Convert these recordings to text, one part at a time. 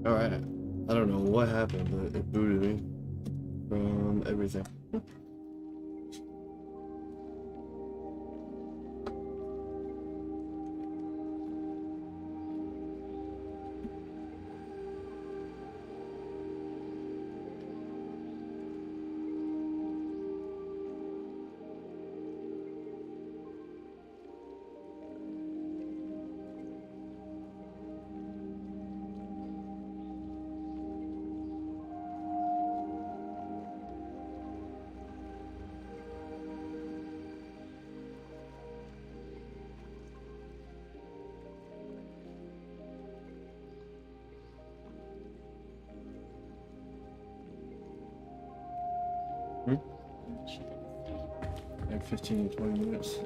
Alright. I don't know what happened, but it booted me from everything. Like 15 to 20 minutes.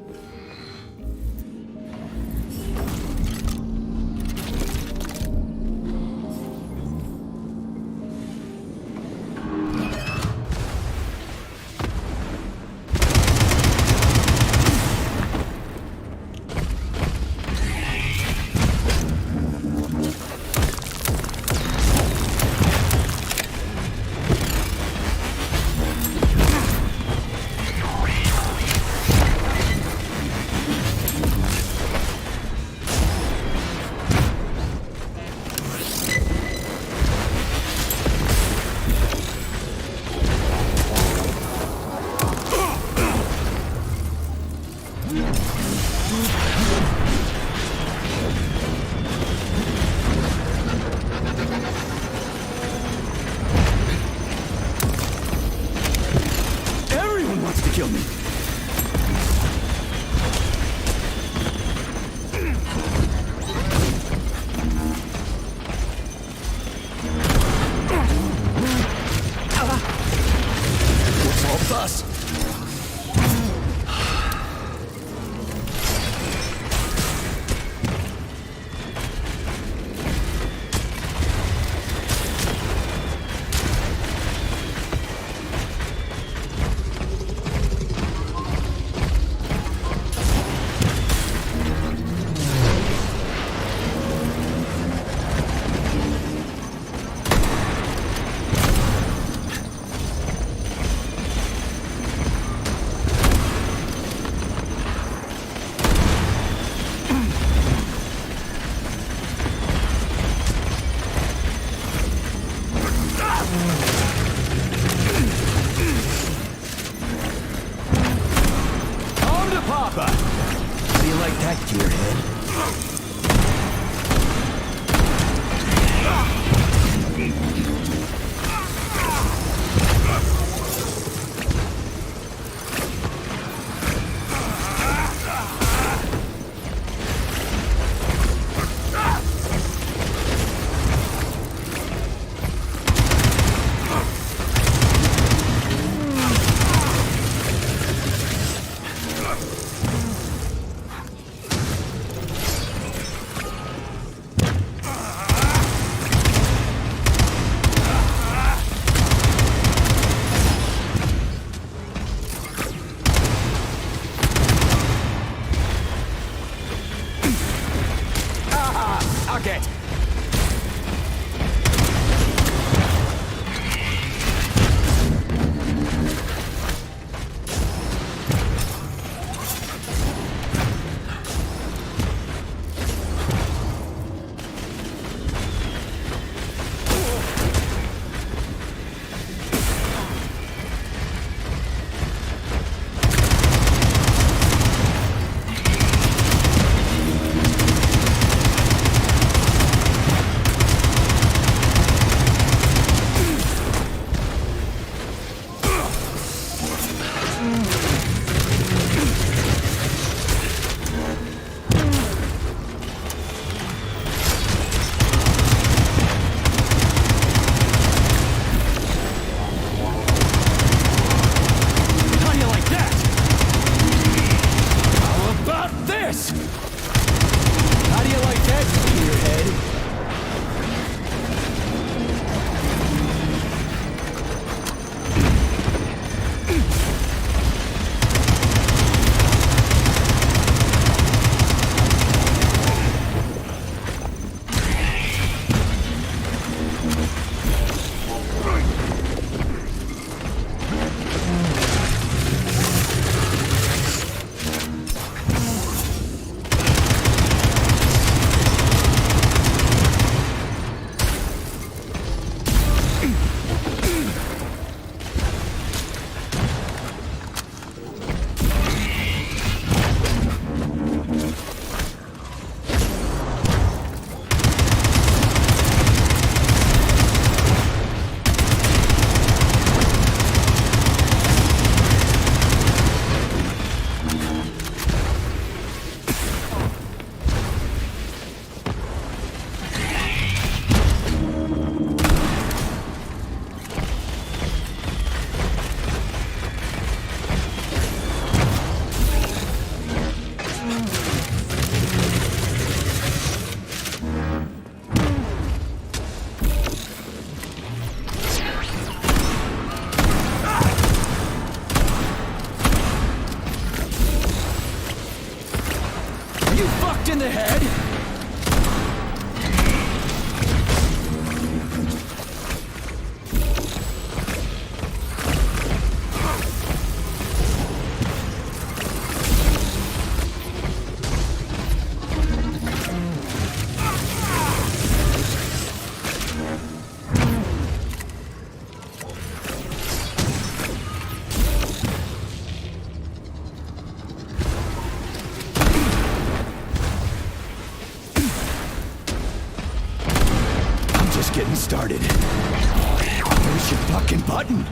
fucked in the head? Just getting started. Where's your fucking button?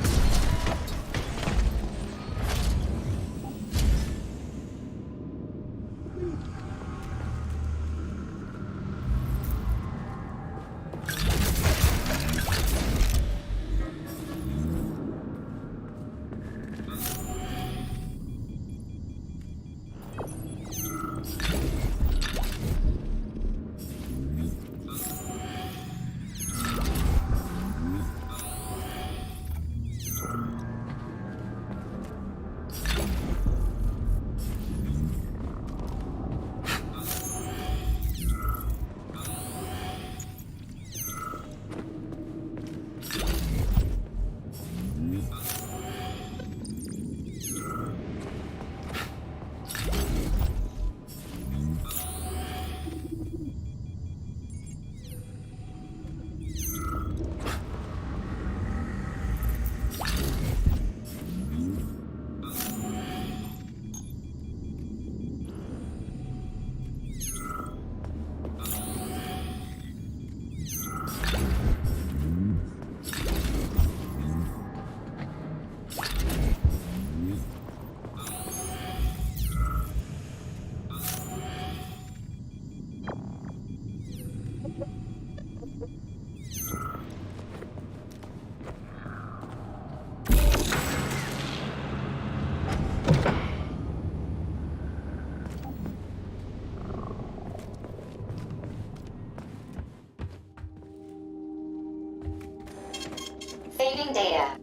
Saving data.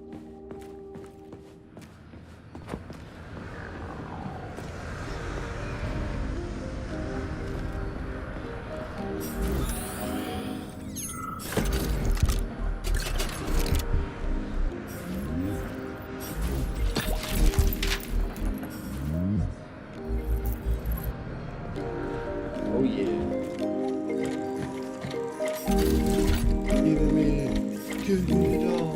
Oh yeah. Give me it all.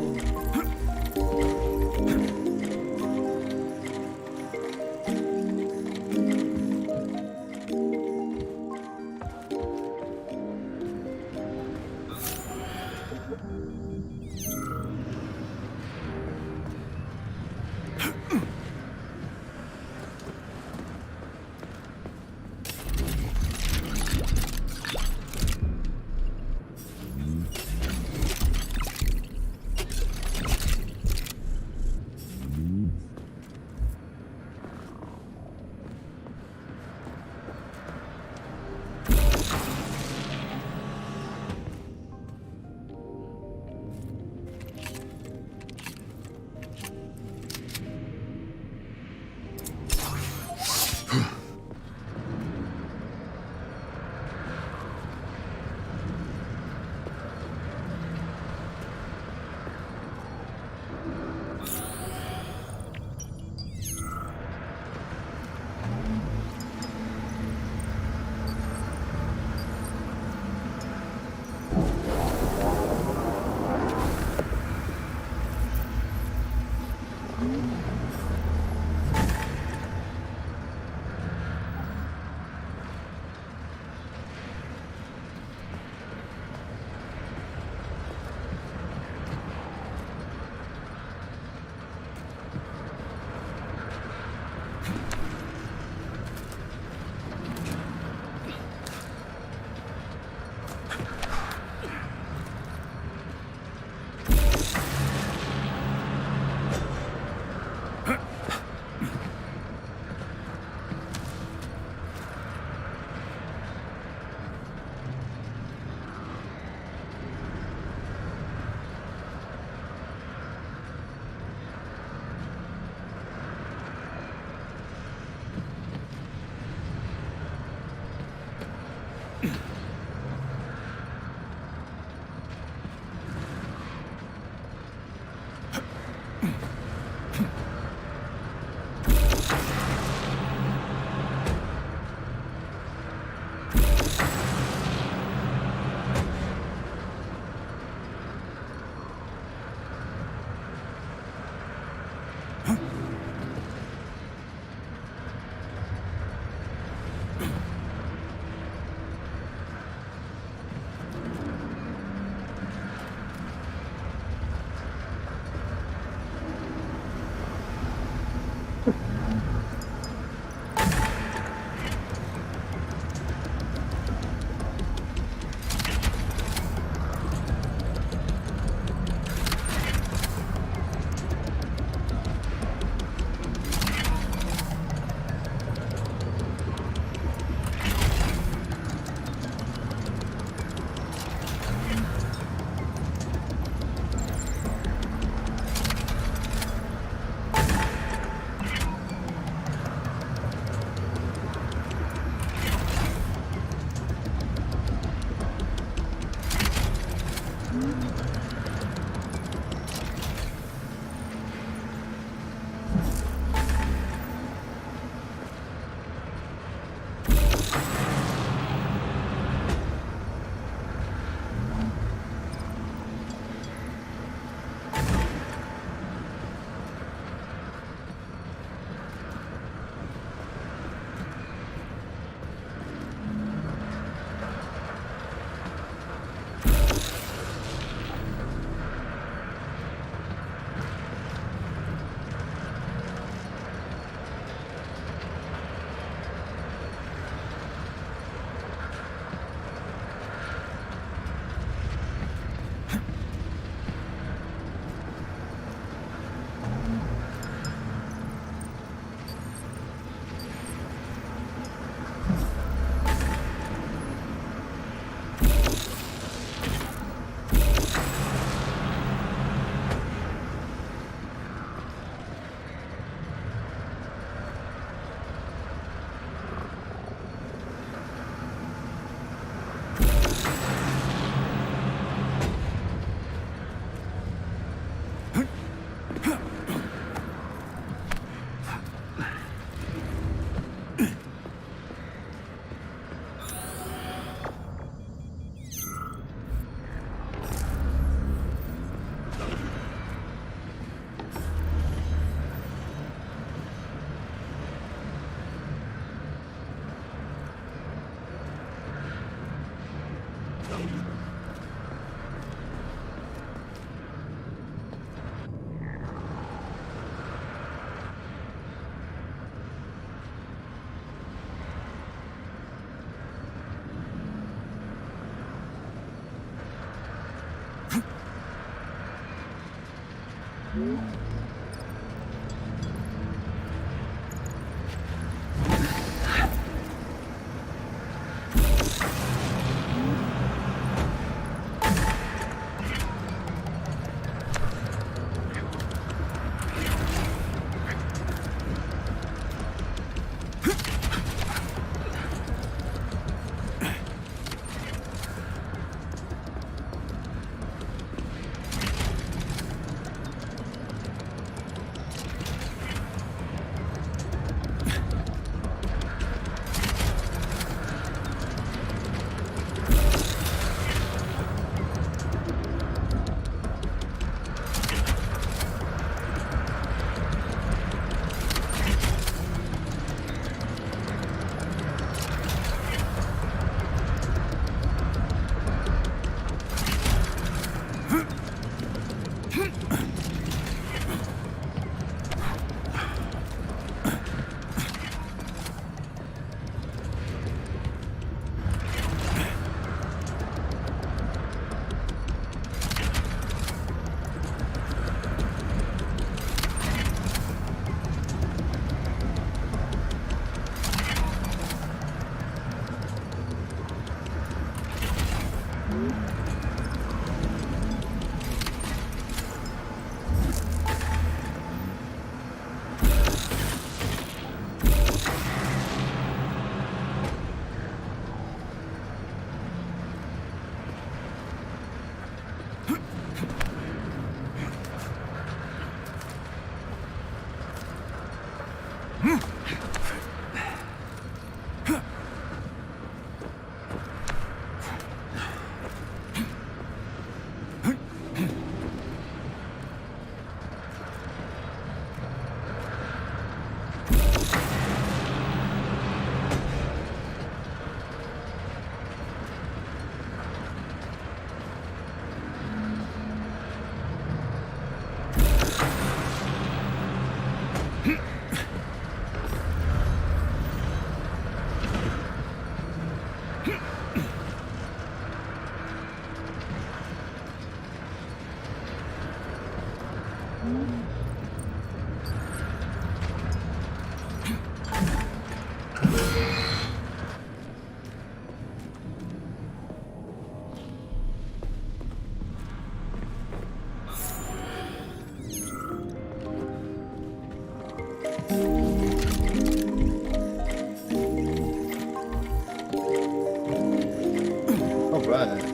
Alright.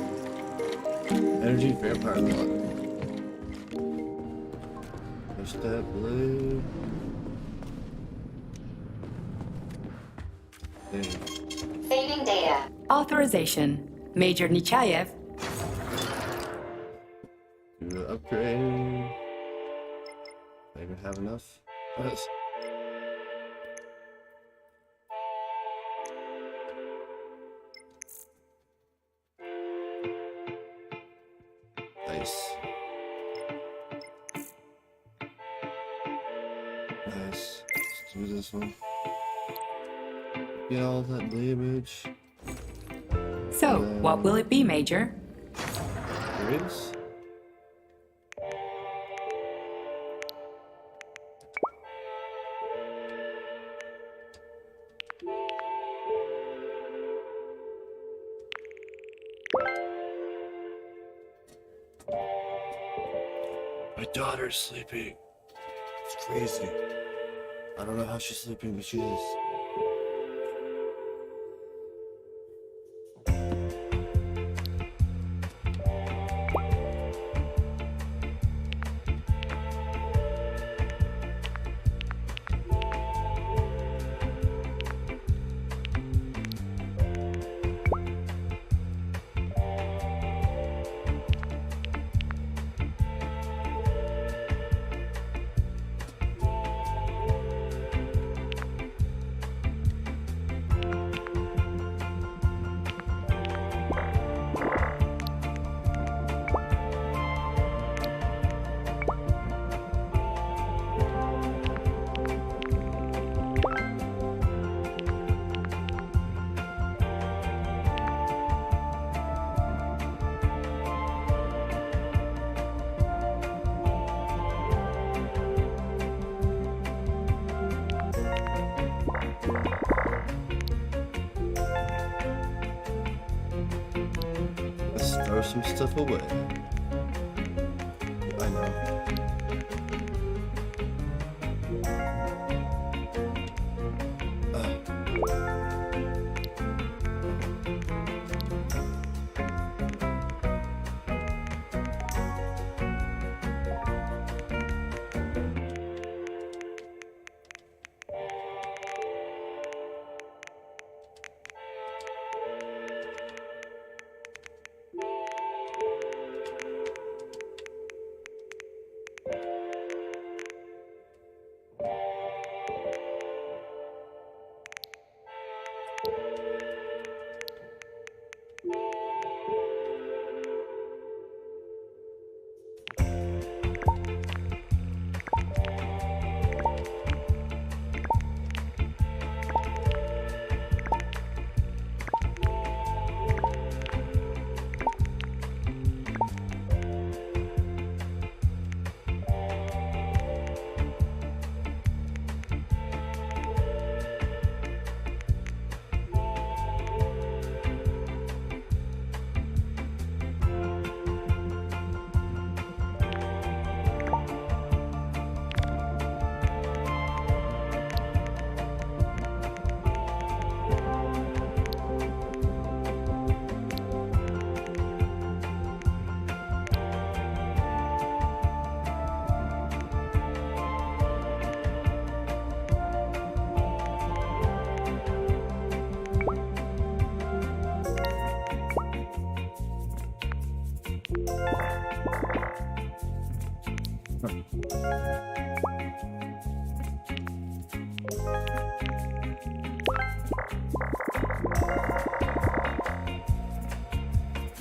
Energy vampire blood. Push that blue. Dang. Saving data. Authorization. Major Nechayev. Do the upgrade. I even have enough. Yes. Nice. Nice. Let's do this one. Get all that damage. So, what will it be, Major? Upgrades. My daughter's sleeping. It's crazy. I don't know how she's sleeping, but she is. some stuff away. I know.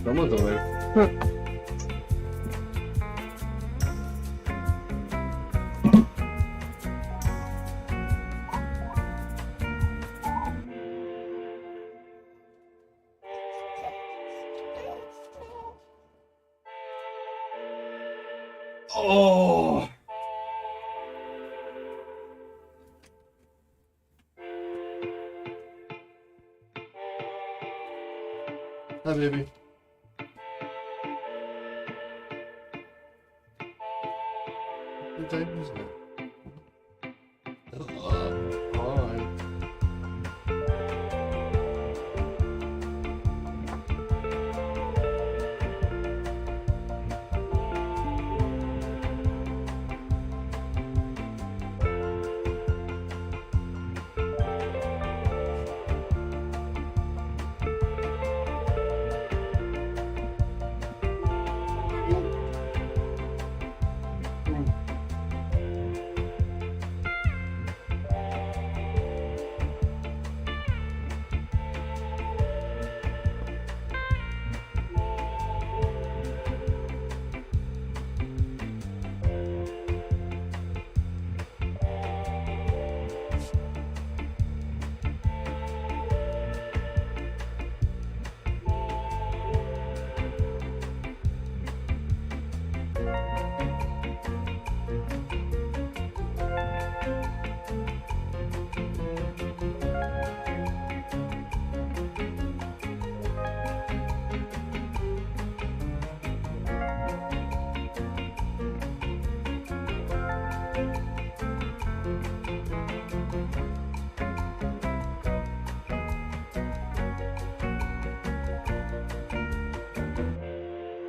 너무 더워요. 어. Hi, baby. What time is it? Hi.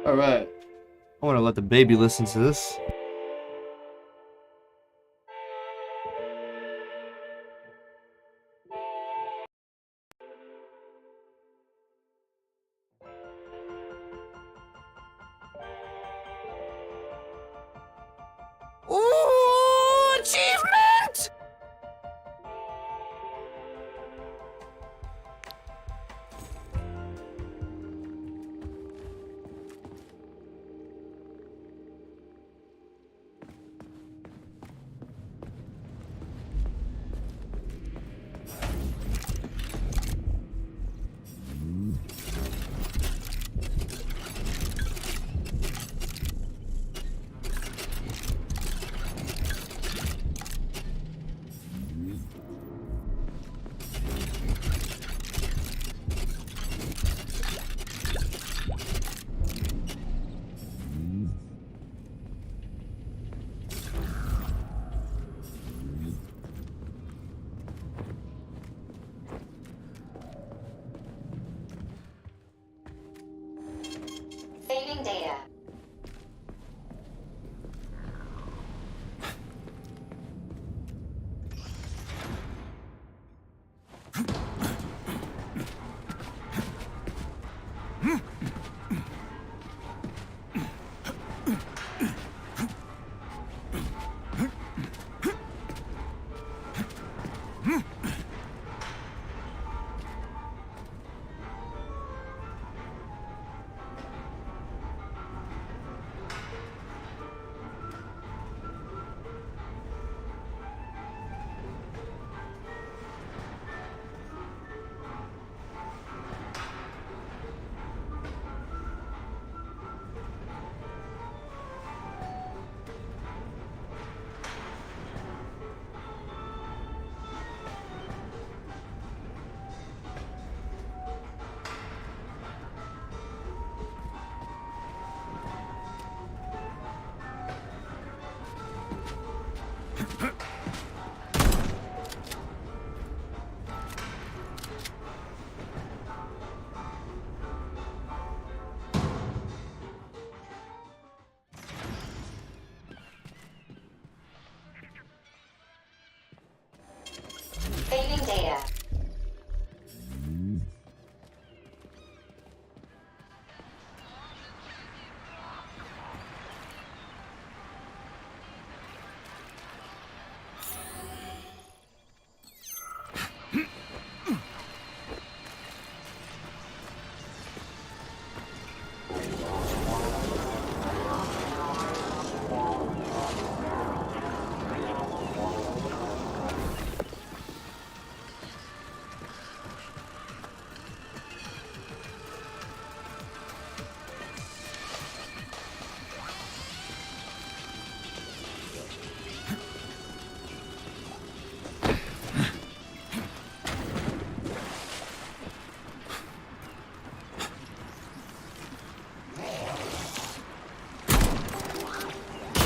Alright. I want to let the baby listen to this. Ooh, achievement! data.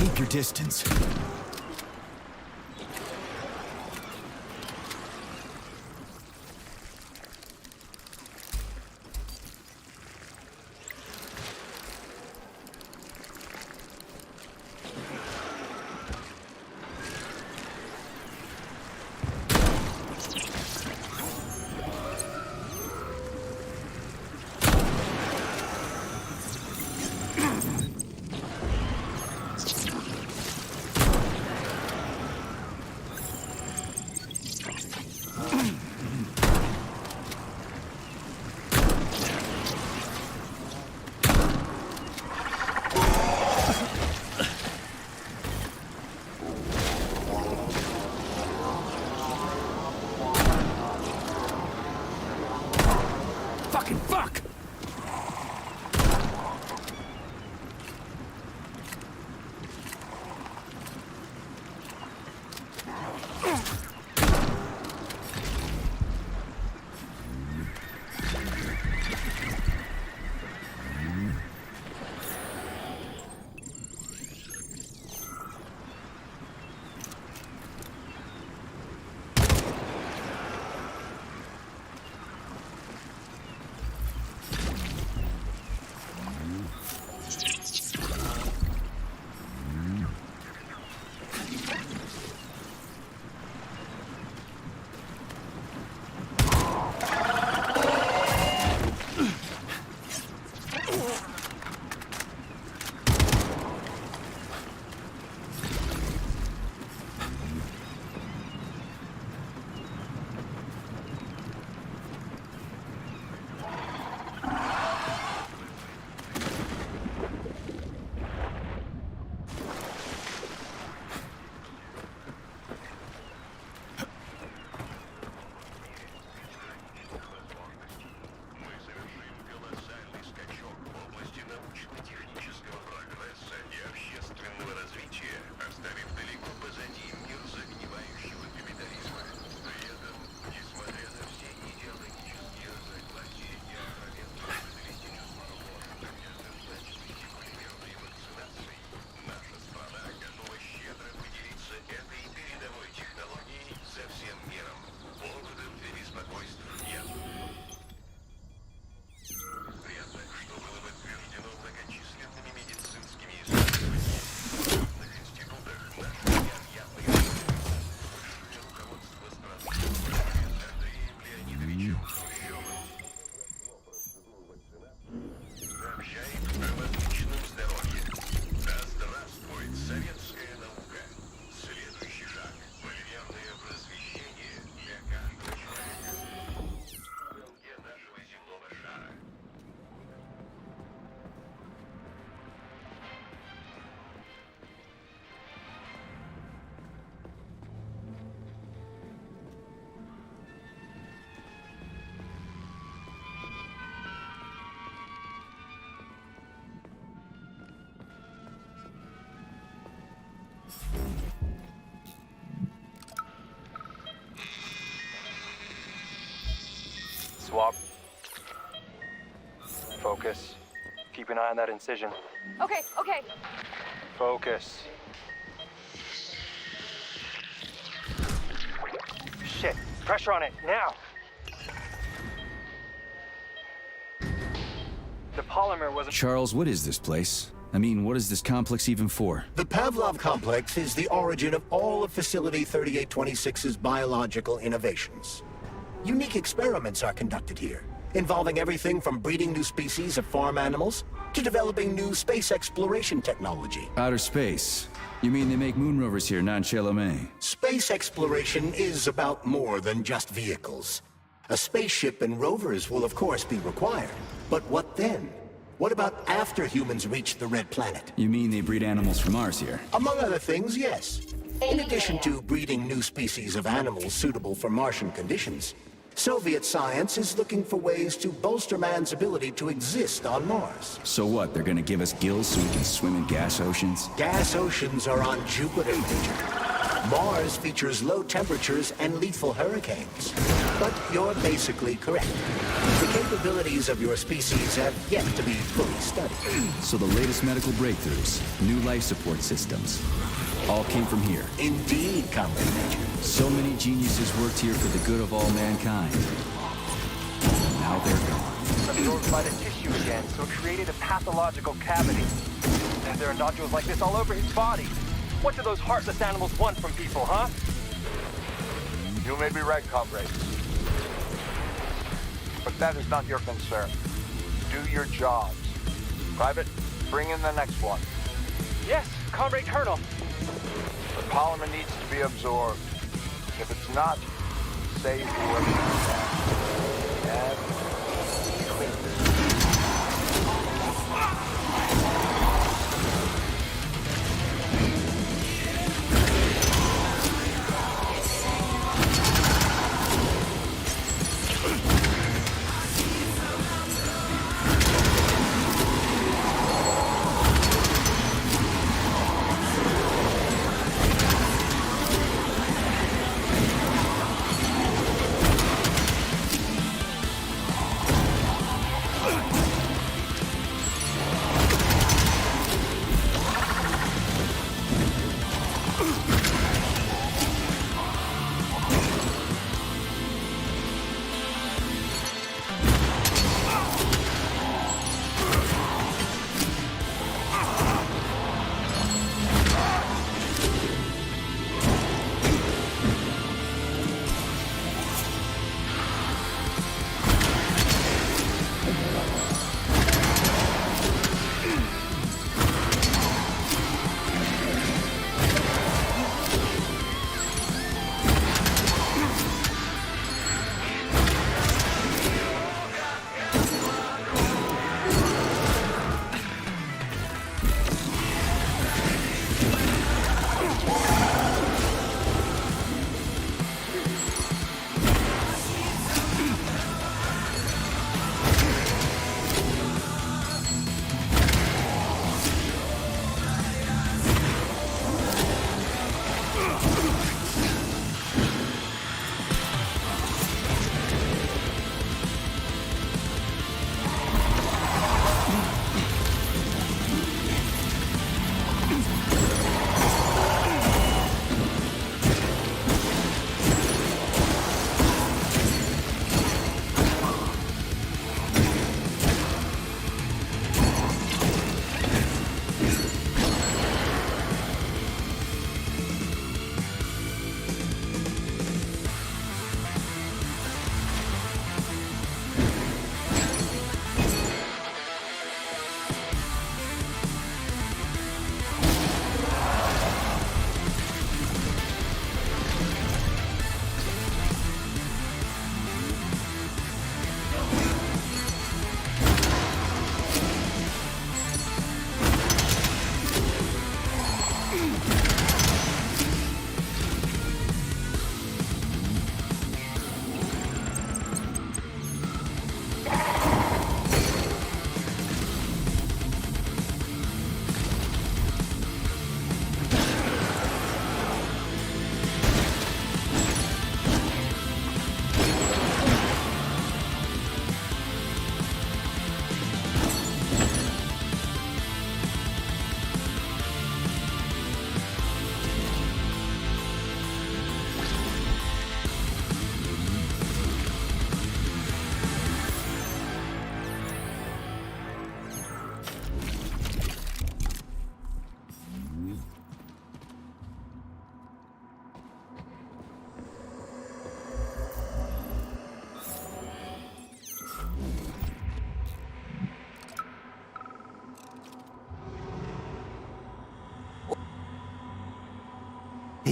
Keep your distance. Fucking fuck! Swap. Focus. Keep an eye on that incision. Okay, okay. Focus. Shit. Pressure on it, now! The polymer wasn't... Charles, what is this place? I mean, what is this complex even for? The Pavlov complex is the origin of all of Facility 3826's biological innovations. Unique experiments are conducted here, involving everything from breeding new species of farm animals to developing new space exploration technology. Outer space? You mean they make moon rovers here, not in Chelomey? Space exploration is about more than just vehicles. A spaceship and rovers will of course be required. But what then? What about after humans reach the Red Planet? You mean they breed animals from Mars here? Among other things, yes. In addition to breeding new species of animals suitable for Martian conditions, Soviet science is looking for ways to bolster man's ability to exist on Mars. So what, they're gonna give us gills so we can swim in gas oceans? Gas oceans are on Jupiter, Major. Mars features low temperatures and lethal hurricanes. But you're basically correct. The capabilities of your species have yet to be fully studied. So the latest medical breakthroughs, new life support systems, all came from here. Indeed, Comrade Major. So many geniuses worked here for the good of all mankind. Now they're gone. Absorbed by the tissue again, so it created a pathological cavity. And there are nodules like this all over his body. What do those heartless animals want from people, huh? You may be right, comrade. But that is not your concern. Do your jobs. Private, bring in the next one. Yes, Comrade Colonel. The polymer needs to be absorbed. If it's not, save whoever you can. And clean.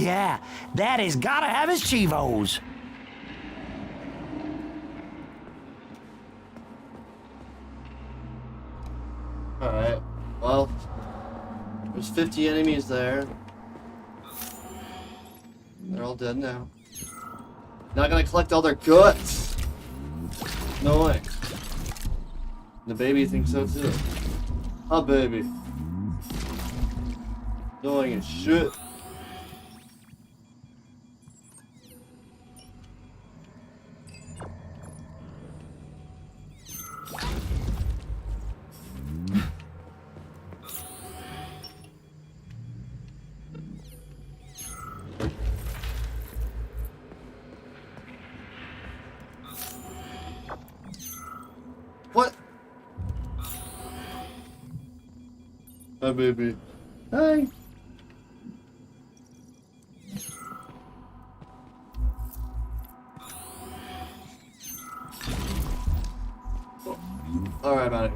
Yeah, Daddy's gotta have his Chivos. Alright, well, there's 50 enemies there. They're all dead now. Not gonna collect all their guts! No way. The baby thinks so too. Huh, baby? Doing his shit. What? Hi, baby. Hi. All right, about it.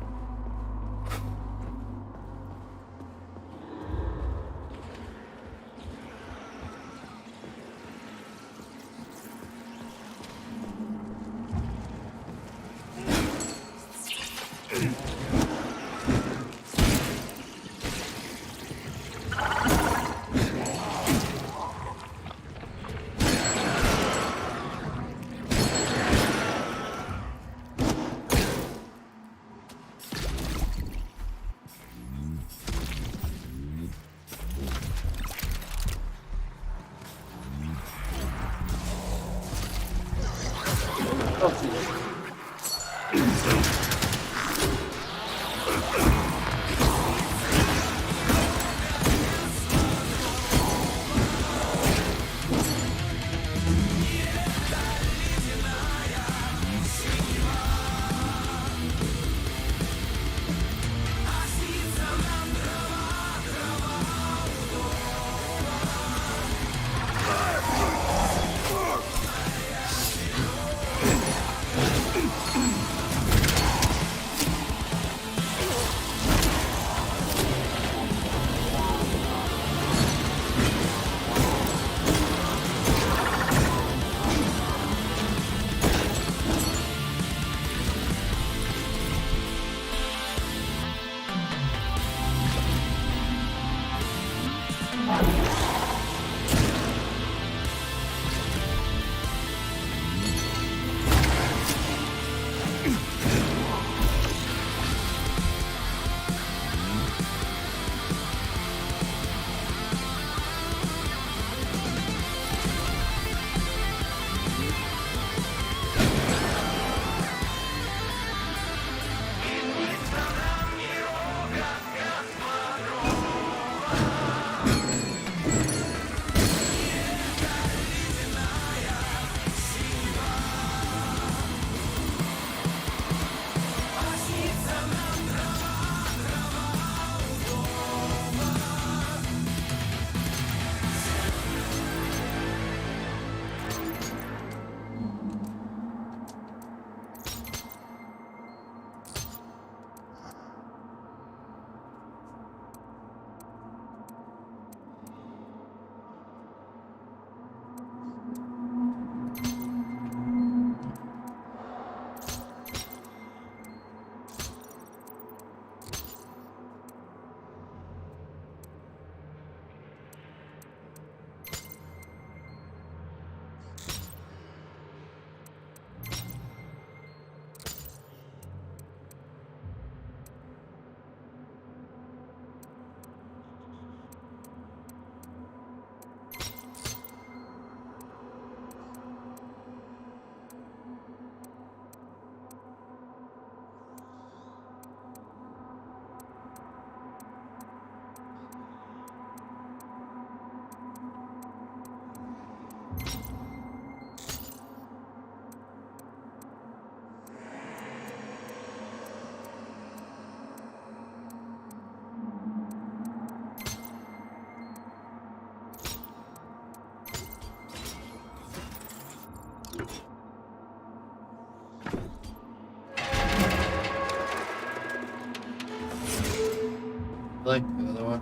Like another one.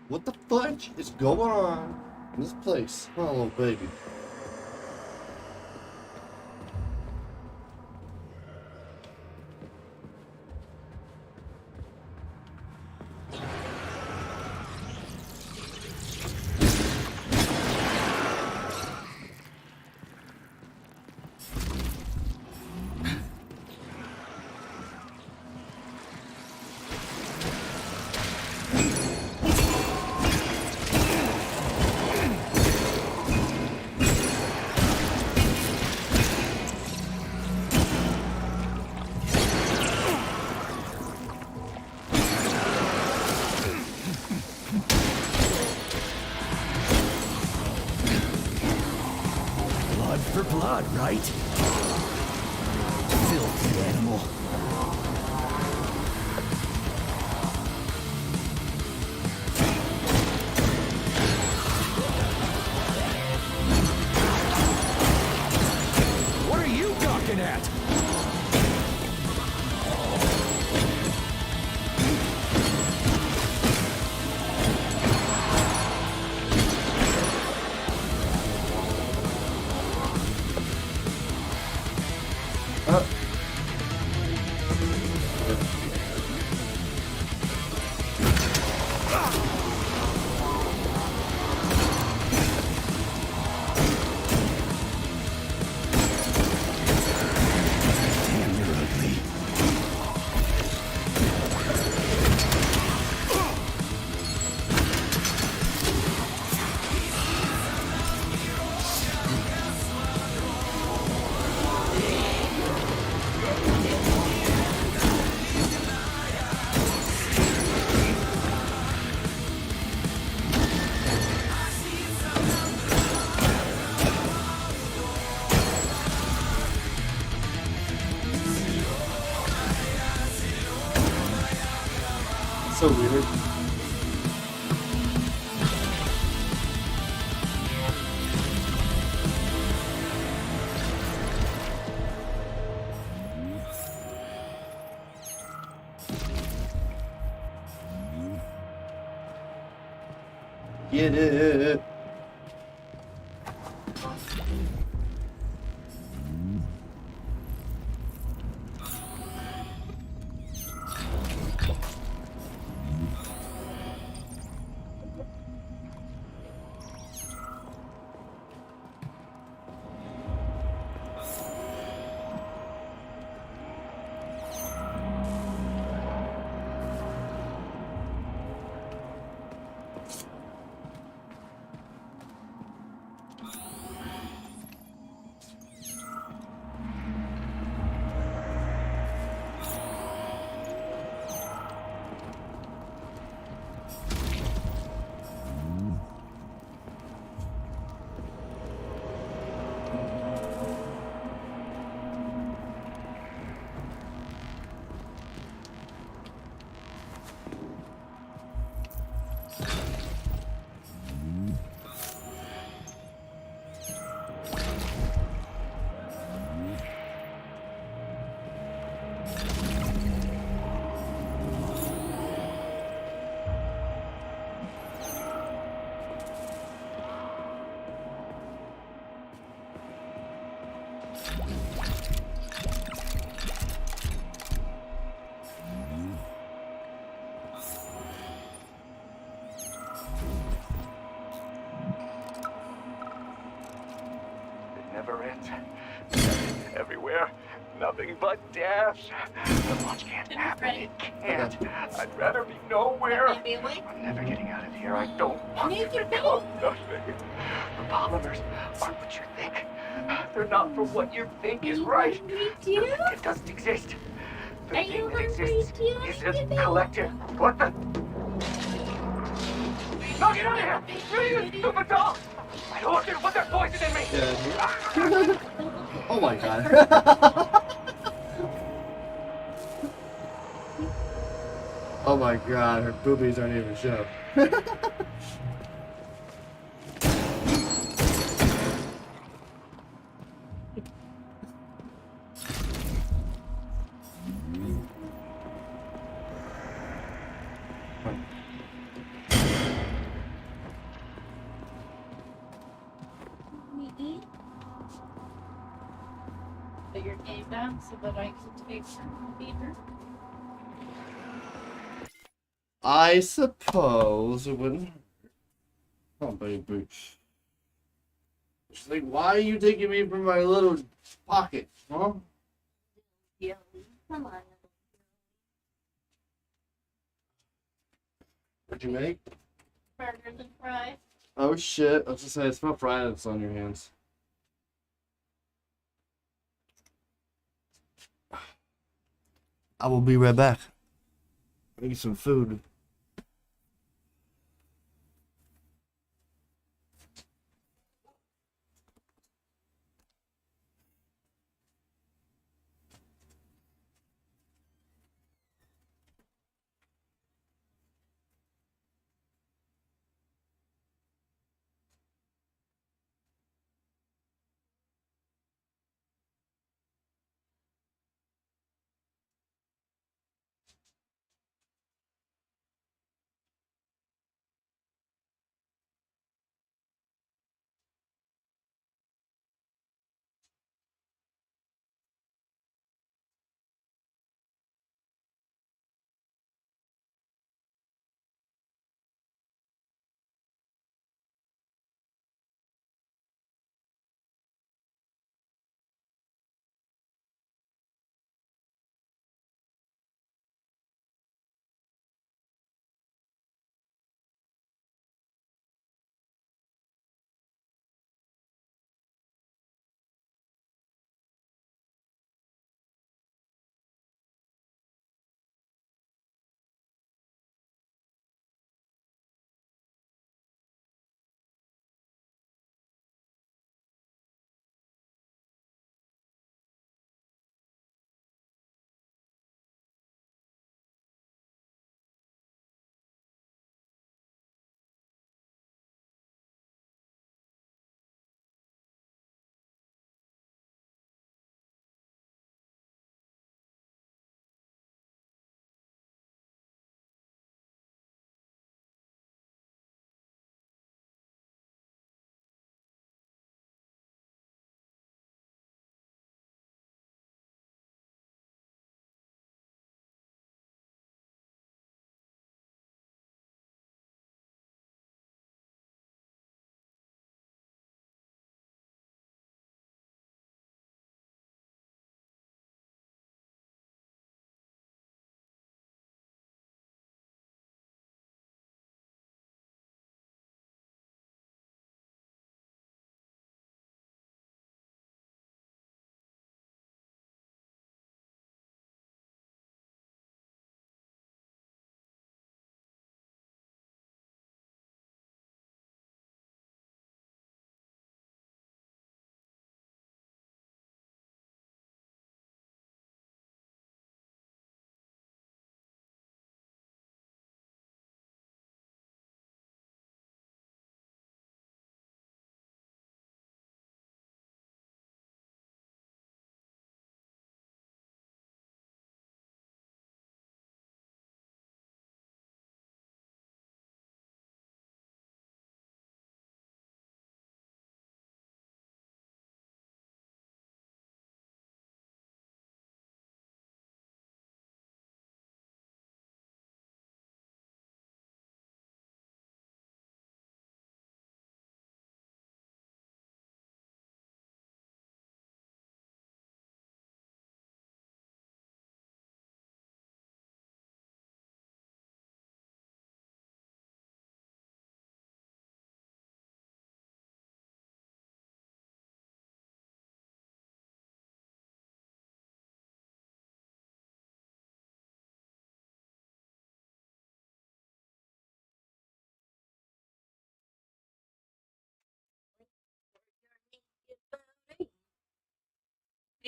What the fudge is going on in this place? Oh, little baby. Blood for blood, right? Filthy animal. What are you gawking at? Damn, you're ugly. So weird. Get it. Never ends. Everywhere. Nothing but death. The launch can't happen. It can't. I'd rather be nowhere. I'm never getting out of here. I don't want to become nothing. The polymers aren't what you think. They're not for what you think is right. It doesn't exist. The thing that exists is a collective. What the? No, get out of here! You stupid dog! I don't want you to put that poison in me! Yeah. Oh my god. Oh my god, her boobies aren't even show. Me eat. Put your game down so that I can take some feeder. I suppose it wouldn't. Oh, baby. She's like, why are you taking me from my little pocket, huh? Yeah. Come on. What'd you make? Burgers and fries. Oh shit, I was just saying, it's not fried, it's on your hands. I will be right back. I need some food.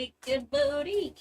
Big good booty.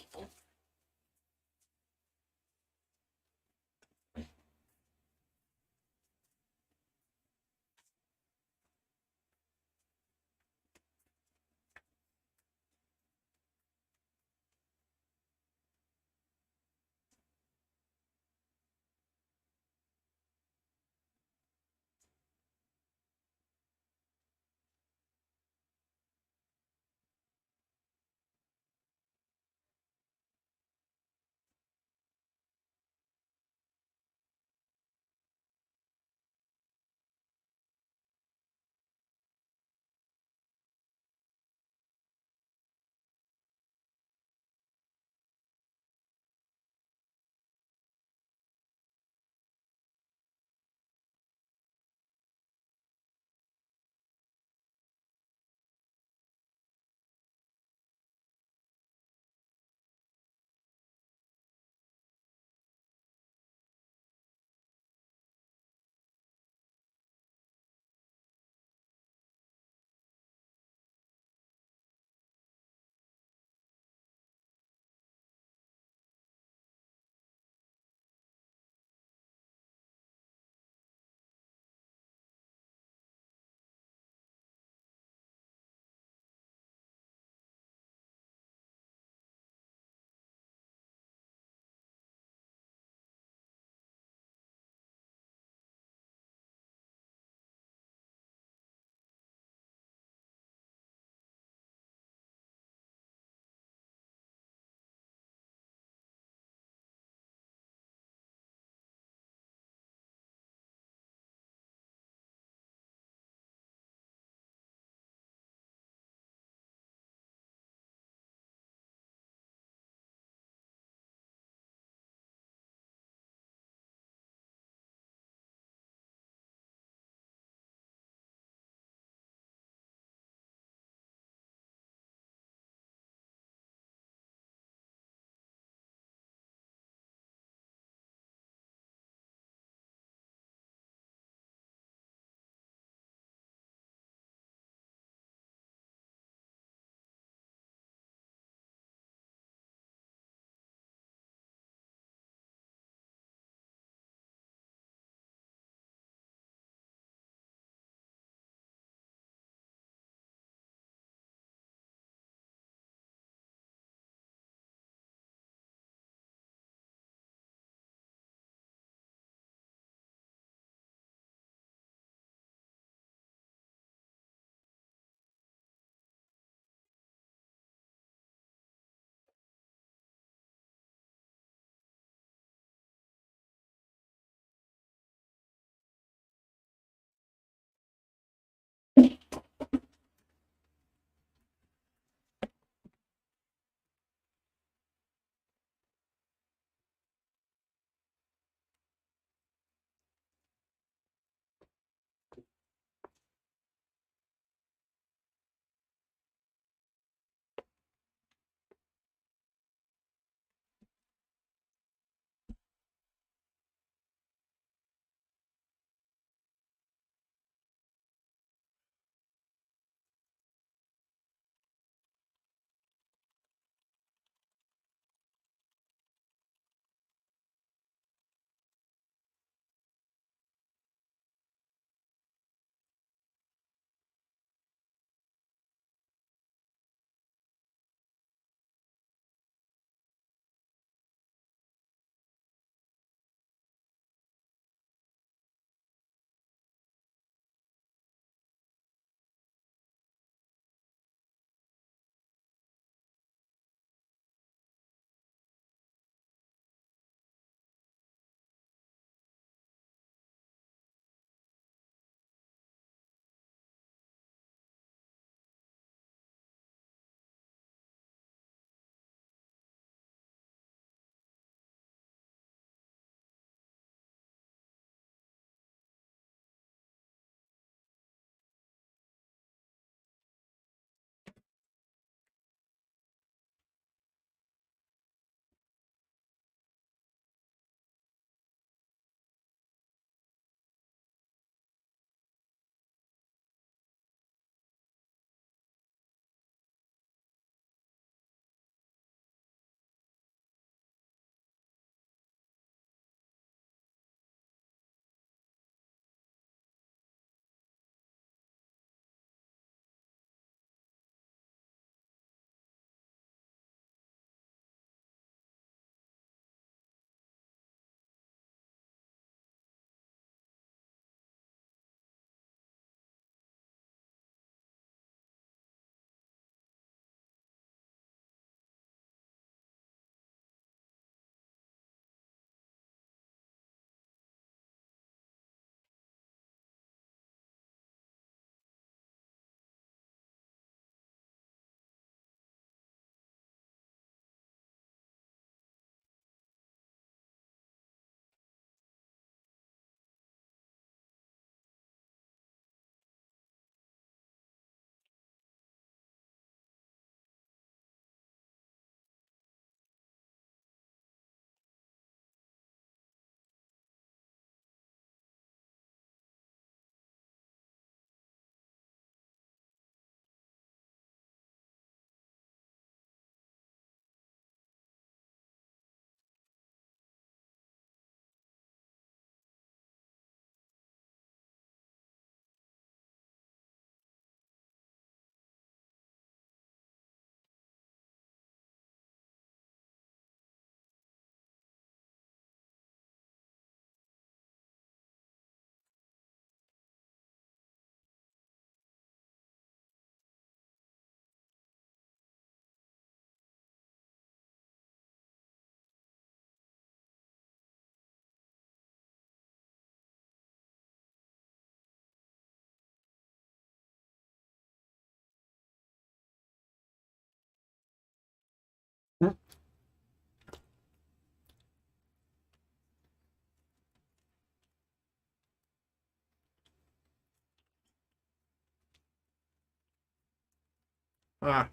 Ah.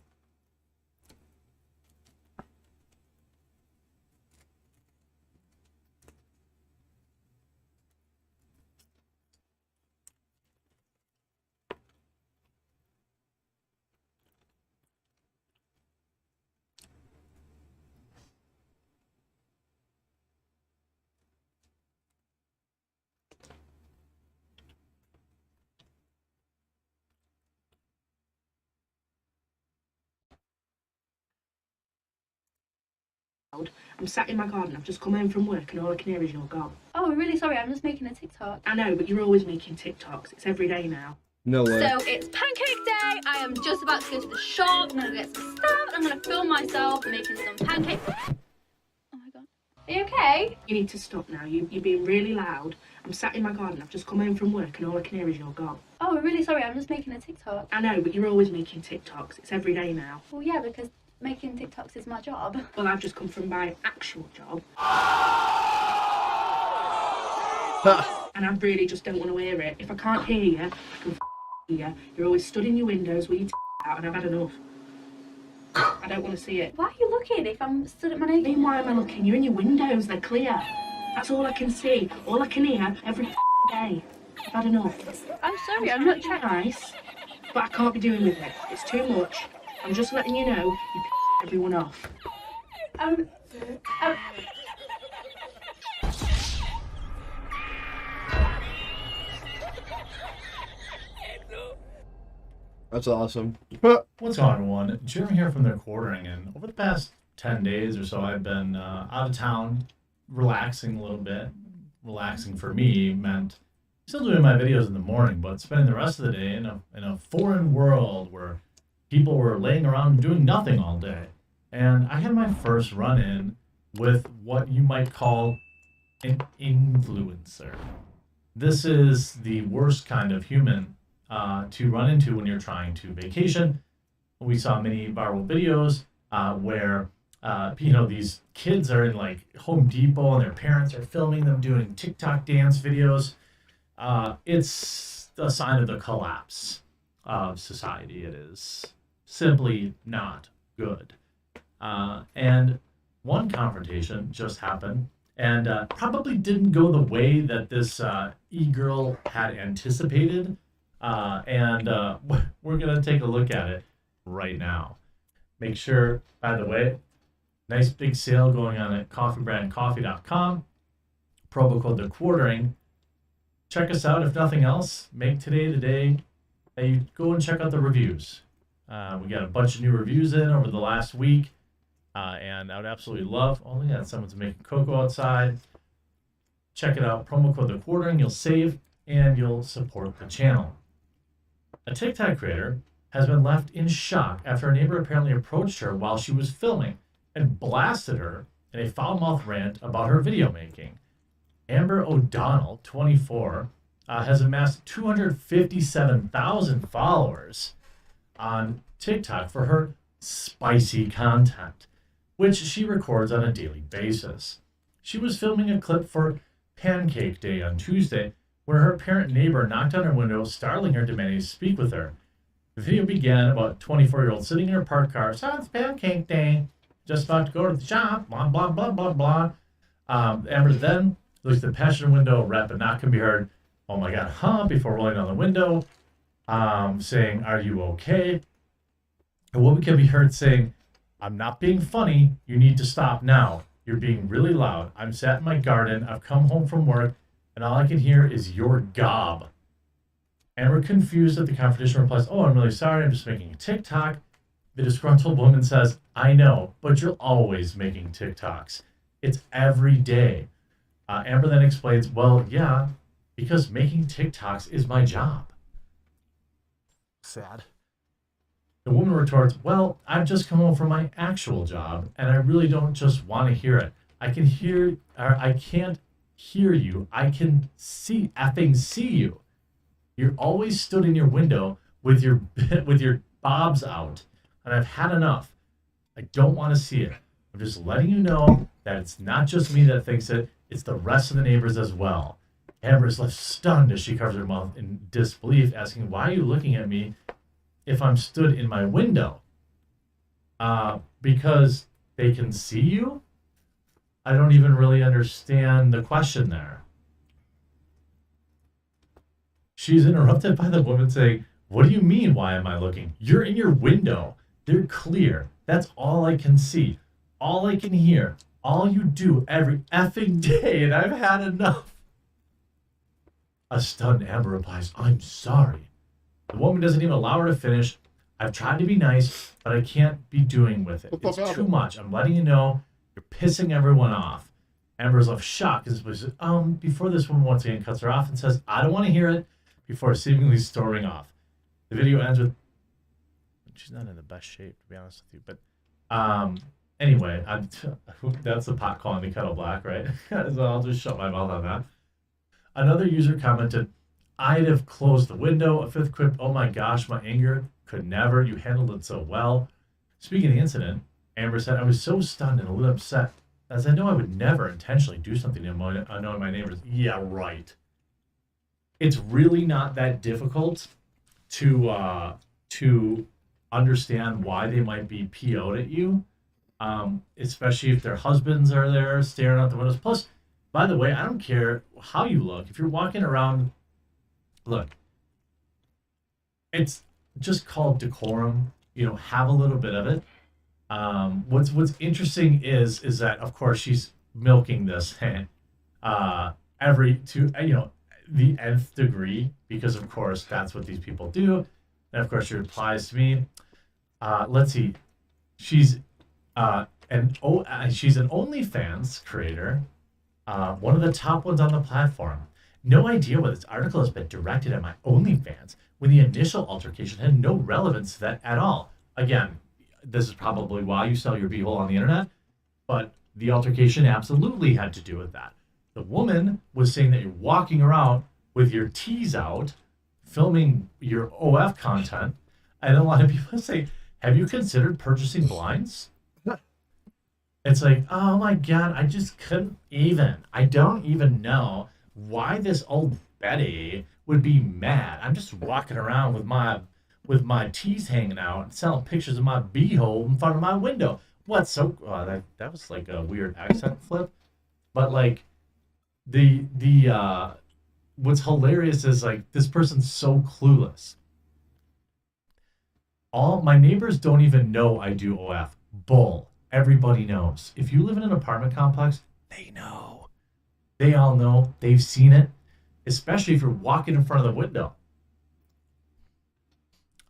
I'm sat in my garden. I've just come home from work and all I can hear is your gob. Oh, we're really sorry. I'm just making a TikTok. I know, but you're always making TikToks. It's every day now. No way. So it's pancake day. I am just about to go to the shop. I'm gonna get some stuff. I'm gonna film myself making some pancakes. Oh my god. Are you okay? You need to stop now. You're being really loud. I'm sat in my garden. I've just come home from work and all I can hear is your gob. Oh, we're really sorry. I'm just making a TikTok. I know, but you're always making TikToks. It's every day now. Well, yeah, because making TikToks is my job. Well, I've just come from my actual job. And I really just don't want to hear it. If I can't hear you, I can hear you. You're always stood in your windows with your out, and I've had enough. I don't want to see it. Why are you looking if I'm stood at my naked? I mean, why am I looking? You're in your windows. They're clear. That's all I can see. All I can hear every day. I've had enough. I'm sorry. I'm not Trying trying. nice, but I can't be doing with it. It's too much. I'm just letting you know you everyone off. That's awesome. What's going on, everyone? Jeremy here from the quartering, and over the past 10 days or so, I've been out of town, relaxing a little bit. Relaxing for me meant still doing my videos in the morning, but spending the rest of the day in a foreign world where people were laying around doing nothing all day. And I had my first run-in with what you might call an influencer. This is the worst kind of human to run into when you're trying to vacation. We saw many viral videos where these kids are in like Home Depot and their parents are filming them doing TikTok dance videos. It's a sign of the collapse of society. It is simply not good. And one confrontation just happened and probably didn't go the way that this e-girl had anticipated. We're going to take a look at it right now. Make sure, by the way, nice big sale going on at coffeebrandcoffee.com. Promo code The Quartering. Check us out. If nothing else, make today the day that you go and check out the reviews. We got a bunch of new reviews in over the last week. And I would absolutely love, someone's making cocoa outside. Check it out. Promo code The Quartering. You'll save and you'll support the channel. A TikTok creator has been left in shock after a neighbor apparently approached her while she was filming and blasted her in a foul-mouthed rant about her video making. Amber O'Donnell, 24, has amassed 257,000 followers on TikTok for her spicy content, which she records on a daily basis. She was filming a clip for Pancake Day on Tuesday where her apparent neighbor knocked on her window, startling her, demanding to speak with her. The video began about a 24-year-old sitting in her parked car. So it's Pancake Day. Just about to go to the shop. Blah, blah, blah, blah, blah. Amber then looks at the passenger window, rap but not can be heard. Oh my God, before rolling down the window, saying, are you okay? A woman can be heard saying, I'm not being funny. You need to stop now. You're being really loud. I'm sat in my garden. I've come home from work, and all I can hear is your gob. Amber, confused at the confrontation, replies, oh, I'm really sorry. I'm just making a TikTok. The disgruntled woman says, I know, but you're always making TikToks. It's every day. Amber then explains, well, yeah, because making TikToks is my job. Sad. The woman retorts, well, I've just come home from my actual job, and I really don't just want to hear it. I can't hear you. I can effing see you. You're always stood in your window with your bobs out, and I've had enough. I don't want to see it. I'm just letting you know that it's not just me that thinks it, it's the rest of the neighbors as well. Amber is left stunned as she covers her mouth in disbelief, asking, why are you looking at me if I'm stood in my window? Because they can see you? I don't even really understand the question there. She's interrupted by the woman saying, "What do you mean, why am I looking? You're in your window. They're clear. That's all I can see. All I can hear. All you do every effing day, and I've had enough." A stunned Amber replies, "I'm sorry." The woman doesn't even allow her to finish. "I've tried to be nice, but I can't be doing with it. It's too much. I'm letting you know. You're pissing everyone off." Amber's left shocked as before this woman once again cuts her off and says, "I don't want to hear it," before seemingly storming off. The video ends with, she's not in the best shape, to be honest with you, but anyway, that's the pot calling the kettle black, right? So I'll just shut my mouth on that. Another user commented, "I'd have closed the window." A fifth quipped, "Oh my gosh, my anger could never. You handled it so well." Speaking of the incident, Amber said, "I was so stunned and a little upset as I know I would never intentionally do something to annoy my neighbors." Yeah, right. It's really not that difficult to understand why they might be PO'd at you, especially if their husbands are there staring out the windows. Plus, by the way, I don't care how you look. If you're walking around, look, it's just called decorum. Have a little bit of it. What's interesting is that, of course, she's milking this the nth degree, because of course that's what these people do. And of course she replies to me. Let's see. She's an OnlyFans creator, one of the top ones on the platform. "No idea why this article has been directed at my OnlyFans when the initial altercation had no relevance to that at all." Again, this is probably why you sell your beehole on the internet, but the altercation absolutely had to do with that. The woman was saying that you're walking around with your tees out, filming your OF content, and a lot of people say, "Have you considered purchasing blinds?" It's like, oh my God, I just couldn't even. I don't even know why this old Betty would be mad. I'm just walking around with my tees hanging out and selling pictures of my beehole in front of my window. What's so that was like a weird accent flip, but like the what's hilarious is like this person's so clueless. All my neighbors don't even know I do OF. Bull. Everybody knows. If you live in an apartment complex, they know. They all know. They've seen it, especially if you're walking in front of the window.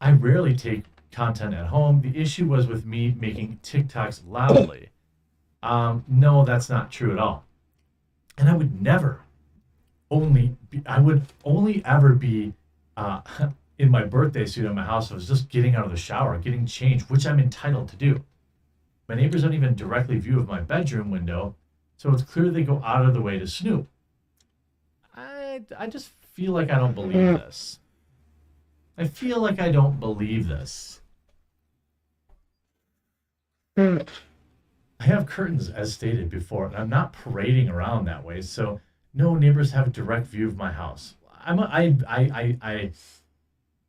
I rarely take content at home. The issue was with me making TikToks loudly. No, that's not true at all. And I would only ever be in my birthday suit at my house. I was just getting out of the shower, getting changed, which I'm entitled to do. My neighbors don't even directly view of my bedroom window, so it's clear they go out of the way to snoop. I just feel like I don't believe this. I feel like I don't believe this. I have curtains, as stated before, and I'm not parading around that way, so no neighbors have a direct view of my house.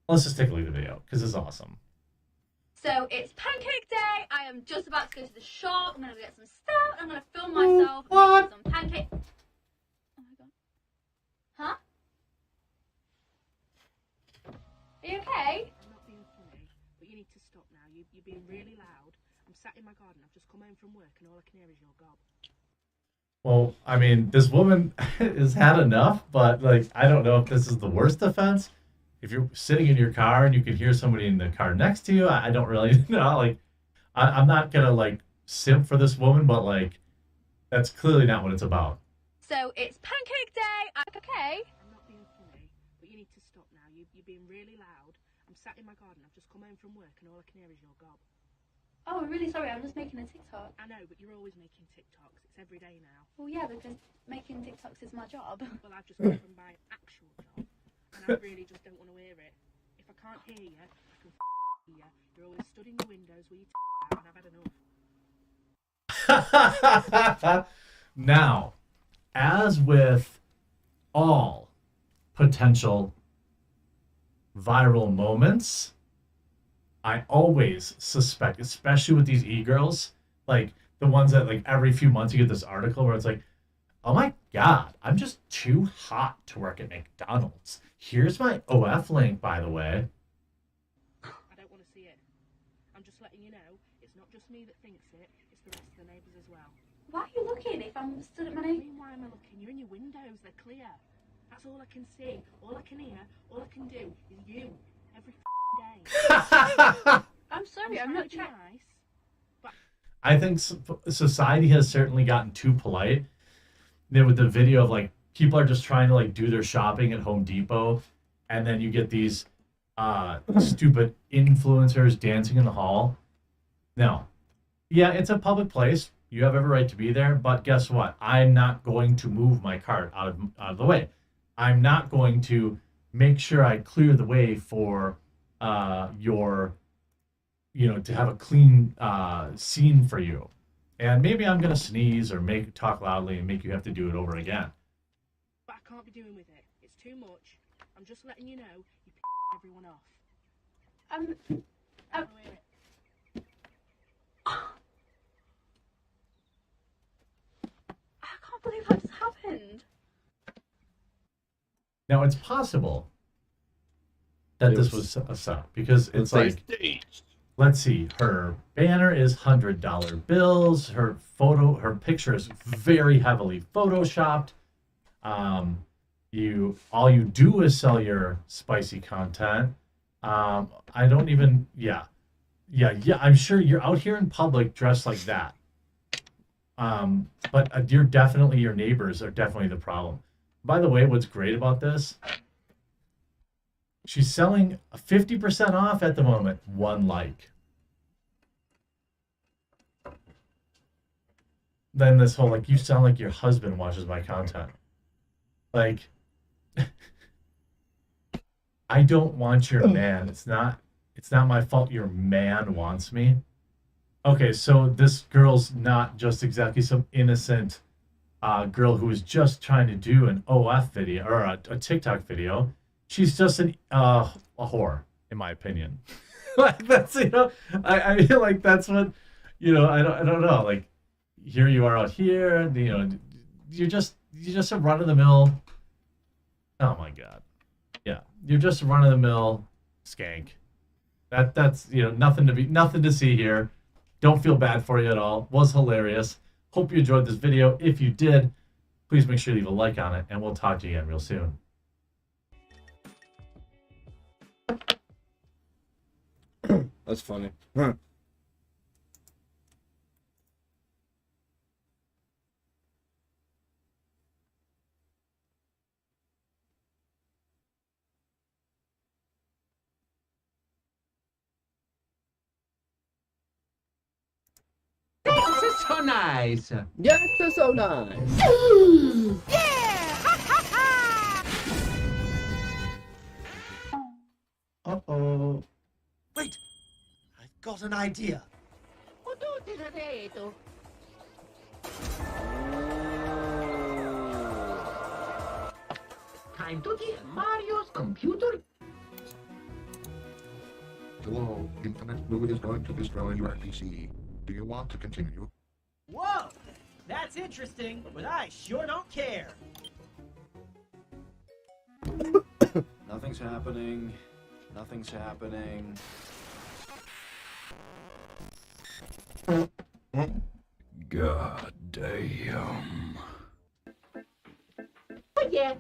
Let's just take a look at the video, because it's awesome. So it's pancake day. I am just about to go to the shop. I'm gonna get some stuff. I'm gonna film myself making some pancake. Oh my God. Huh? Are you okay? I'm not being funny, but you need to stop now. You're being really loud. I'm sat in my garden. I've just come home from work, and all I can hear is your gob. Well, I mean, this woman has had enough, but like, I don't know if this is the worst offense. If you're sitting in your car and you can hear somebody in the car next to you, I don't really know. Like, I'm not gonna like simp for this woman, but like, that's clearly not what it's about. So it's pancake day. Okay. I'm not being funny, but you need to stop now. You're being really loud. I'm sat in my garden. I've just come home from work, and all I can hear is your gob. Oh, I'm really sorry. I'm just making a TikTok. I know, but you're always making TikToks. It's every day now. Well, yeah, because making TikToks is my job. Well, I've just come from my actual job, and I really just don't want to hear it. If I can't hear you, I can hear you. You're always stood in your windows with your out, and I've had enough. Now, as with all potential viral moments, I always suspect, especially with these e-girls, like the ones that like every few months you get this article where it's like, oh my God, I'm just too hot to work at McDonald's. Here's my OF link, by the way. I don't want to see it. I'm just letting you know, it's not just me that thinks it, it's the rest of the neighbours as well. Why are you looking if I'm stood at my name? Why am I looking? You're in your windows, they're clear. That's all I can see, all I can hear, all I can do is you. Every day. I'm sorry, I'm not trying. Nice. I think society has certainly gotten too polite. You know, with the video of like people are just trying to like do their shopping at Home Depot, and then you get these stupid influencers dancing in the hall. No, yeah, it's a public place. You have every right to be there, but guess what? I'm not going to move my cart out of the way. I'm not going to make sure I clear the way for your, you know, to have a clean scene for you. And maybe I'm going to sneeze or talk loudly and make you have to do it over again. But I can't be doing with it. It's too much. I'm just letting you know you everyone off. I can't believe that just happened. Now, it's possible that this was a setup because it's like, let's see, her banner is $100 bills. Her picture is very heavily photoshopped. All you do is sell your spicy content. I don't even, yeah. I'm sure you're out here in public dressed like that. But your neighbors are definitely the problem. By the way, what's great about this? She's selling 50% off at the moment. 1 like. Then this whole like, you sound like your husband watches my content. Like, I don't want your man. It's not my fault your man wants me. Okay, so this girl's not just exactly some innocent girl who was just trying to do an OF video or a TikTok video. She's just a whore, in my opinion. Like that's, you know, I feel like that's what, you know, I don't know. Like here you are out here, you know, you're just a run of the mill. Oh my God, yeah, you're just a run of the mill skank. That's you know nothing to see here. Don't feel bad for you at all. Was hilarious. Hope you enjoyed this video. If you did, please make sure you leave a like on it, and we'll talk to you again real soon. That's funny. This is so nice. Yes, it's so nice. Uh-oh. Wait, I've got an idea. Time to get Mario's computer. Hello, Internet Fluid is going to destroy your PC. Do you want to continue? Whoa! That's interesting, but I sure don't care. Nothing's happening. Nothing's happening. God damn. Oh yeah.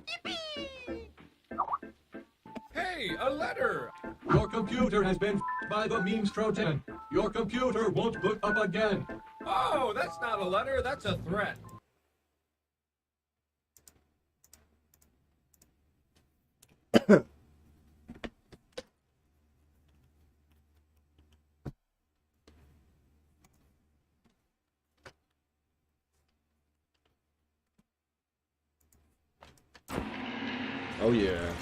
Hey, a letter! Your computer has been by the memes trojan. Your computer won't boot up again. Oh, that's not a letter, that's a threat. Oh yeah.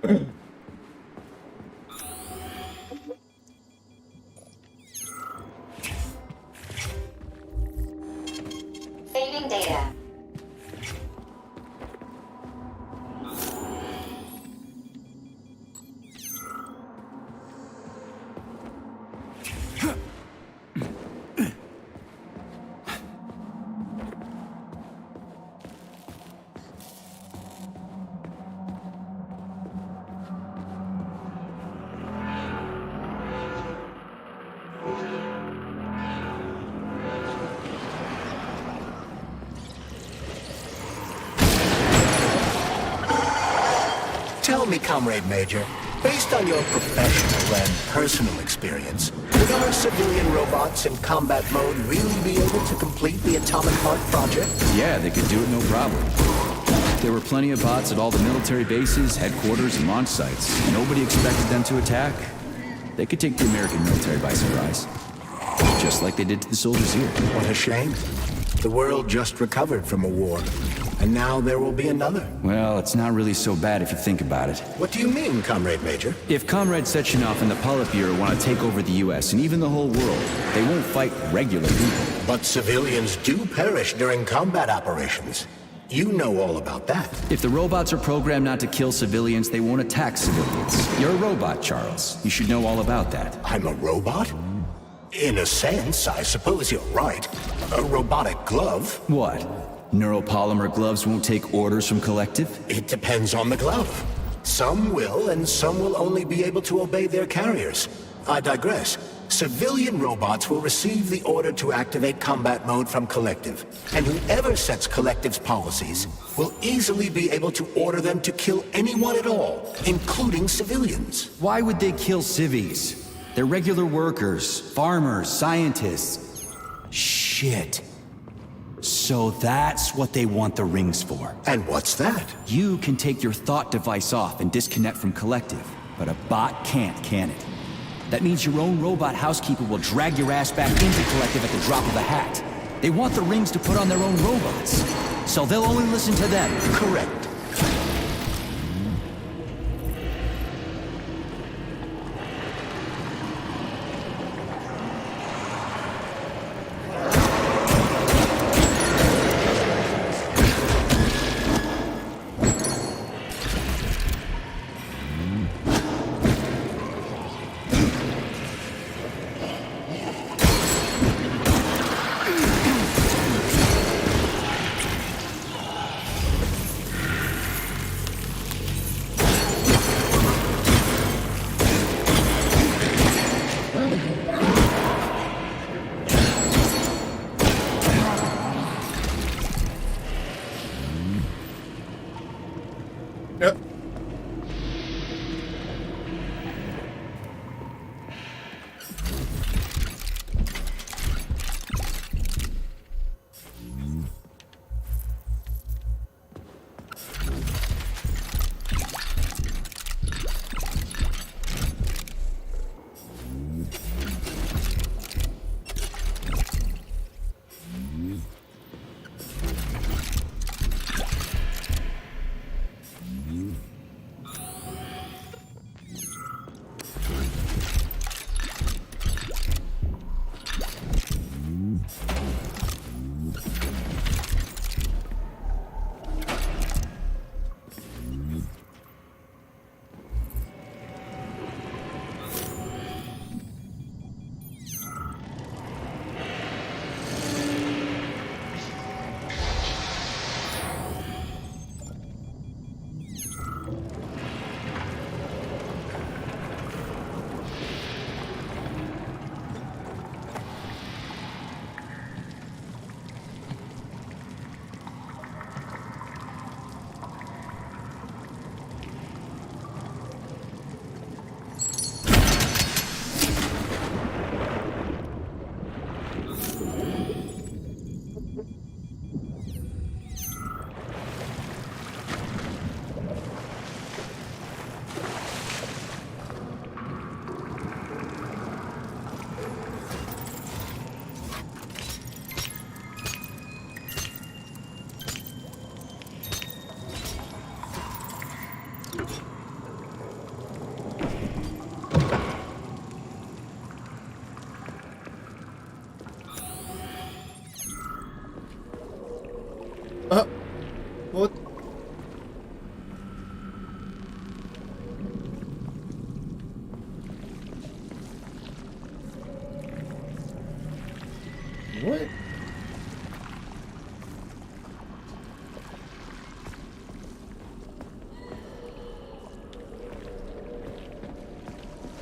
Saving data. Tell me, Comrade Major, based on your professional and personal experience, would our civilian robots in combat mode really be able to complete the Atomic Heart project? Yeah, they could do it no problem. There were plenty of bots at all the military bases, headquarters, and launch sites. Nobody expected them to attack. They could take the American military by surprise. Just like they did to the soldiers here. What a shame. The world just recovered from a war, and now there will be another. Well, it's not really so bad if you think about it. What do you mean, Comrade Major? If Comrade Sechenov and the Politburo want to take over the U.S. and even the whole world, they won't fight regular people. But civilians do perish during combat operations. You know all about that. If the robots are programmed not to kill civilians, they won't attack civilians. You're a robot, Charles. You should know all about that. I'm a robot? In a sense, I suppose you're right. A robotic glove. What? Neuropolymer gloves won't take orders from Collective? It depends on the glove. Some will, and some will only be able to obey their carriers. I digress. Civilian robots will receive the order to activate combat mode from Collective, and whoever sets Collective's policies will easily be able to order them to kill anyone at all, including civilians. Why would they kill civvies? They're regular workers, farmers, scientists. Shit. So that's what they want the rings for. And what's that? You can take your thought device off and disconnect from Collective, but a bot can't, can it? That means your own robot housekeeper will drag your ass back into Collective at the drop of a hat. They want the rings to put on their own robots, so they'll only listen to them. Correct. Yep.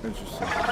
Interesting.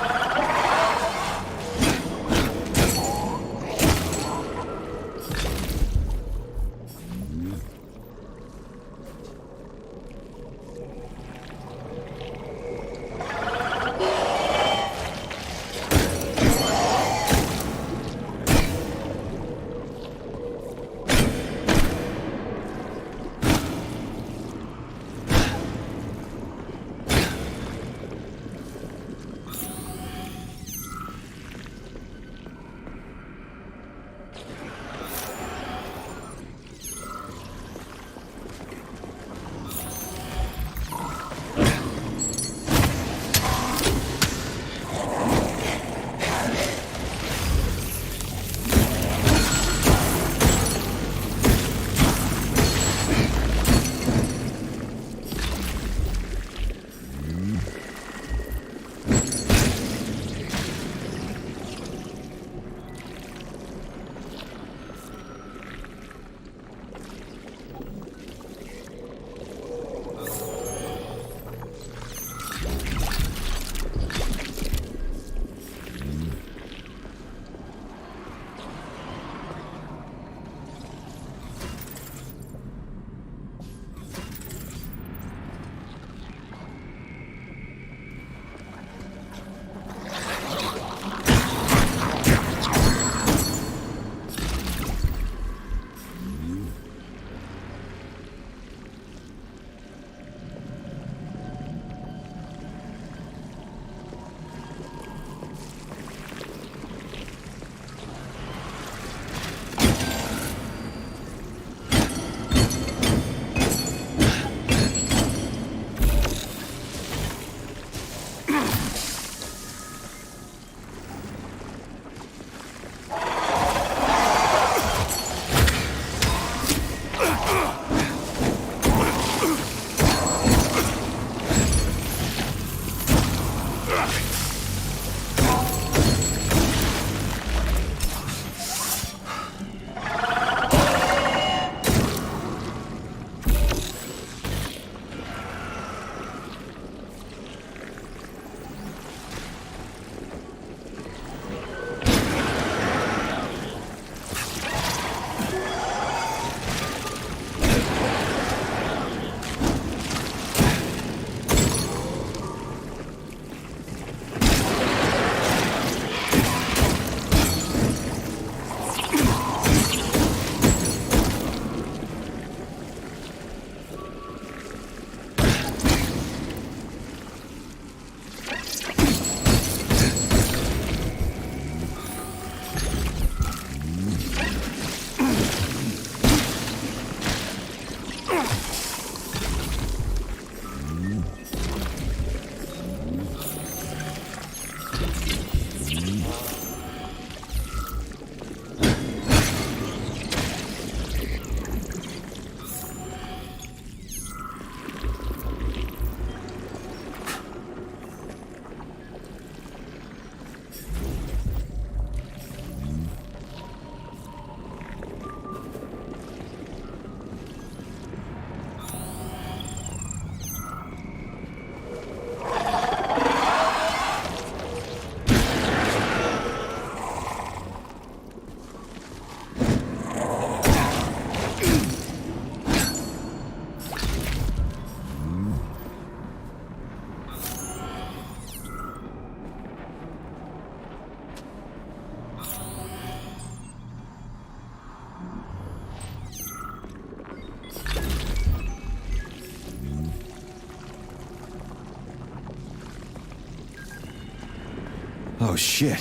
Oh shit.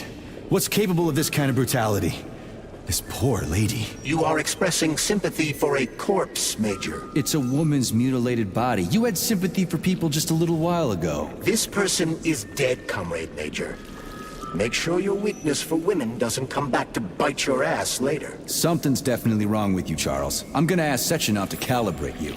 What's capable of this kind of brutality? This poor lady. You are expressing sympathy for a corpse, Major. It's a woman's mutilated body. You had sympathy for people just a little while ago. This person is dead, Comrade Major. Make sure your weakness for women doesn't come back to bite your ass later. Something's definitely wrong with you, Charles. I'm gonna ask Sechenov to calibrate you.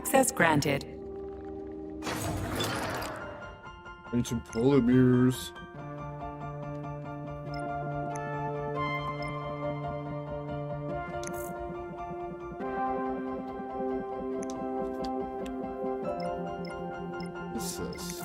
Access granted. Ancient polymers. What's this?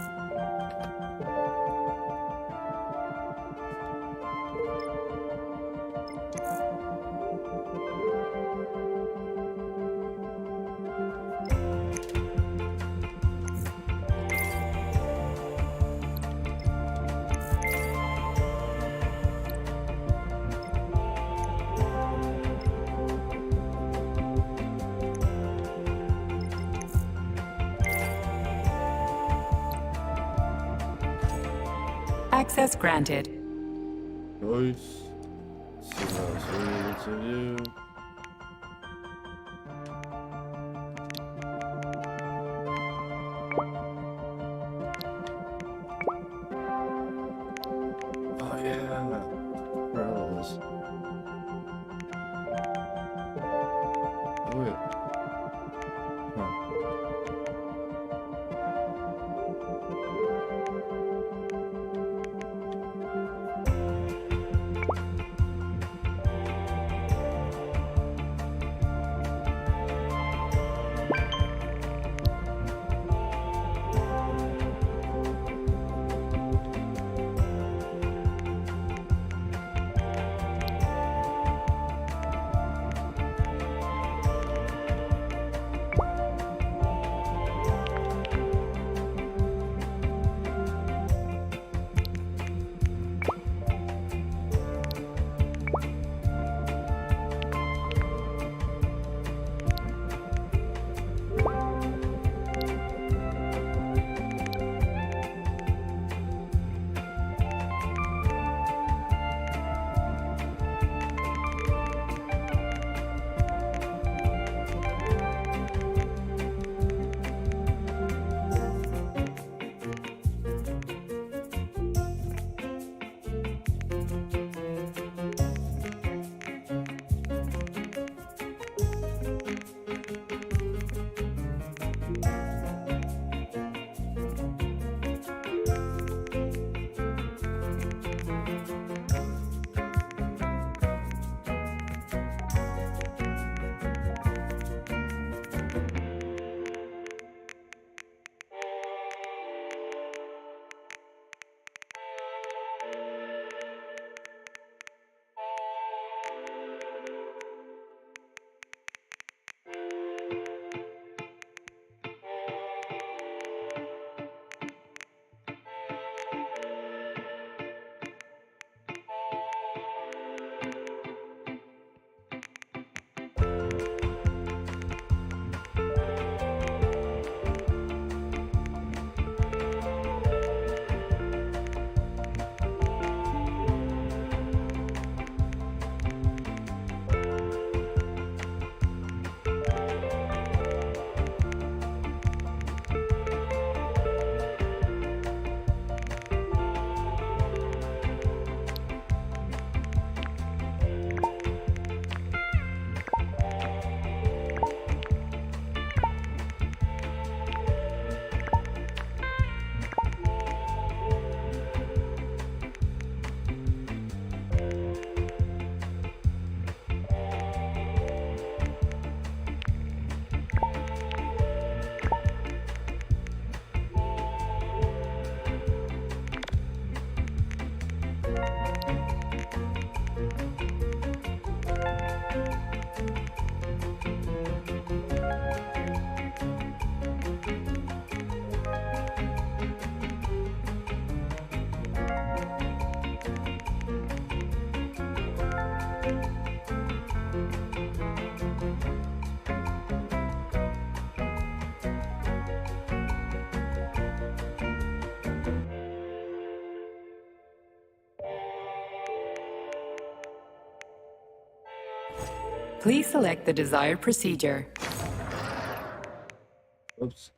Access granted. Nice. Let's see what else we need to do. Oh yeah. Where are those? Oh yeah. Please select the desired procedure. Oops.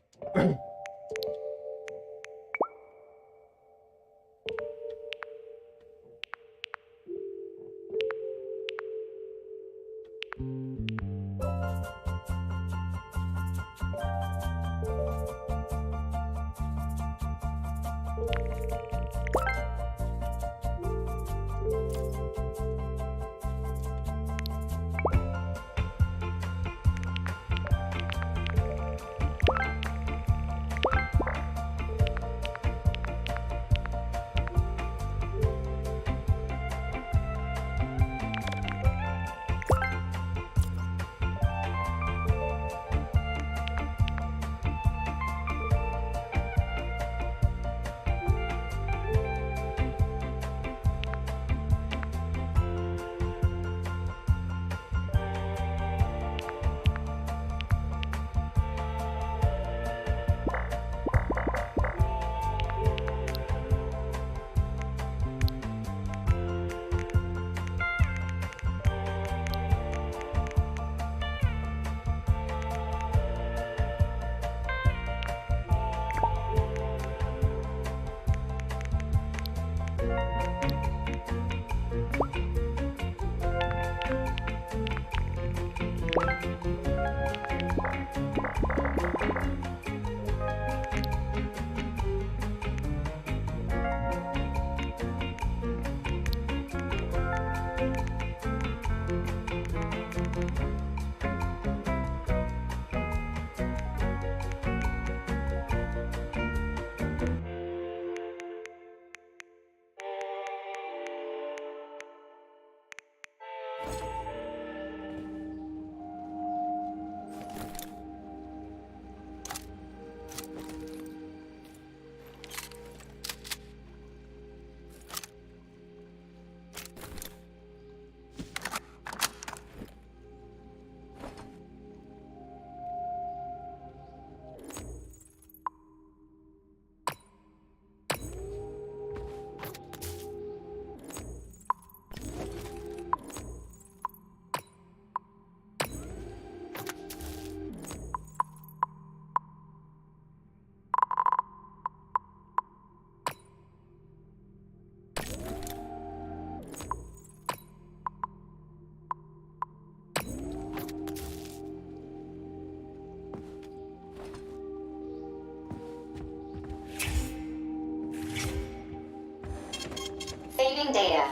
Saving data.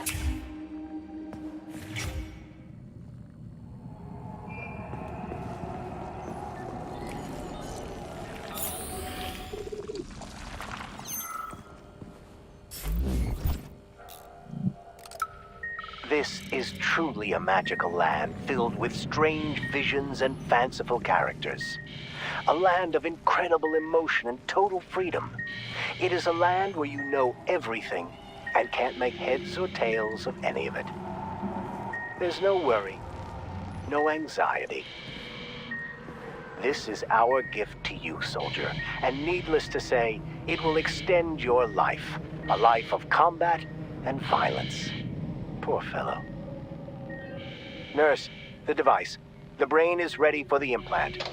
This is truly a magical land filled with strange visions and fanciful characters. A land of incredible emotion and total freedom. It is a land where you know everything and can't make heads or tails of any of it. There's no worry, no anxiety. This is our gift to you, soldier, and needless to say, it will extend your life. A life of combat and violence. Poor fellow. Nurse, the device. The brain is ready for the implant.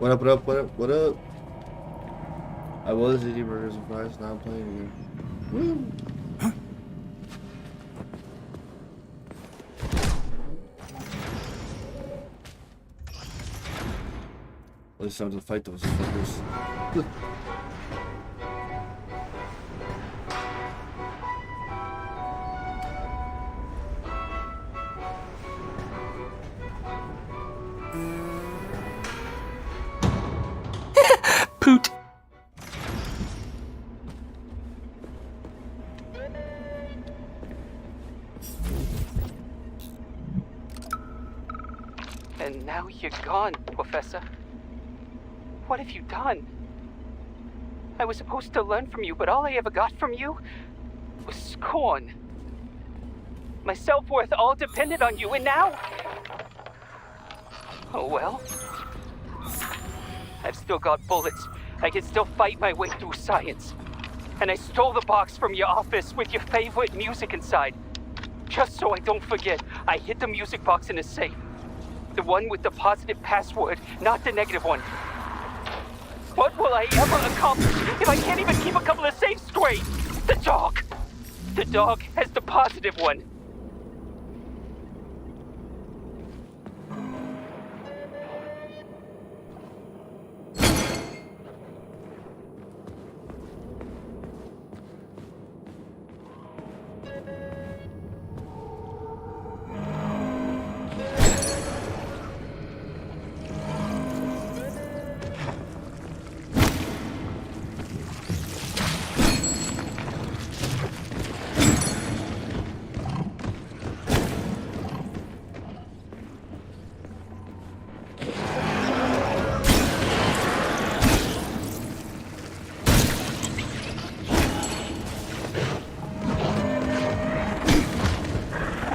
What up, what up, what up, what up? I was eating burgers and fries, now I'm playing again. Woo! Well, it's time to fight those fuckers. Poot. And now you're gone, Professor. What have you done? I was supposed to learn from you, but all I ever got from you was scorn. My self-worth all depended on you, and now... Oh well. I've still got bullets. I can still fight my way through science. And I stole the box from your office with your favorite music inside. Just so I don't forget, I hid the music box in a safe. The one with the positive password, not the negative one. What will I ever accomplish if I can't even keep a couple of safes straight? The dog! The dog has the positive one.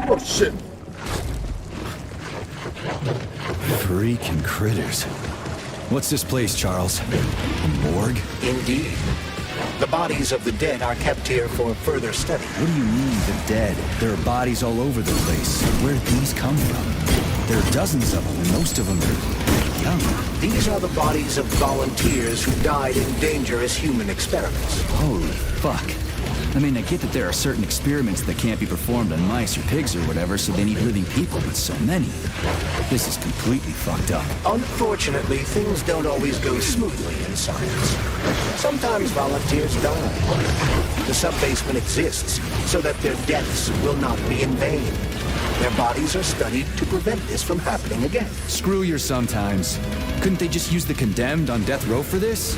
Oh shit. Freaking critters. What's this place, Charles? A morgue? Indeed. The bodies of the dead are kept here for further study. What do you mean, the dead? There are bodies all over the place. Where did these come from? There are dozens of them, and most of them are young. These are the bodies of volunteers who died in dangerous human experiments. Holy fuck. I mean, I get that there are certain experiments that can't be performed on mice or pigs or whatever, so they need living people, but so many. This is completely fucked up. Unfortunately, things don't always go smoothly in science. Sometimes volunteers die. The sub-basement exists so that their deaths will not be in vain. Their bodies are studied to prevent this from happening again. Screw your sometimes. Couldn't they just use the condemned on death row for this?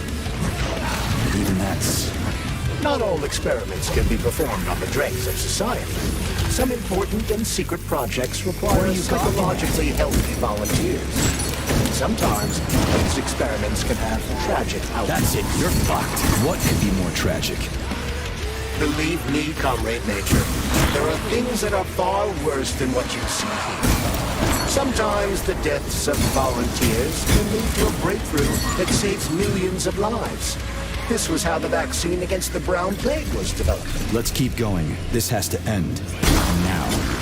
Even that's... Not all experiments can be performed on the dregs of society. Some important and secret projects require psychologically healthy volunteers. Sometimes these experiments can have tragic outcomes. That's it, you're fucked. What could be more tragic? Believe me, Comrade Nature, there are things that are far worse than what you see here. Sometimes the deaths of volunteers can lead to a breakthrough that saves millions of lives. This was how the vaccine against the brown plague was developed. Let's keep going. This has to end. Now.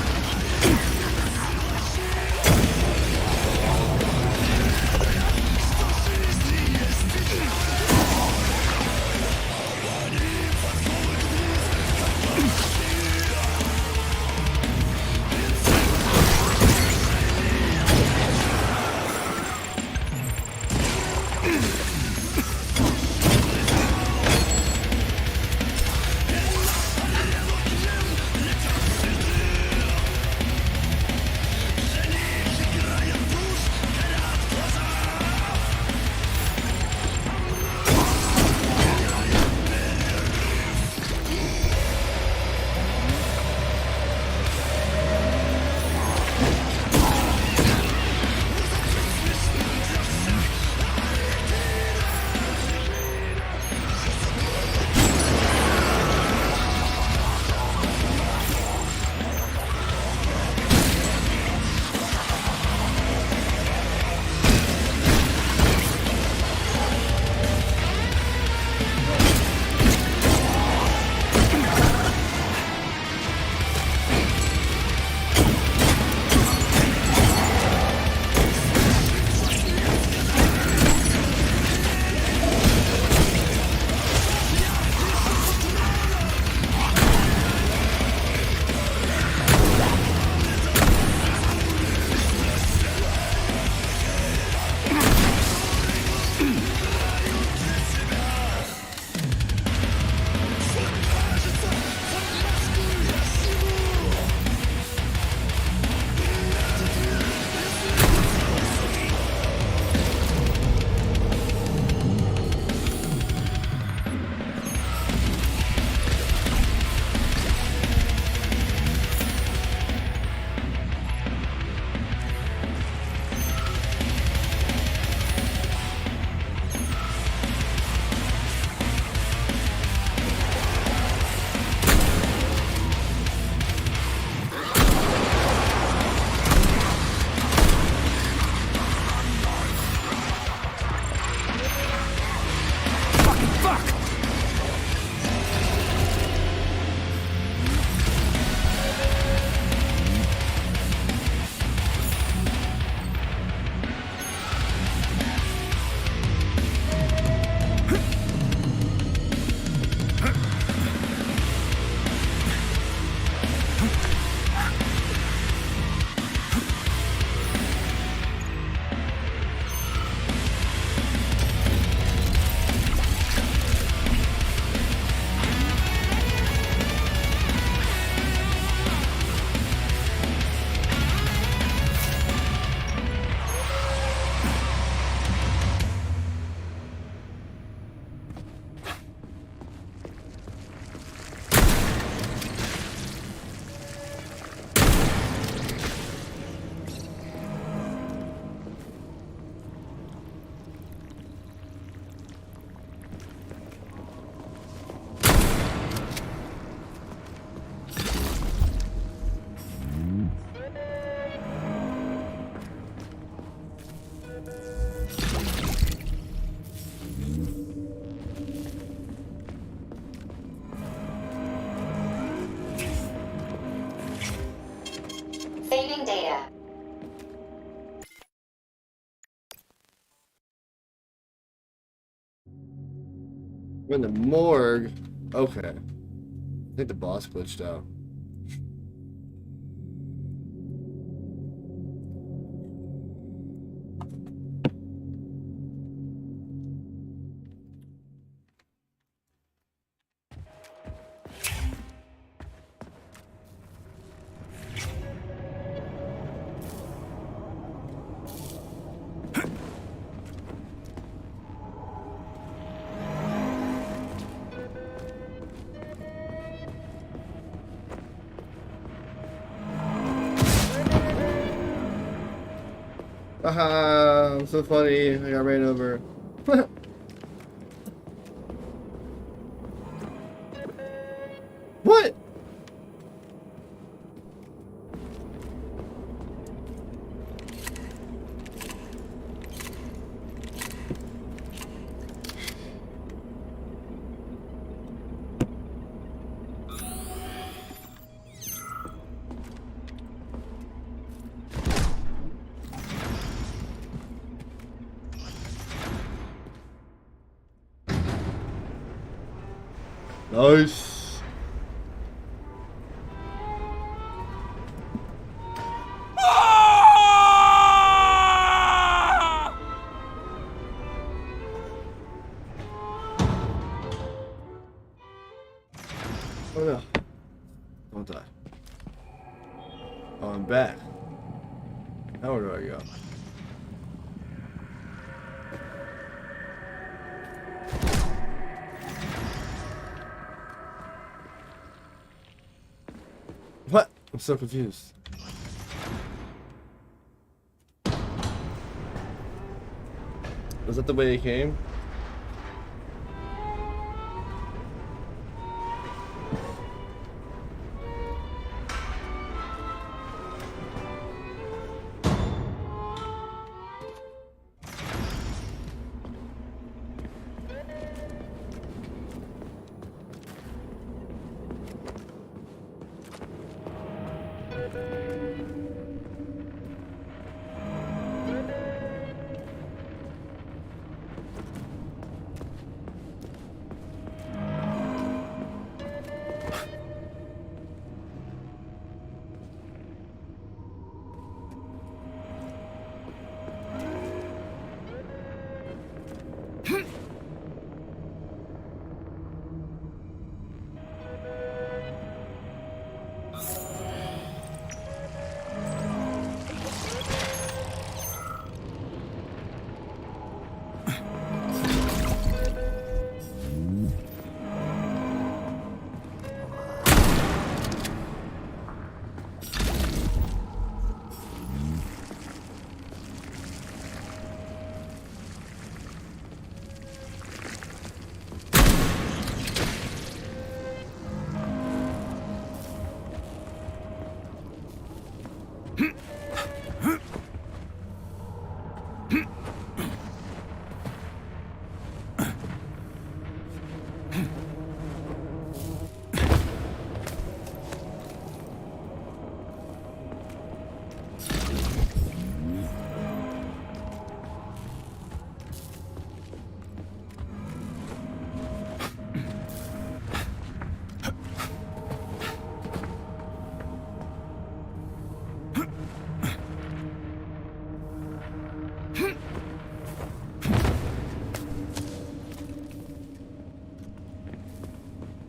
Saving data. We're in the morgue. Okay. I think the boss glitched out. Haha, I'm so funny. I got ran over. What? Nice. Oh no. Don't die. Oh, I'm back. Now where do I go? What? I'm so confused. Was that the way he came?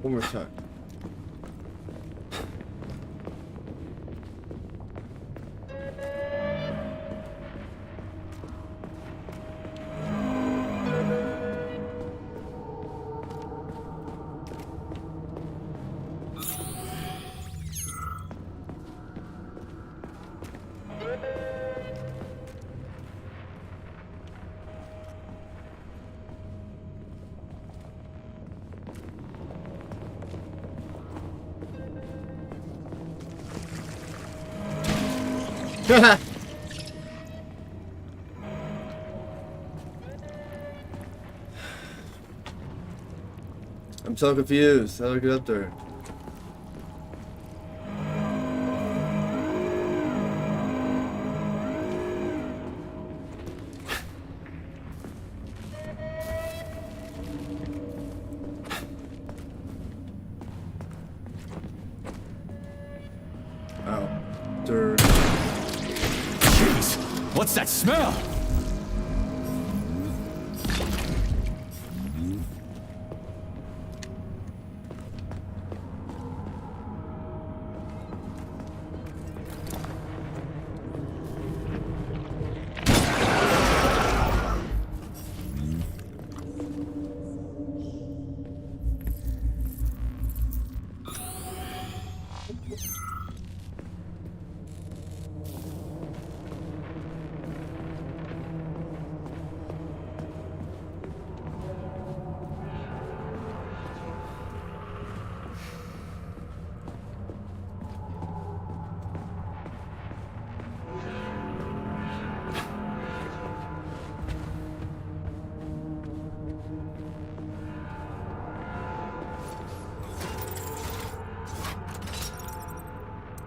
One more time. I'm so confused. How do I get up there? What's that smell?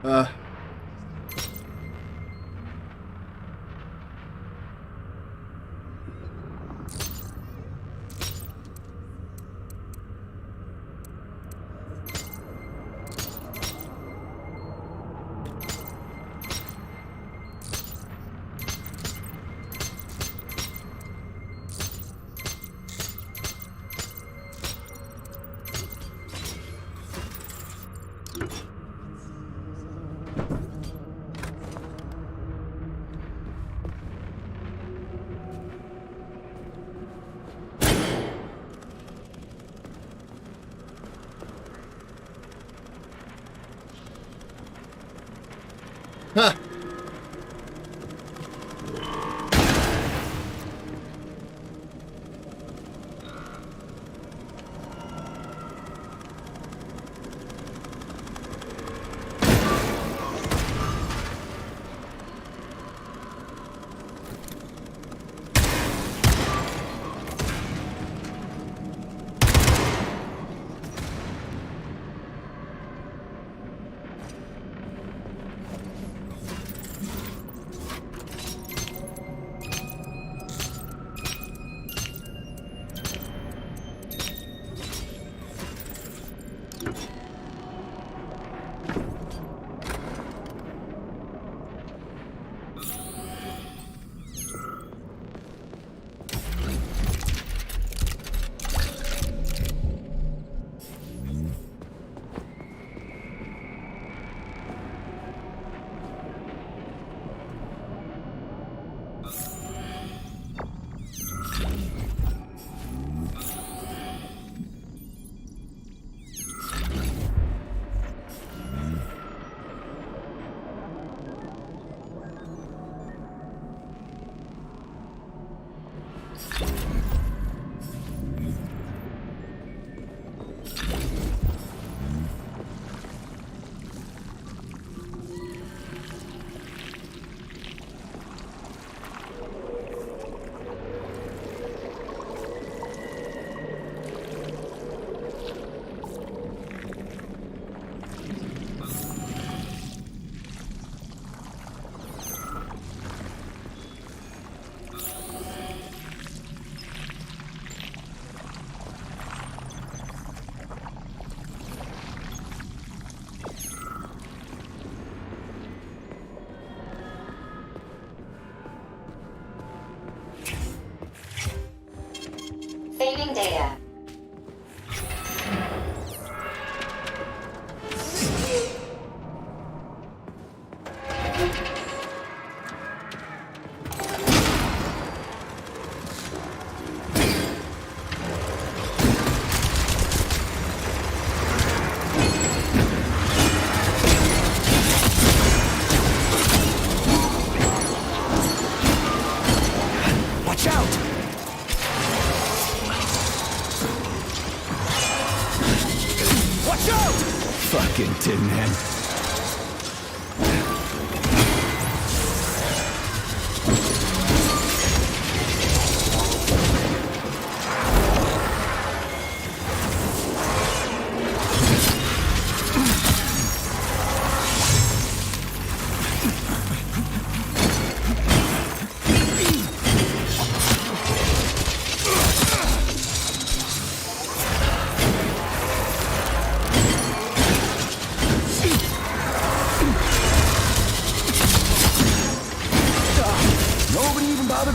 Huh.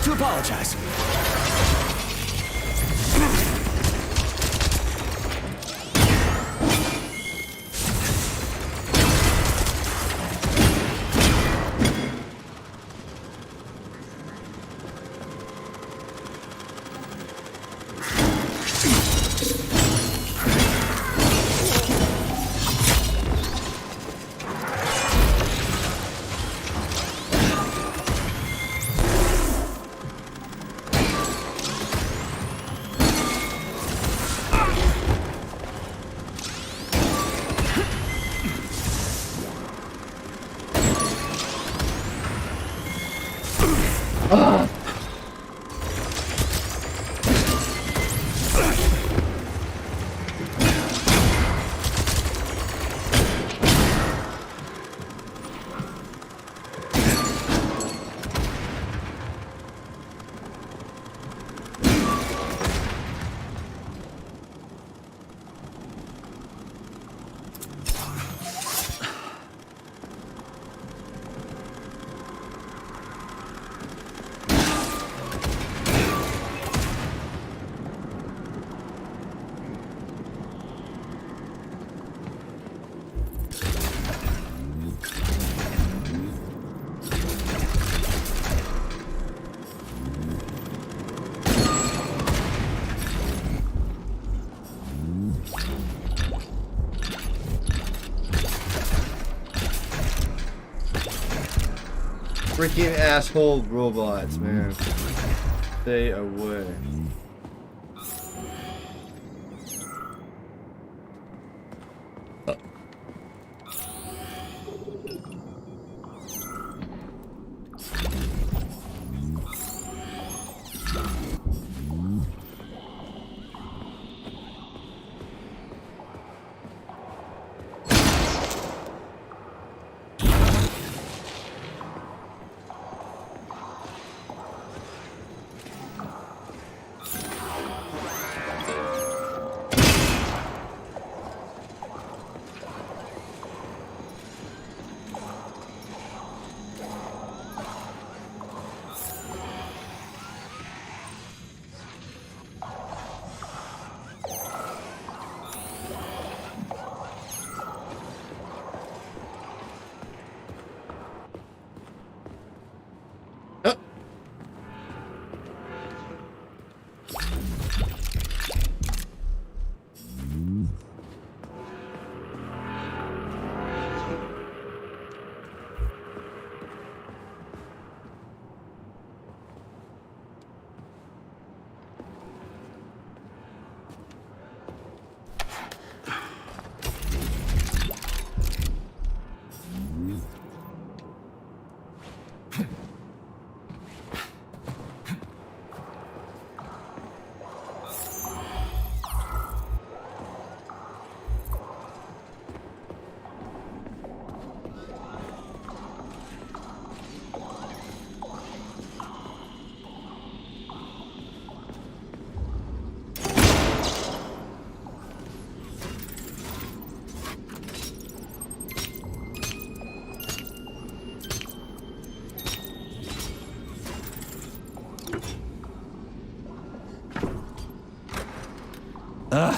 to apologize. Freaking asshole robots, man. Stay away.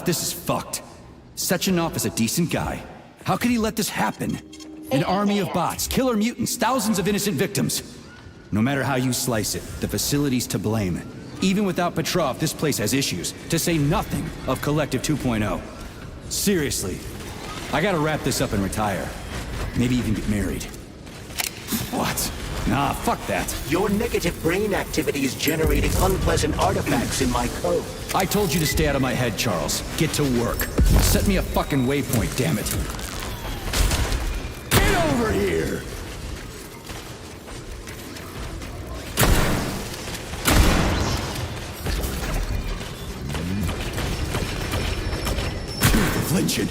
This is fucked. Sechenov is a decent guy. How could he let this happen? An army of bots, killer mutants, thousands of innocent victims. No matter how you slice it, the facility's to blame. Even without Petrov, this place has issues, to say nothing of Collective 2.0. Seriously, I gotta wrap this up and retire. Maybe even get married. What? Nah, fuck that. Your negative brain activity is generating unpleasant artifacts in my code. I told you to stay out of my head, Charles. Get to work. Set me a fucking waypoint, damn it. Get over here! Flinching.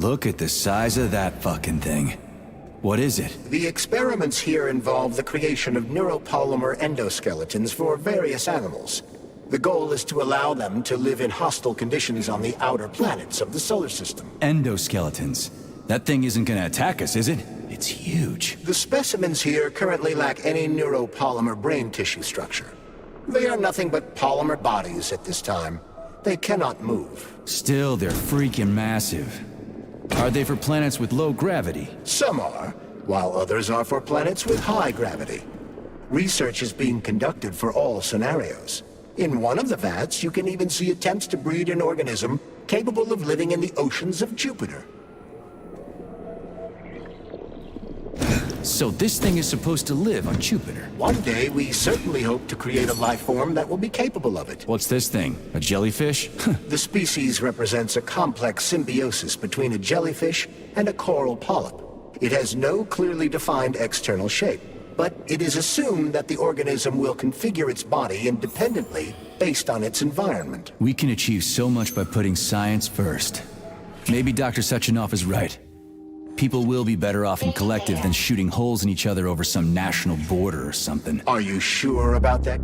Look at the size of that fucking thing. What is it? The experiments here involve the creation of neuropolymer endoskeletons for various animals. The goal is to allow them to live in hostile conditions on the outer planets of the solar system. Endoskeletons. That thing isn't gonna attack us, is it? It's huge. The specimens here currently lack any neuropolymer brain tissue structure. They are nothing but polymer bodies at this time. They cannot move. Still, they're freaking massive. Are they for planets with low gravity? Some are, while others are for planets with high gravity. Research is being conducted for all scenarios. In one of the vats, you can even see attempts to breed an organism capable of living in the oceans of Jupiter. So this thing is supposed to live on Jupiter? One day, we certainly hope to create a life form that will be capable of it. What's this thing? A jellyfish? The species represents a complex symbiosis between a jellyfish and a coral polyp. It has no clearly defined external shape, but it is assumed that the organism will configure its body independently based on its environment. We can achieve so much by putting science first. Maybe Dr. Sechenov is right. People will be better off in collective than shooting holes in each other over some national border or something. Are you sure about that?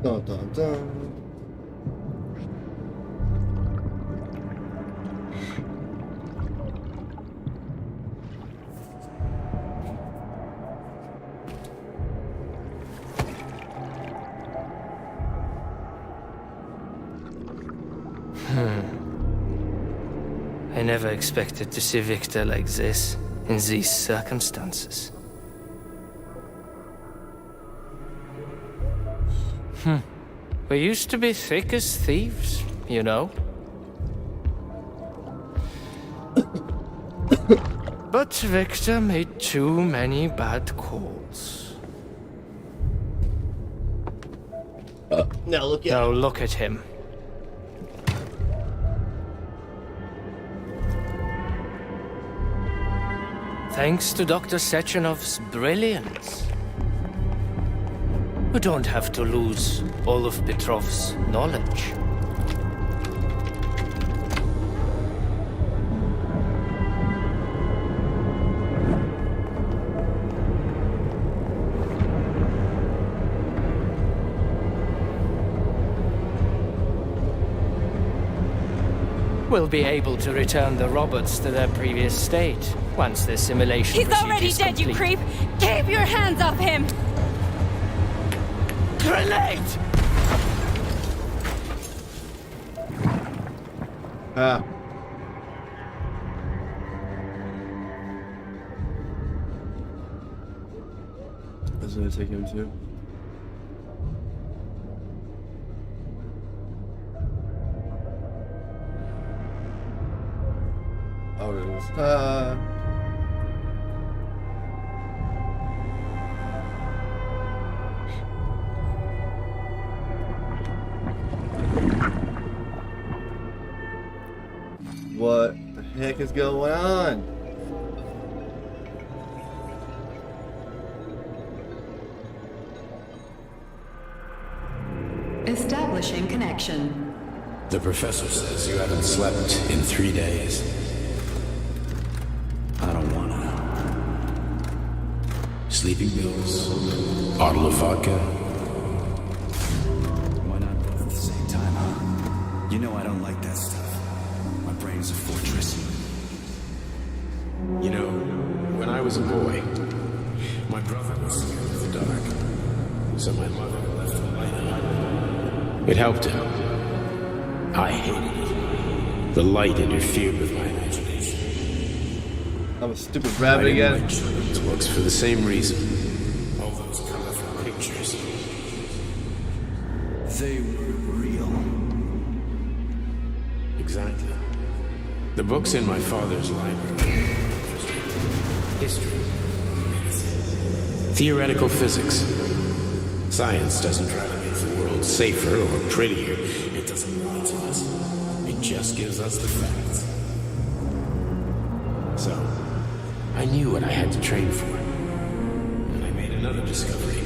Dun, dun, dun. I never expected to see Victor like this, in these circumstances. We used to be thick as thieves, you know? But Victor made too many bad calls. Now look at Now look at him. Thanks to Dr. Sechenov's brilliance, You don't have to lose all of Petrov's knowledge. We'll be able to return the robots to their previous state once the simulation He's procedure already is dead, you complete. creep! Keep your hands off him! Grenade! Ah. That's gonna take him too. Oh, it was. What the heck is going on? Establishing connection. The professor says you haven't slept in 3 days. I don't wanna. Sleeping pills, bottle of vodka. Why not both at the same time, huh? You know I don't like that stuff. My brain's a fortress. You know, when I was a boy, my brother was scared of the dark. So my mother left the light on. It helped him. I hated it. The light interfered with my imagination. I'm a stupid rabbit again. Children's books for the same reason. All those colorful pictures. They were real. Exactly. The books in my father's library. History. Theoretical physics. Science doesn't try to make the world safer or prettier. It doesn't lie to us. It just gives us the facts. So, I knew what I had to train for. And I made another discovery.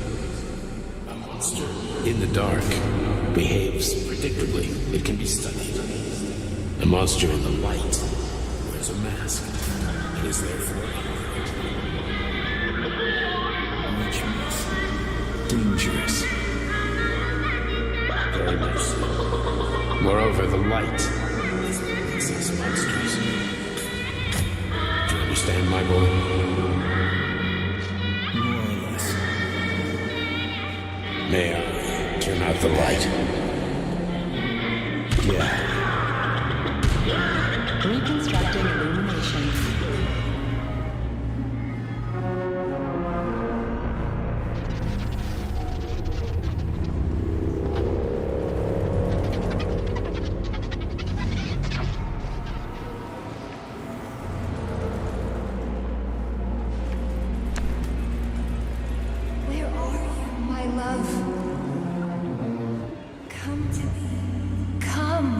A monster in the dark behaves predictably. It can be studied. A monster in the light wears a mask. It is therefore dangerous. Very much so. Moreover, the light is what makes us monsters. Do you understand, my boy? More or less. May I turn out the light? Yeah. Reconstructing illumination. Where are you, my love? Come to me. Come.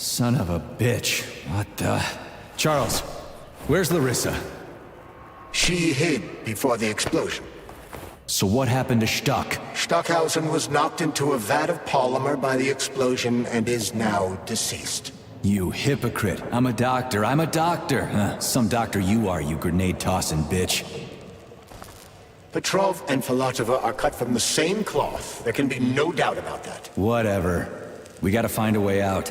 Son of a bitch. What the... Charles, where's Larissa? She hid before the explosion. So what happened to Stuck? Stockhausen was knocked into a vat of polymer by the explosion and is now deceased. You hypocrite. I'm a doctor. I'm a doctor. Some doctor you are, you grenade-tossing bitch. Petrov and Filatova are cut from the same cloth. There can be no doubt about that. Whatever. We gotta find a way out.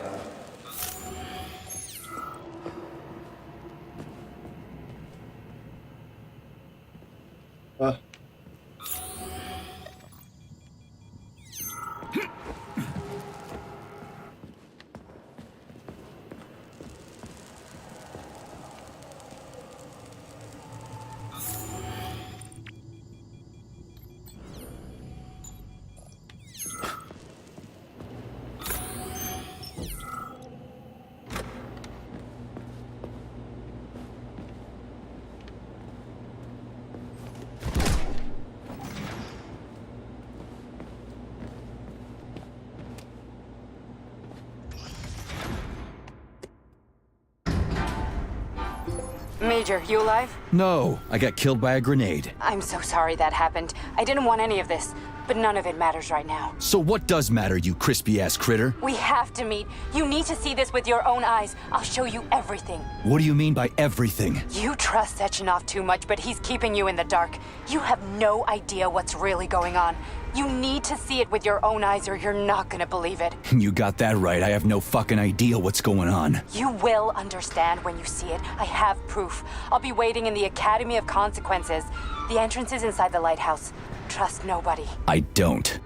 Major, you alive? No, I got killed by a grenade. I'm so sorry that happened. I didn't want any of this, but none of it matters right now. So what does matter, you crispy-ass critter? We have to meet. You need to see this with your own eyes. I'll show you everything. What do you mean by everything? You trust Sechenov too much, but he's keeping you in the dark. You have no idea what's really going on. You need to see it with your own eyes or you're not gonna believe it. You got that right. I have no fucking idea what's going on. You will understand when you see it. I have proof. I'll be waiting in the Academy of Consequences. The entrance is inside the lighthouse. Trust nobody. I don't.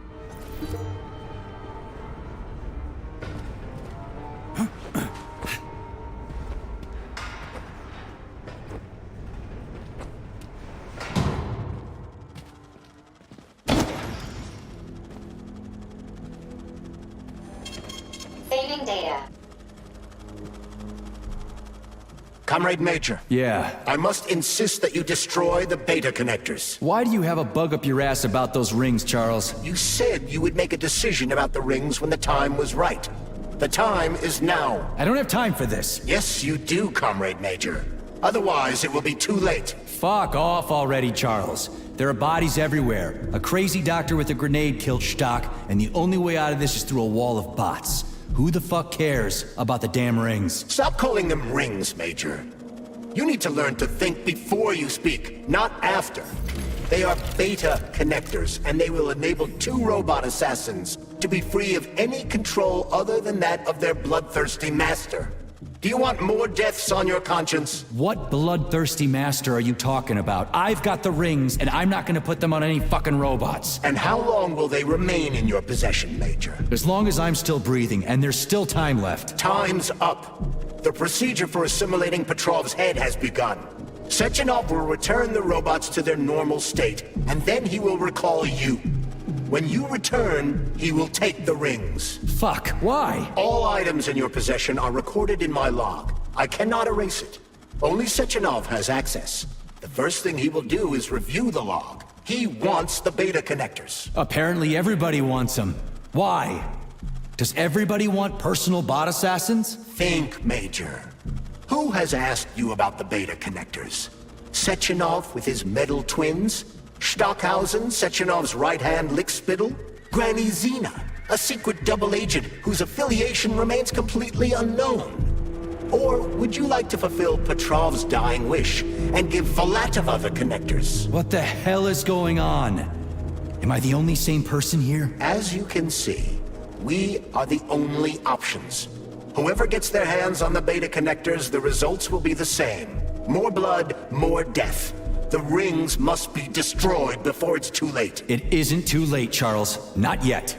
Saving data. Comrade Major. Yeah. I must insist that you destroy the beta connectors. Why do you have a bug up your ass about those rings, Charles? You said you would make a decision about the rings when the time was right. The time is now. I don't have time for this. Yes, you do, Comrade Major. Otherwise, it will be too late. Fuck off already, Charles. There are bodies everywhere. A crazy doctor with a grenade killed Stock, and the only way out of this is through a wall of bots. Who the fuck cares about the damn rings? Stop calling them rings, Major. You need to learn to think before you speak, not after. They are beta connectors, and they will enable 2 robot assassins to be free of any control other than that of their bloodthirsty master. Do you want more deaths on your conscience? What bloodthirsty master are you talking about? I've got the rings, and I'm not gonna put them on any fucking robots. And how long will they remain in your possession, Major? As long as I'm still breathing, and there's still time left. Time's up. The procedure for assimilating Petrov's head has begun. Sechenov will return the robots to their normal state, and then he will recall you. When you return, he will take the rings. Fuck, why? All items in your possession are recorded in my log. I cannot erase it. Only Sechenov has access. The first thing he will do is review the log. He wants the beta connectors. Apparently everybody wants them. Why? Does everybody want personal bot assassins? Think, Major. Who has asked you about the beta connectors? Sechenov with his metal twins? Stockhausen, Sechenov's right-hand lickspittle? Granny Zena, a secret double agent whose affiliation remains completely unknown? Or would you like to fulfill Petrov's dying wish and give Filatova the connectors? What the hell is going on? Am I the only sane person here? As you can see, we are the only options. Whoever gets their hands on the beta connectors, the results will be the same. More blood, more death. The rings must be destroyed before it's too late. It isn't too late, Charles. Not yet.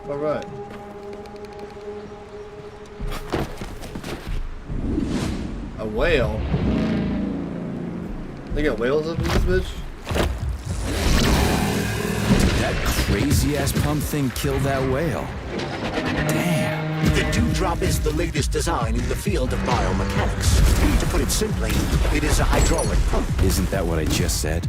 Alright. A whale? They got whales up in this bitch? That crazy-ass pump thing killed that whale. Damn. The Dewdrop is the latest design in the field of biomechanics. To put it simply, it is a hydraulic pump. Isn't that what I just said?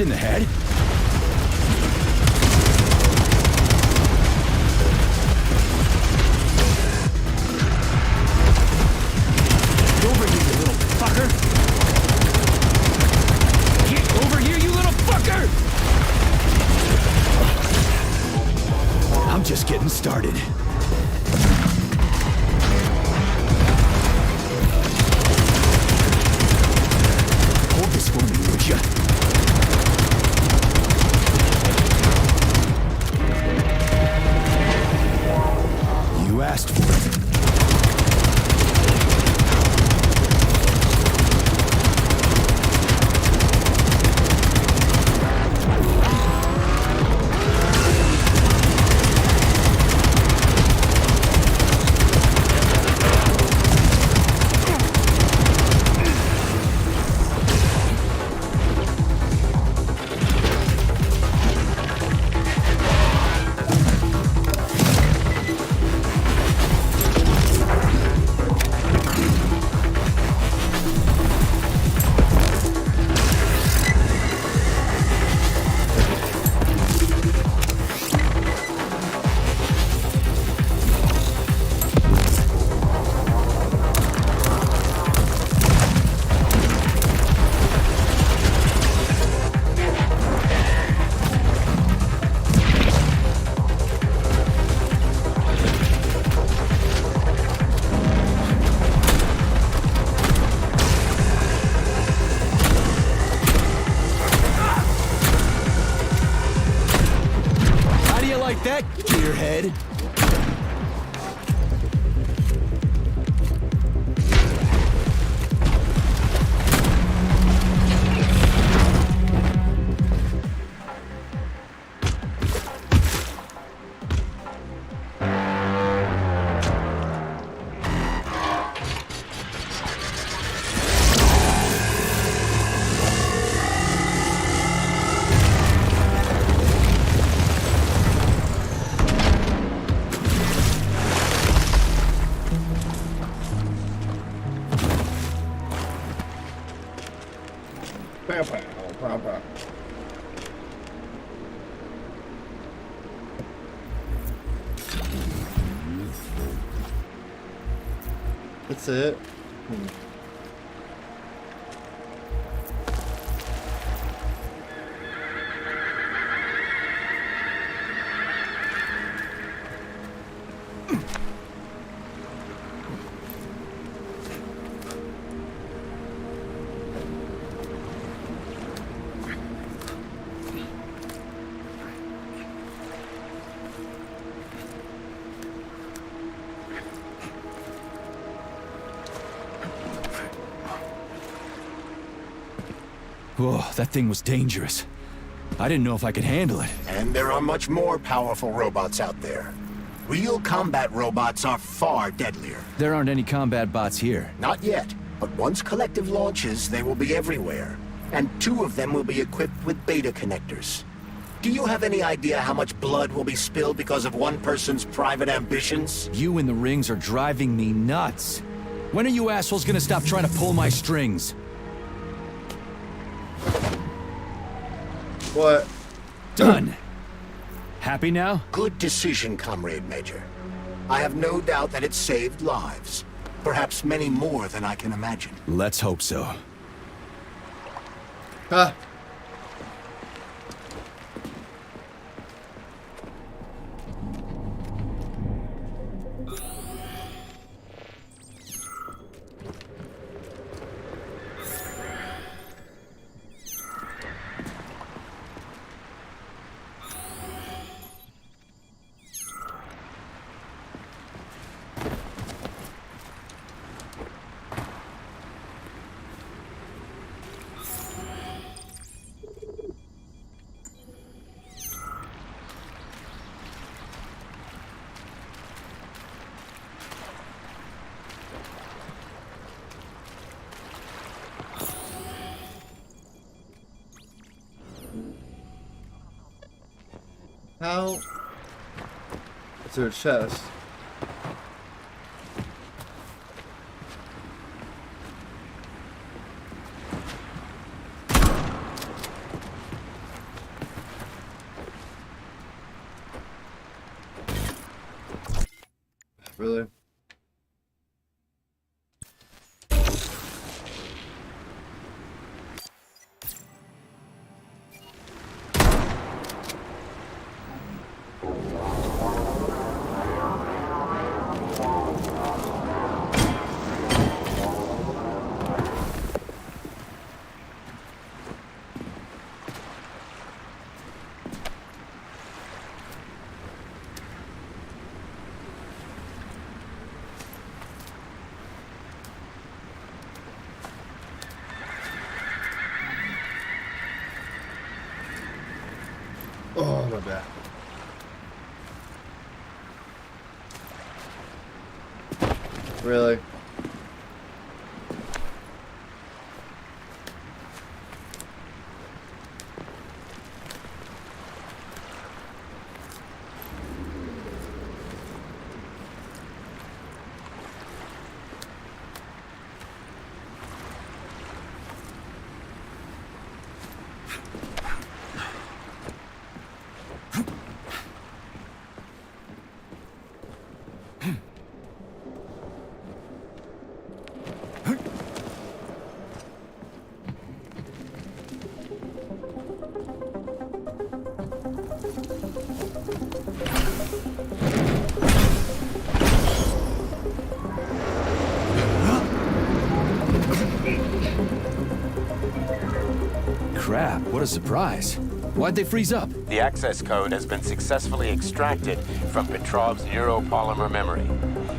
In the head? Get over here, you little fucker! Get over here, you little fucker! I'm just getting started. Hold this for me, would ya? You asked for it. Like that, gearhead. That's it. Whoa, that thing was dangerous. I didn't know if I could handle it. And there are much more powerful robots out there. Real combat robots are far deadlier. There aren't any combat bots here. Not yet, but once Collective launches, they will be everywhere. And 2 of them will be equipped with beta connectors. Do you have any idea how much blood will be spilled because of one person's private ambitions? You in the rings are driving me nuts. When are you assholes gonna stop trying to pull my strings? What? Done. Happy now? Good decision, Comrade Major. I have no doubt that it saved lives. Perhaps many more than I can imagine. Let's hope so. Huh. How? Is there a chest? Really? Oh, my bad. Really? Crap, what a surprise. Why'd they freeze up? The access code has been successfully extracted from Petrov's neuropolymer memory.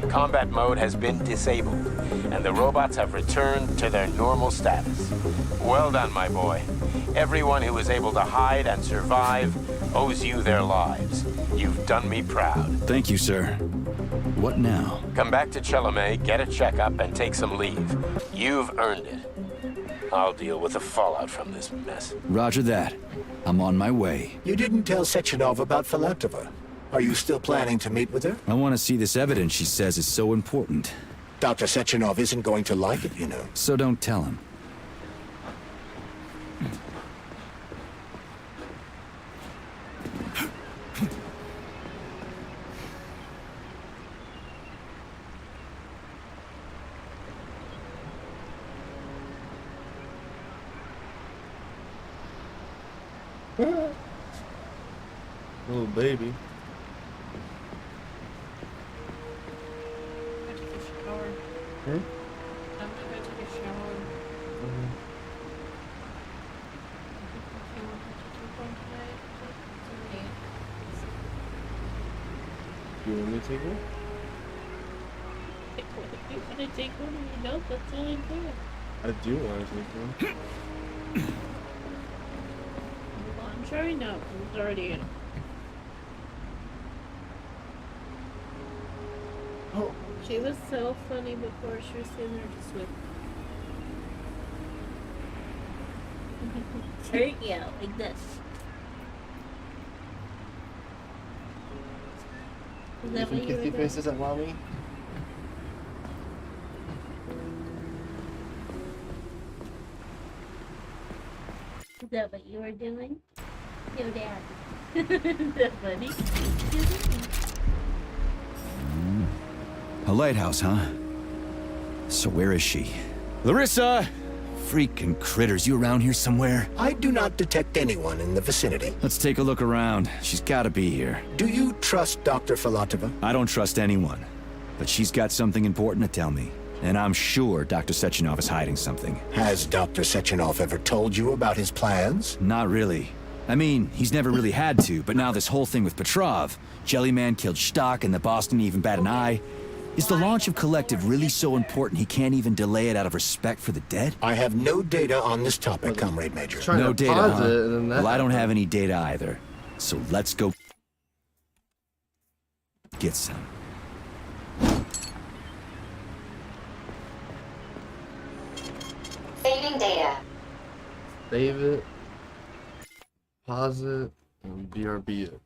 Combat mode has been disabled, and the robots have returned to their normal status. Well done, my boy. Everyone who was able to hide and survive owes you their lives. You've done me proud. Thank you, sir. What now? Come back to Chelome, get a checkup, and take some leave. You've earned it. I'll deal with the fallout from this mess. Roger that. I'm on my way. You didn't tell Sechenov about Philactova. Are you still planning to meet with her? I want to see this evidence she says is so important. Dr. Sechenov isn't going to like it, you know. So don't tell him. Little baby. Hmm? You want me to take one? If you want to take one of your notes, that's all I do. I do want to take one. Lunch. Sorry, no. It's already in. Oh. She was so funny before. She was sitting there just with. There you go, like this. Is that Making what you were kissy doing? faces at mommy. Is that what you were doing? Yo, Dad. Is that funny? A lighthouse, huh? So where is she? Larissa! Freaking critters, you around here somewhere? I do not detect anyone in the vicinity. Let's take a look around. She's gotta be here. Do you trust Dr. Filatova? I don't trust anyone. But she's got something important to tell me. And I'm sure Dr. Sechenov is hiding something. Has Dr. Sechenov ever told you about his plans? Not really. I mean, he's never really had to, but now this whole thing with Petrov, Jellyman killed Stock and the boss didn't even bat an eye. Is the launch of Collective really so important he can't even delay it out of respect for the dead? I have no data on this topic, Comrade Major. No data, huh? Well, I don't have any data either. So let's go get some. Saving data. Save it. Pause it. And BRB it.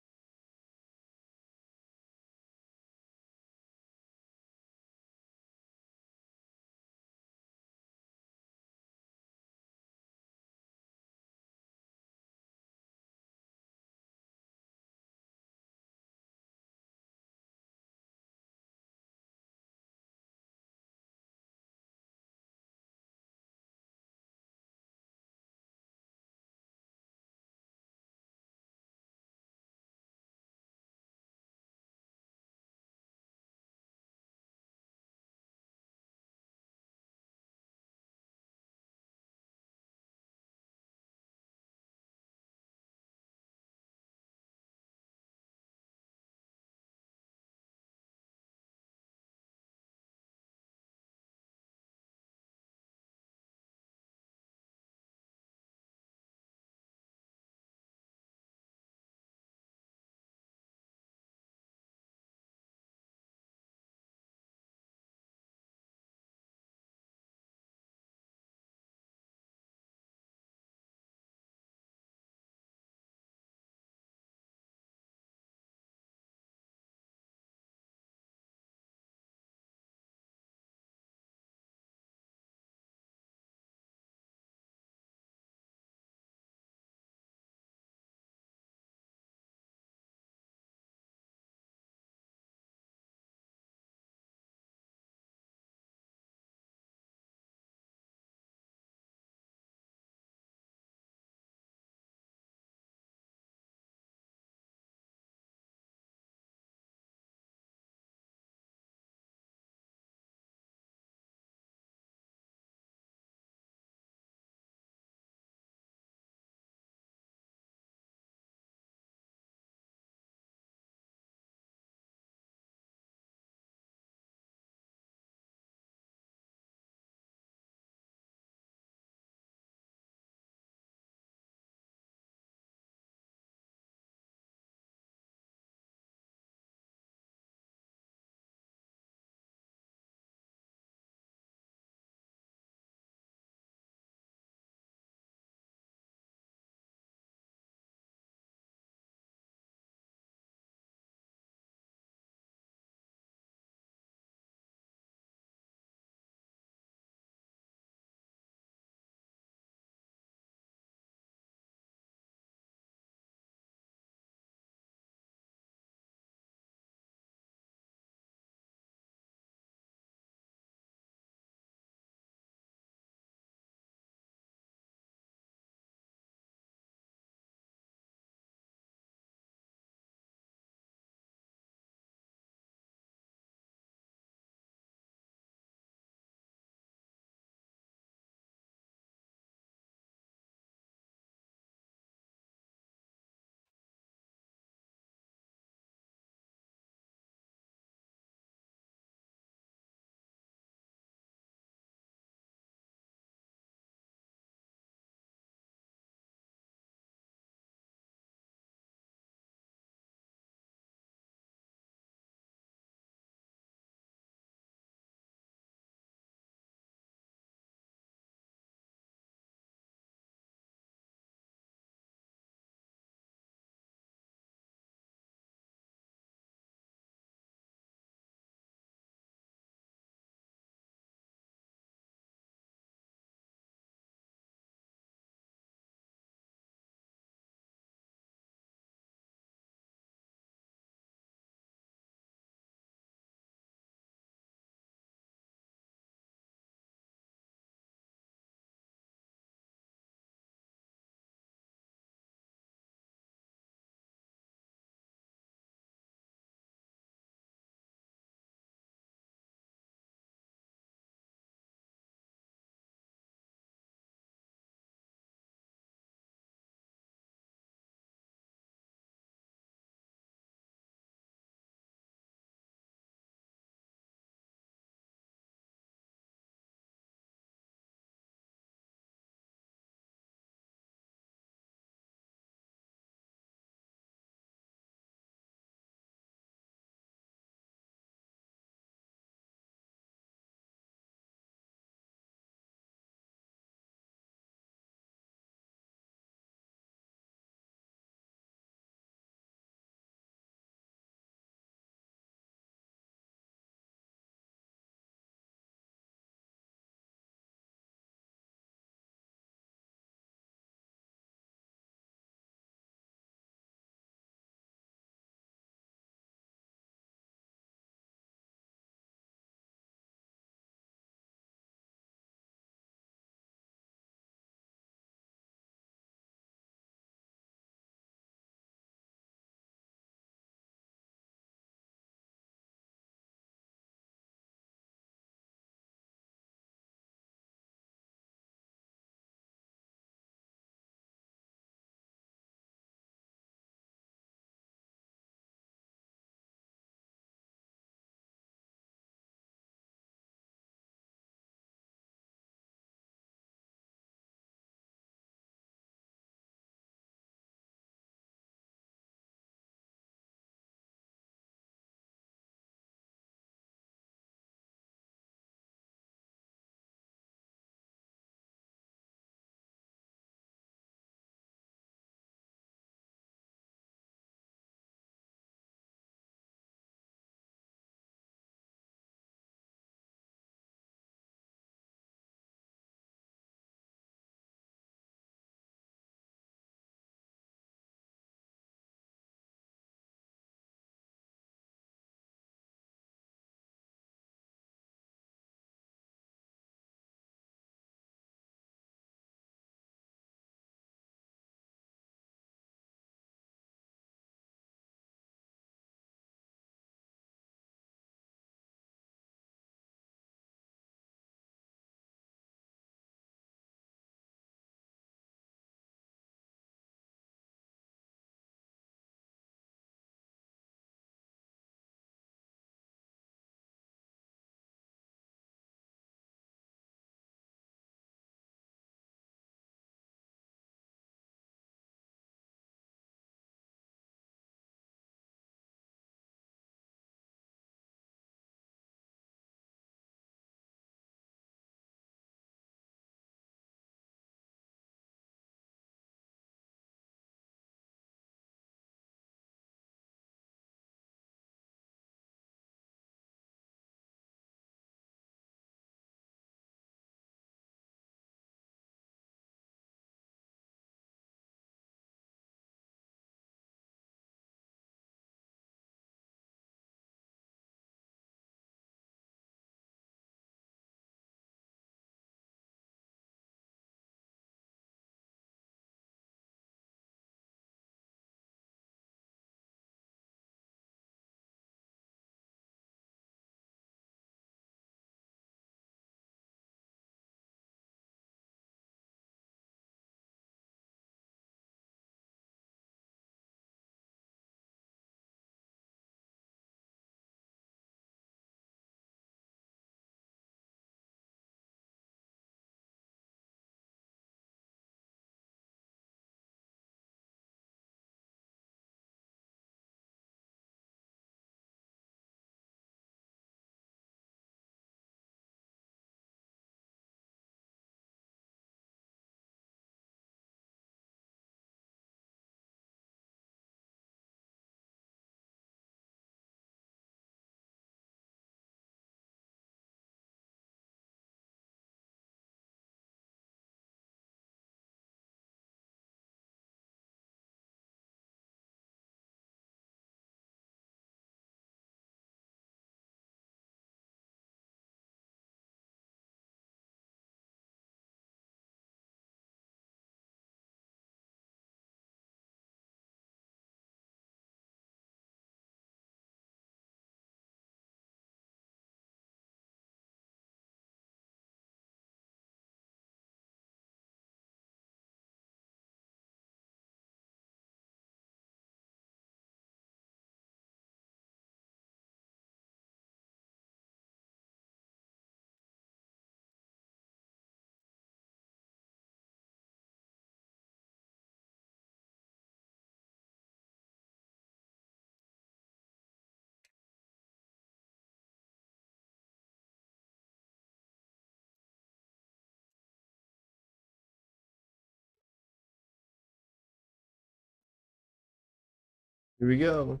Here we go.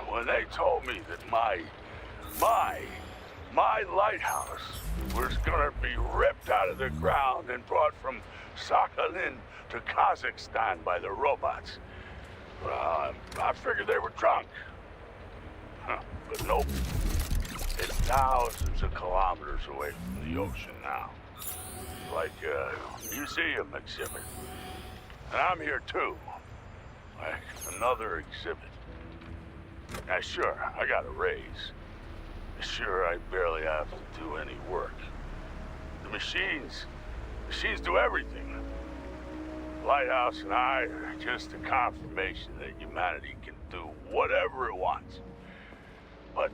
When they told me that my lighthouse was gonna be ripped out of the ground and brought from Sakhalin to Kazakhstan by the robots, well, I figured they were drunk. But nope. It's thousands of kilometers away from the ocean now. Like a museum exhibit. And I'm here too. Like another exhibit. Now sure, I got a raise. Sure, I barely have to do any work. The machines do everything. Lighthouse and I are just a confirmation that humanity can do whatever it wants. But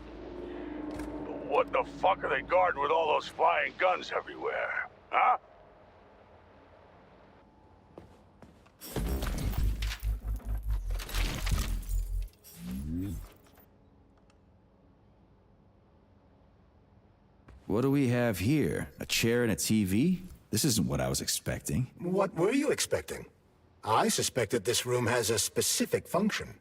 what the fuck are they guarding with all those flying guns everywhere? Huh? What do we have here? A chair and a TV? This isn't what I was expecting. What were you expecting? I suspect that this room has a specific function.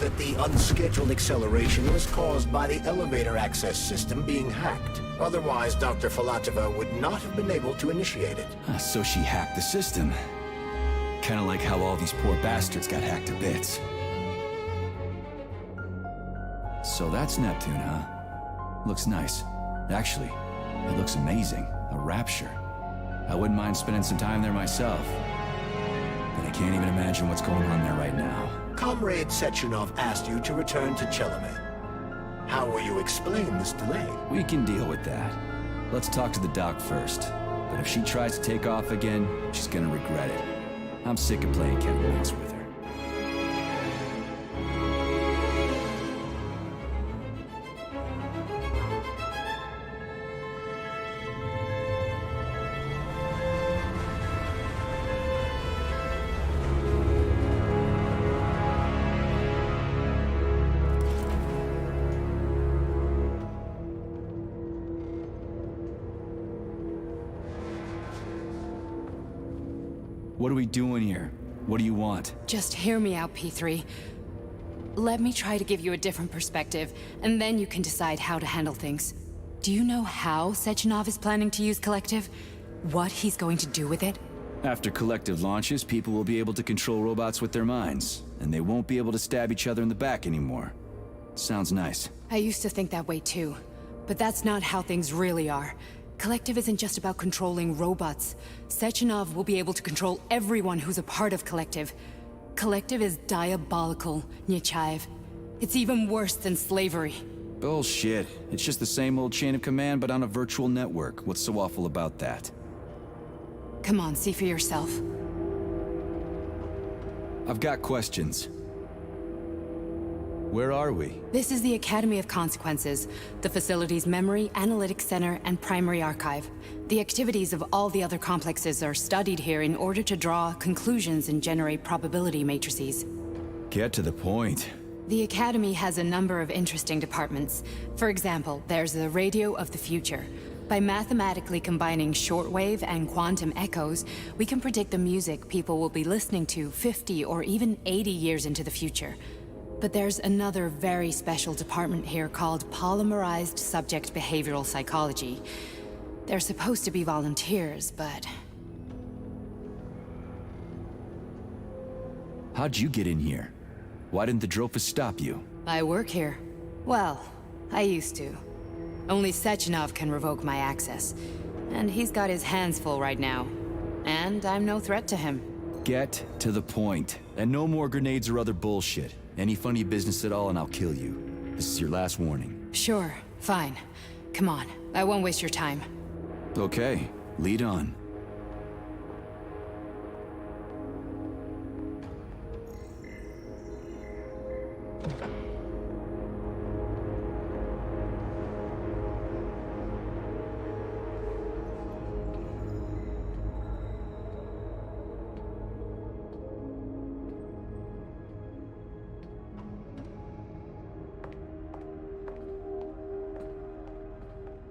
That the unscheduled acceleration was caused by the elevator access system being hacked. Otherwise, Dr. Filatova would not have been able to initiate it. So she hacked the system. Kinda like how all these poor bastards got hacked to bits. So that's Neptune, huh? Looks nice. Actually, it looks amazing. A rapture. I wouldn't mind spending some time there myself. But I can't even imagine what's going on there right now. Comrade Sechenov asked you to return to Chelomey. How will you explain this delay? We can deal with that. Let's talk to the doc first. But if she tries to take off again, she's gonna regret it. I'm sick of playing cat and mouse with her. What are we doing here? What do you want? Just hear me out, P3. Let me try to give you a different perspective, and then you can decide how to handle things. Do you know how Sechenov is planning to use Collective? What he's going to do with it? After Collective launches, people will be able to control robots with their minds, and they won't be able to stab each other in the back anymore. Sounds nice. I used to think that way too, but that's not how things really are. Collective isn't just about controlling robots. Sechenov will be able to control everyone who's a part of Collective. Collective is diabolical, Nechayev. It's even worse than slavery. Bullshit. It's just the same old chain of command, but on a virtual network. What's so awful about that? Come on, see for yourself. I've got questions. Where are we? This is the Academy of Consequences, the facility's memory, analytics center, and primary archive. The activities of all the other complexes are studied here in order to draw conclusions and generate probability matrices. Get to the point. The Academy has a number of interesting departments. For example, there's the Radio of the Future. By mathematically combining shortwave and quantum echoes, we can predict the music people will be listening to 50 or even 80 years into the future. But there's another very special department here called Polymerized Subject Behavioral Psychology. They're supposed to be volunteers, but... How'd you get in here? Why didn't the Drofus stop you? I work here. Well, I used to. Only Sechenov can revoke my access. And he's got his hands full right now. And I'm no threat to him. Get to the point. And no more grenades or other bullshit. Any funny business at all and I'll kill you. This is your last warning. Sure, fine. Come on, I won't waste your time. Okay, lead on.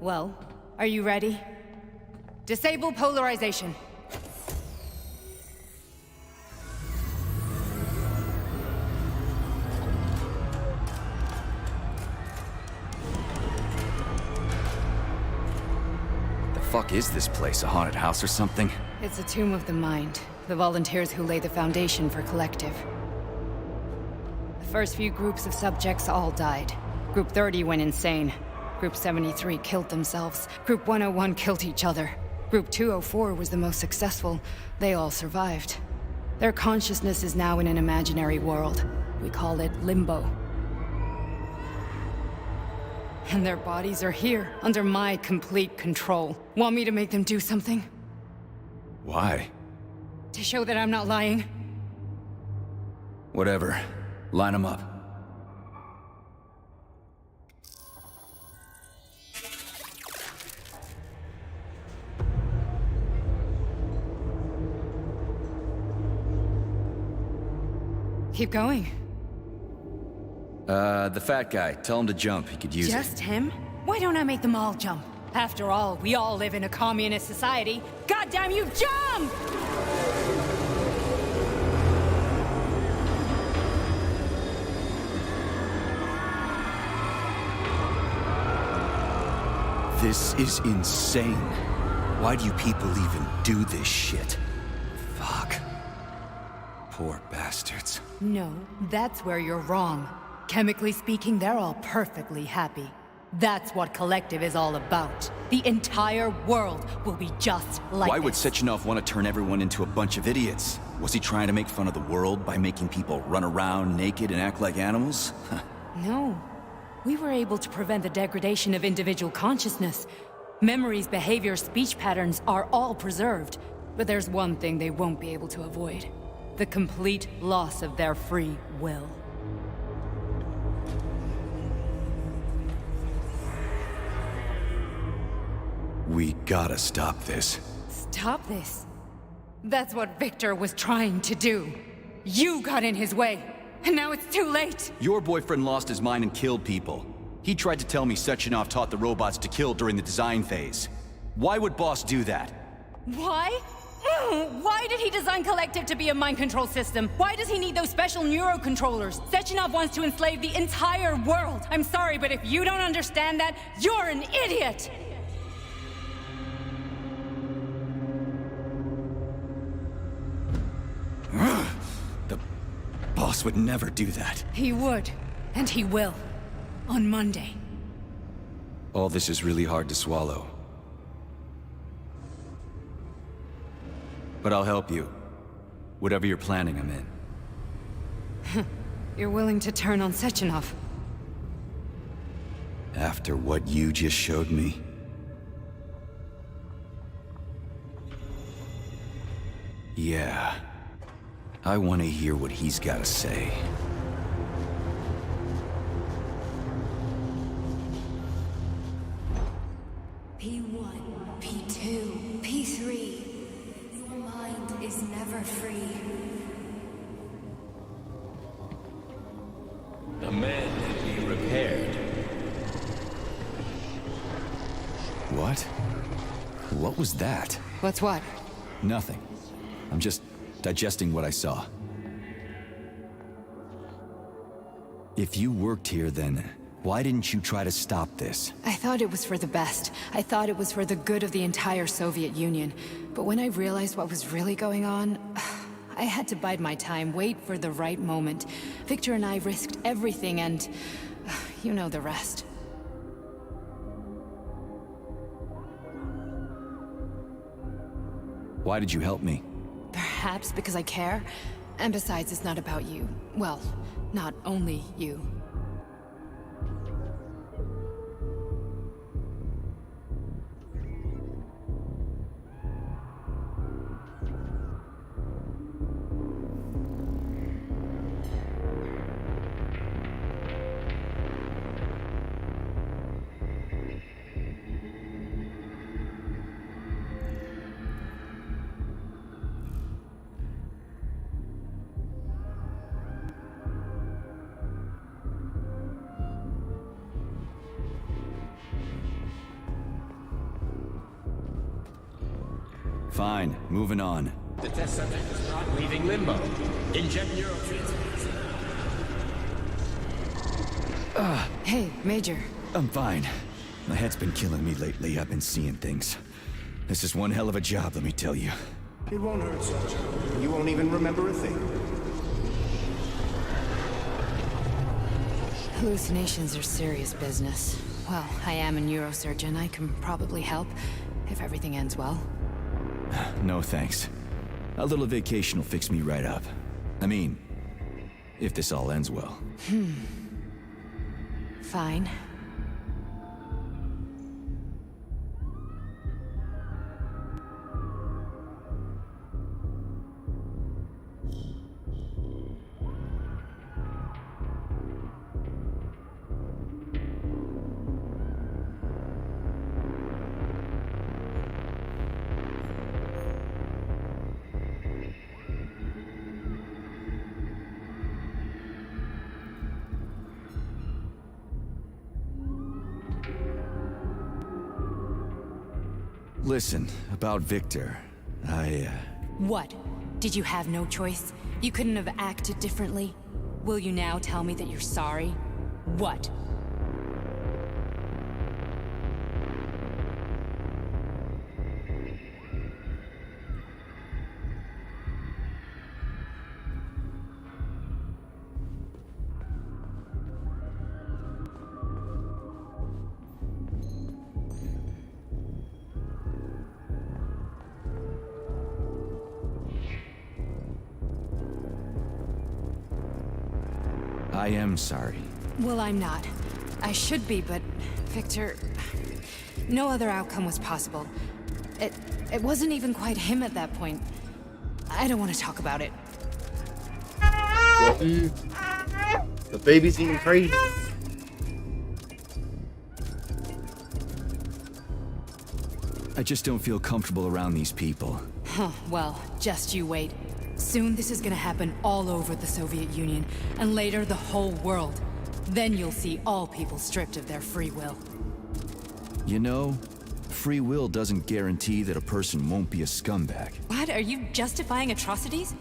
Well, are you ready? Disable polarization. The fuck is this place? A haunted house or something? It's a tomb of the mind. The volunteers who lay the foundation for Collective. The first few groups of subjects all died. Group 30 went insane. Group 73 killed themselves. Group 101 killed each other. Group 204 was the most successful. They all survived. Their consciousness is now in an imaginary world. We call it Limbo. And their bodies are here, under my complete control. Want me to make them do something? Why? To show that I'm not lying? Whatever. Line them up. Keep going. The fat guy. Tell him to jump. He could use it. Just him? Why don't I make them all jump? After all, we all live in a communist society. Goddamn you, jump! This is insane. Why do you people even do this shit? Fuck. Poor bastards. No, that's where you're wrong. Chemically speaking, they're all perfectly happy. That's what Collective is all about. The entire world will be just like Why would this. Sechenov want to turn everyone into a bunch of idiots? Was he trying to make fun of the world by making people run around naked and act like animals? No. We were able to prevent the degradation of individual consciousness. Memories, behavior, speech patterns are all preserved. But there's one thing they won't be able to avoid. The complete loss of their free will. We gotta stop this. Stop this. That's what Victor was trying to do. You got in his way, and now it's too late. Your boyfriend lost his mind and killed people. He tried to tell me Sechenov taught the robots to kill during the design phase. Why would Boss do that? Why? Why did he design Collective to be a mind control system? Why does he need those special neurocontrollers? Sechenov wants to enslave the entire world. I'm sorry, but if you don't understand that, you're an idiot! The boss would never do that. He would, and he will. On Monday. All this is really hard to swallow. But I'll help you. Whatever you're planning, I'm in. You're willing to turn on Sechenov? After what you just showed me? Yeah. I want to hear what he's got to say. P1, P2, P3. Your mind is never free. A man can be repaired. What? What was that? What's what? Nothing. I'm just digesting what I saw. If you worked here, then why didn't you try to stop this? I thought it was for the best. I thought it was for the good of the entire Soviet Union. But when I realized what was really going on, I had to bide my time, wait for the right moment. Victor and I risked everything and you know the rest. Why did you help me? Perhaps because I care. And besides, it's not about you. Well, not only you. Fine, moving on. The test subject is not leaving limbo. Inject neurotransmitters. Hey, Major. I'm fine. My head's been killing me lately. I've been seeing things. This is one hell of a job, let me tell you. It won't hurt, Sergeant. You won't even remember a thing. Hallucinations are serious business. Well, I am a neurosurgeon. I can probably help, if everything ends well. No thanks. A little vacation will fix me right up. I mean, if this all ends well. Fine. Listen, about Victor, What? Did you have no choice? You couldn't have acted differently? Will you now tell me that you're sorry? What? I am sorry. Well, I'm not. I should be, but Victor... No other outcome was possible. It wasn't even quite him at that point. I don't want to talk about it. The baby's eating crazy. I just don't feel comfortable around these people. Huh, well, just you wait. Soon this is gonna happen all over the Soviet Union, and later the whole world. Then you'll see all people stripped of their free will. You know, free will doesn't guarantee that a person won't be a scumbag. What? Are you justifying atrocities?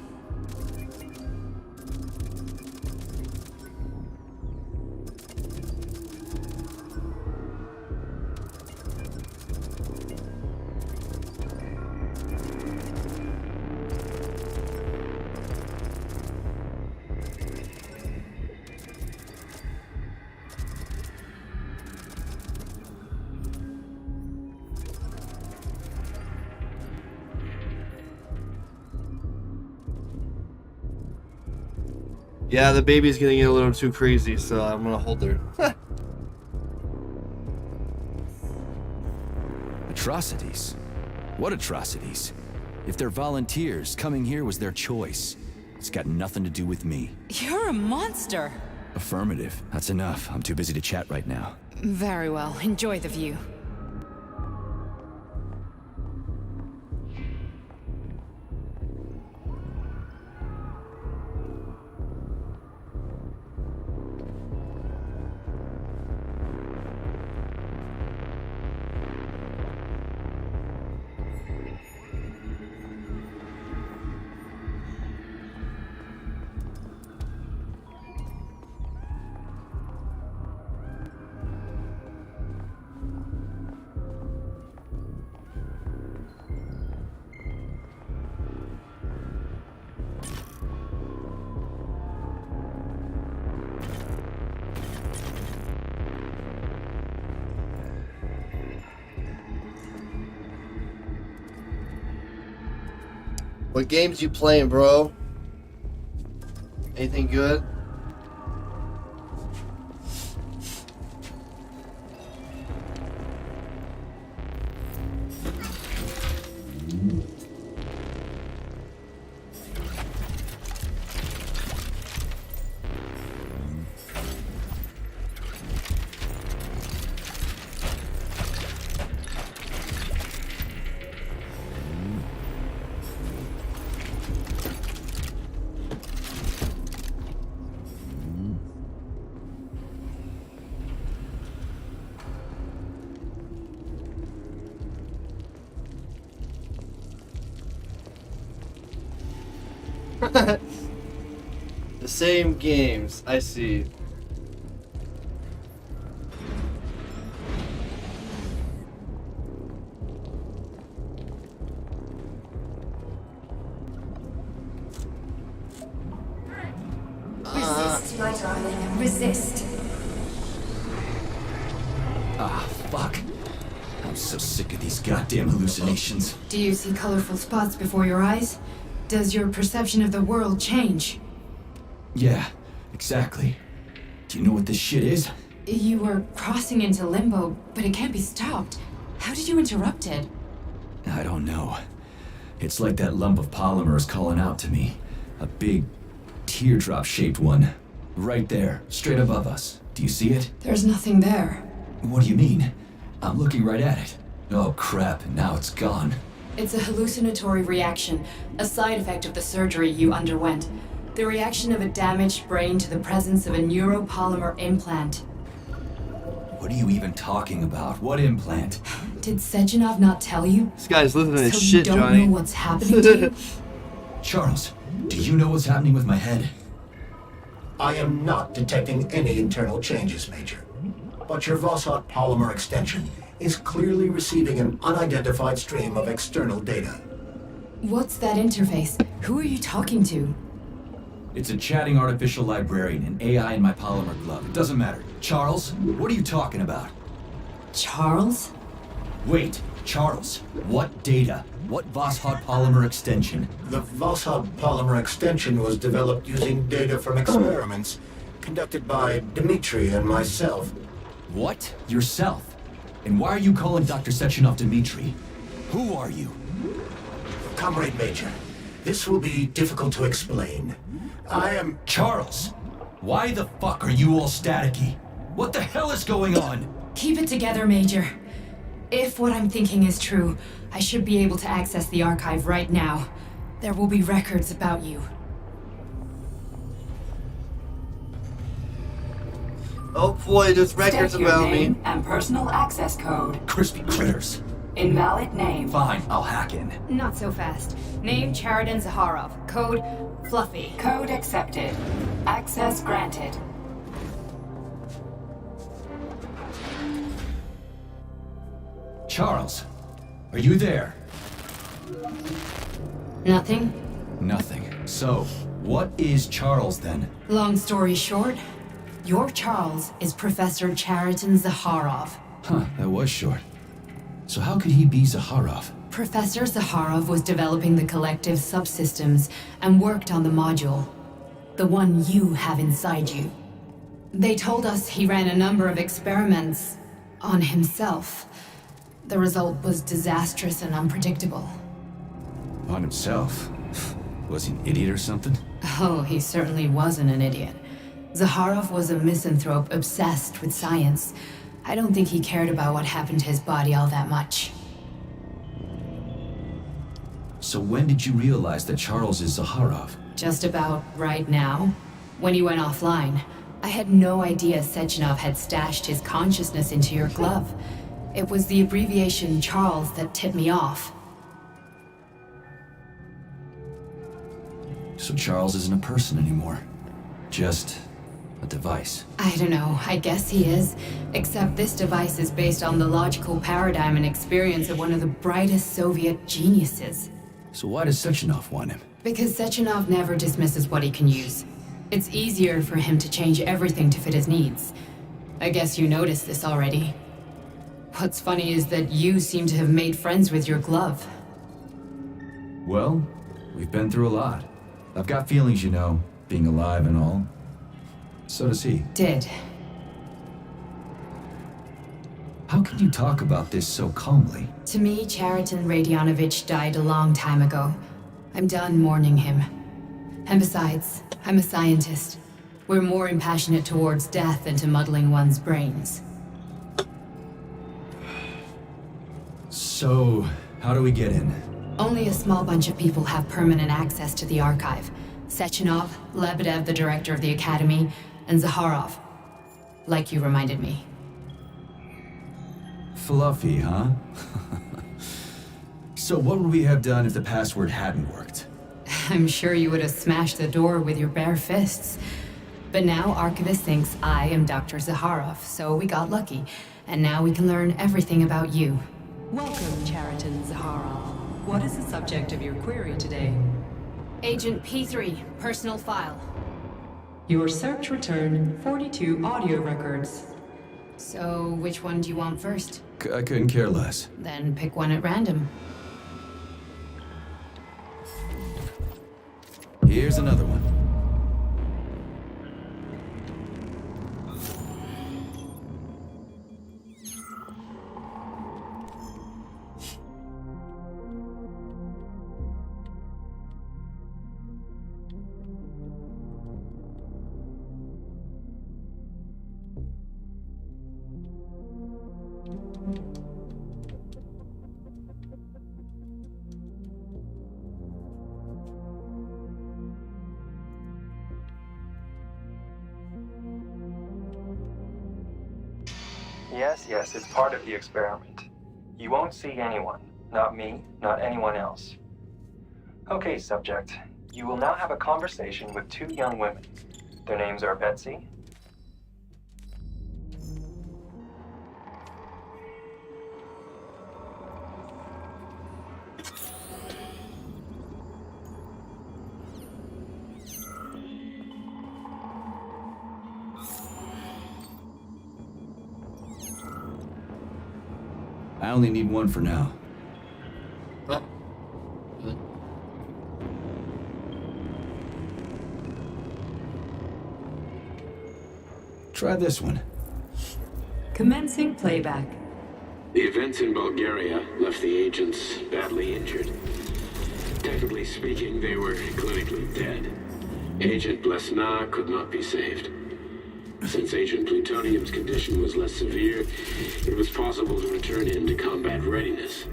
Yeah, the baby's getting a little too crazy, so I'm gonna hold her. Atrocities? What atrocities? If they're volunteers, coming here was their choice. It's got nothing to do with me. You're a monster. Affirmative. That's enough. I'm too busy to chat right now. Very well. Enjoy the view. What games you playing, bro? Anything good? The same games, I see. Resist, my darling. Resist. Ah, fuck. I'm so sick of these goddamn hallucinations. Do you see colorful spots before your eyes? Does your perception of the world change? Yeah, exactly. Do you know what this shit is? You were crossing into limbo, but it can't be stopped. How did you interrupt it? I don't know. It's like that lump of polymer is calling out to me. A big, teardrop-shaped one. Right there, straight above us. Do you see it? There's nothing there. What do you mean? I'm looking right at it. Oh crap, now it's gone. It's a hallucinatory reaction, a side effect of the surgery you underwent. The reaction of a damaged brain to the presence of a neuropolymer implant. What are you even talking about? What implant? Did Sechenov not tell you? This guy's living in his So shit, you don't Johnny. know what's happening to you? Charles, do you know what's happening with my head? I am not detecting any internal changes, Major. But your Voskhod polymer extension is clearly receiving an unidentified stream of external data. What's that interface? Who are you talking to? It's a chatting artificial librarian, an AI in my polymer glove. It doesn't matter. Charles, what are you talking about? Charles? Wait, Charles, what data? What Voskhod polymer extension? The Voskhod polymer extension was developed using data from experiments conducted by Dmitri and myself. What? Yourself? And why are you calling Dr. Sechenov Dmitri? Who are you? Comrade Major, this will be difficult to explain. I am... Charles! Why the fuck are you all staticky? What the hell is going on? Keep it together, Major. If what I'm thinking is true, I should be able to access the archive right now. There will be records about you. Oh boy, there's records State your about name me. and personal access code. Crispy critters. Invalid name. Fine, I'll hack in. Not so fast. Name Cheriton Zaharov. Code Fluffy. Code accepted. Access granted. Charles, are you there? Nothing? Nothing. So, what is Charles then? Long story short, your Charles is Professor Cheriton Zaharov. Huh, that was short. So how could he be Zaharov? Professor Zaharov was developing the collective subsystems and worked on the module. The one you have inside you. They told us he ran a number of experiments on himself. The result was disastrous and unpredictable. On himself? Was he an idiot or something? Oh, he certainly wasn't an idiot. Zaharov was a misanthrope obsessed with science. I don't think he cared about what happened to his body all that much. So when did you realize that Charles is Zaharov? Just about right now, when he went offline. I had no idea Sechenov had stashed his consciousness into your glove. It was the abbreviation Charles that tipped me off. So Charles isn't a person anymore. Just a device. I don't know, I guess he is. Except this device is based on the logical paradigm and experience of one of the brightest Soviet geniuses. So why does Sechenov want him? Because Sechenov never dismisses what he can use. It's easier for him to change everything to fit his needs. I guess you noticed this already. What's funny is that you seem to have made friends with your glove. Well, we've been through a lot. I've got feelings, you know, being alive and all. So does he. Did. How can you talk about this so calmly? To me, Cheriton Radionovich died a long time ago. I'm done mourning him. And besides, I'm a scientist. We're more impassionate towards death than to muddling one's brains. So, how do we get in? Only a small bunch of people have permanent access to the archive. Sechenov, Lebedev, the director of the academy, and Zaharov. Like you reminded me. Fluffy, huh? So what would we have done if the password hadn't worked? I'm sure you would have smashed the door with your bare fists. But now Archivist thinks I am Dr. Zaharov, so we got lucky. And now we can learn everything about you. Welcome, Cheriton Zaharov. What is the subject of your query today? Agent P3, personal file. Your search returned 42 audio records. So, which one do you want first? I couldn't care less. Then pick one at random. Here's another one. Yes, it's part of the experiment. You won't see anyone. Not me, not anyone else. Okay, subject. You will now have a conversation with two young women. Their names are Betsy. I only need one for now. Try this one. Commencing playback. The events in Bulgaria left the agents badly injured. Technically speaking, they were clinically dead. Agent Blesna could not be saved. Since Agent Plutonium's condition was less severe, it was possible to return him to combat readiness.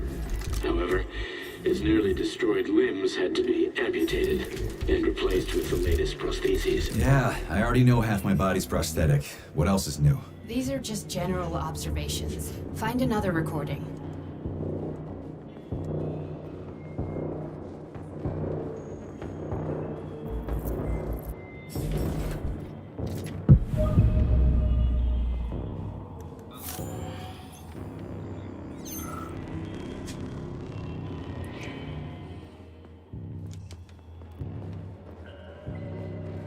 However, his nearly destroyed limbs had to be amputated and replaced with the latest prostheses. Yeah, I already know half my body's prosthetic. What else is new? These are just general observations. Find another recording.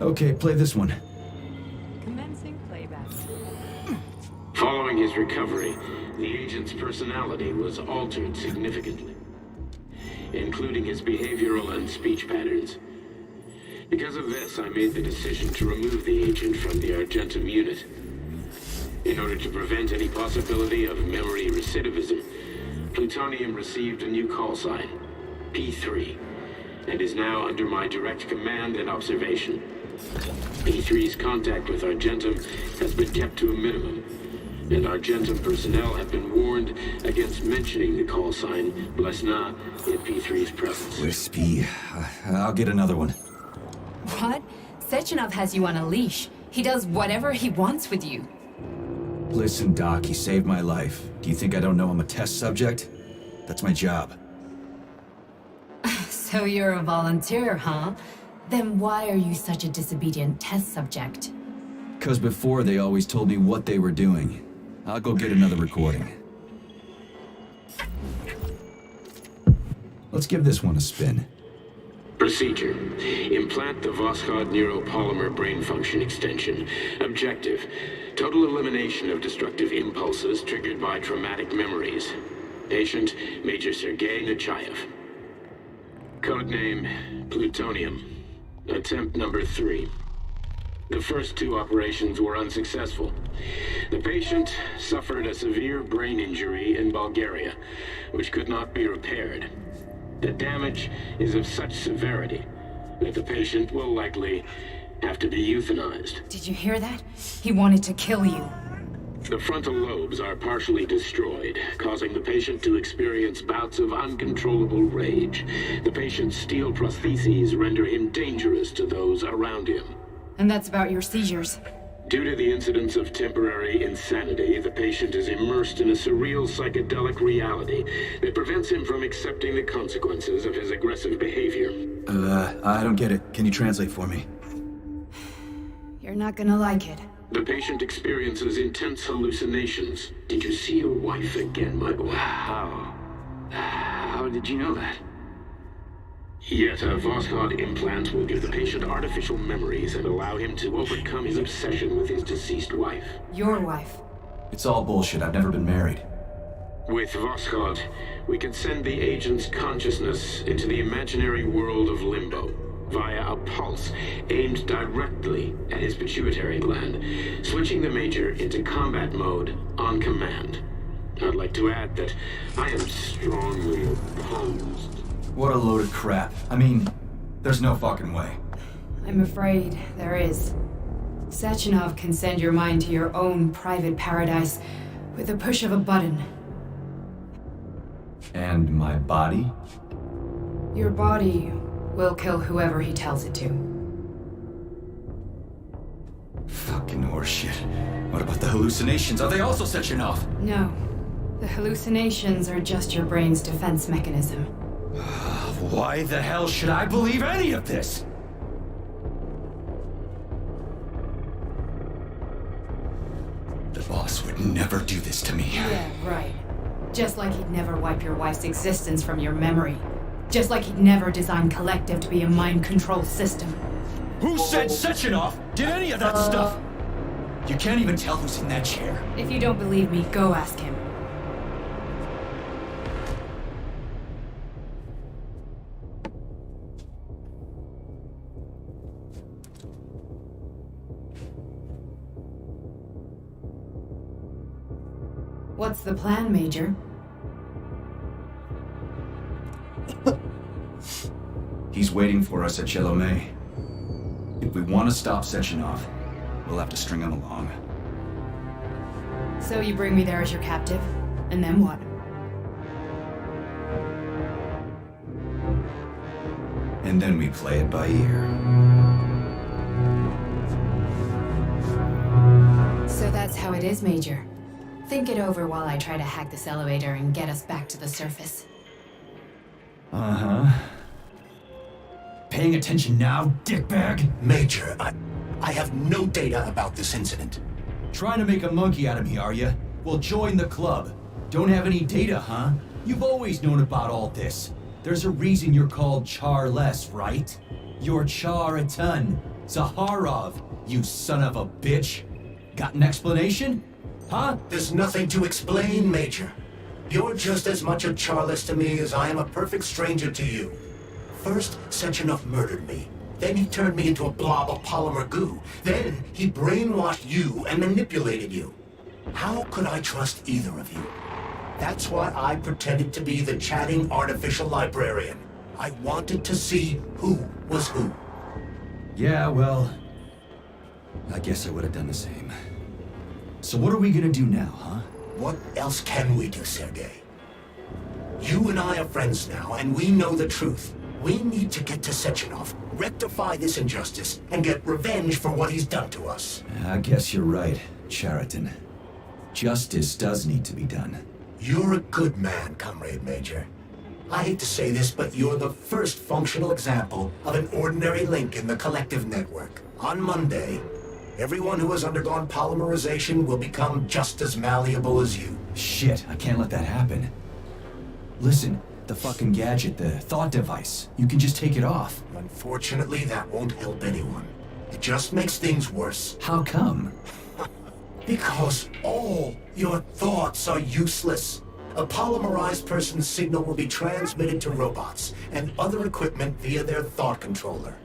Okay, play this one. Commencing playback. Following his recovery, the agent's personality was altered significantly, including his behavioral and speech patterns. Because of this, I made the decision to remove the agent from the Argentum unit. In order to prevent any possibility of memory recidivism, Plutonium received a new call sign, P3, and is now under my direct command and observation. P3's contact with Argentum has been kept to a minimum, and Argentum personnel have been warned against mentioning the call sign Blesna in P3's presence. Crispy. I'll get another one. What? Sechenov has you on a leash. He does whatever he wants with you. Listen, Doc, he saved my life. Do you think I don't know I'm a test subject? That's my job. So you're a volunteer, huh? Then why are you such a disobedient test subject? 'Cause before they always told me what they were doing. I'll go get another recording. Let's give this one a spin. Procedure. Implant the Voskhod neuropolymer brain function extension. Objective. Total elimination of destructive impulses triggered by traumatic memories. Patient, Major Sergei Nechayev. Codename, Plutonium. Attempt number 3. The first 2 operations were unsuccessful. The patient suffered a severe brain injury in Bulgaria, which could not be repaired. The damage is of such severity that the patient will likely have to be euthanized. Did you hear that? He wanted to kill you. The frontal lobes are partially destroyed, causing the patient to experience bouts of uncontrollable rage. The patient's steel prostheses render him dangerous to those around him. And that's about your seizures. Due to the incidence of temporary insanity, the patient is immersed in a surreal psychedelic reality that prevents him from accepting the consequences of his aggressive behavior. I don't get it. Can you translate for me? You're not gonna like it. The patient experiences intense hallucinations. Did you see your wife again, my boy? How did you know that? Yet a Voskhod implant will give the patient artificial memories and allow him to overcome his obsession with his deceased wife. Your wife. It's all bullshit. I've never been married. With Voskhod, we can send the agent's consciousness into the imaginary world of limbo via a pulse aimed directly at his pituitary gland, switching the Major into combat mode on command. I'd like to add that I am strongly opposed. What a load of crap. I mean, there's no fucking way. I'm afraid there is. Sechenov can send your mind to your own private paradise with the push of a button. And my body? Your body will kill whoever he tells it to. Fucking horseshit. What about the hallucinations? Are they also Sechenov? No. The hallucinations are just your brain's defense mechanism. Why the hell should I believe any of this? The boss would never do this to me. Yeah, right. Just like he'd never wipe your wife's existence from your memory. Just like he'd never design Collective to be a mind control system. Who said Sechenov did any of that stuff? You can't even tell who's in that chair. If you don't believe me, go ask him. What's the plan, Major? He's waiting for us at Chelomey. If we want to stop Sechenov, we'll have to string him along. So you bring me there as your captive, and then what? And then we play it by ear. So that's how it is, Major. Think it over while I try to hack this elevator and get us back to the surface. Uh-huh. Paying attention now, dickbag? Major, I have no data about this incident. Trying to make a monkey out of me, are you? Well, join the club. Don't have any data, huh? You've always known about all this. There's a reason you're called Charless, right? You're Char a ton. Zaharov, you son of a bitch. Got an explanation? Huh? There's nothing to explain, Major. You're just as much a Charless to me as I am a perfect stranger to you. First, Sechenov murdered me. Then he turned me into a blob of polymer goo. Then he brainwashed you and manipulated you. How could I trust either of you? That's why I pretended to be the chatting artificial librarian. I wanted to see who was who. Yeah, well, I guess I would have done the same. So what are we gonna do now, huh? What else can we do, Sergei? You and I are friends now, and we know the truth. We need to get to Sechenov, rectify this injustice, and get revenge for what he's done to us. I guess you're right, Chariton. Justice does need to be done. You're a good man, Comrade Major. I hate to say this, but you're the first functional example of an ordinary link in the collective network. On Monday, everyone who has undergone polymerization will become just as malleable as you. Shit, I can't let that happen. Listen, the fucking gadget, the thought device, you can just take it off. Unfortunately, that won't help anyone. It just makes things worse. How come? Because all your thoughts are useless. A polymerized person's signal will be transmitted to robots and other equipment via their thought controller.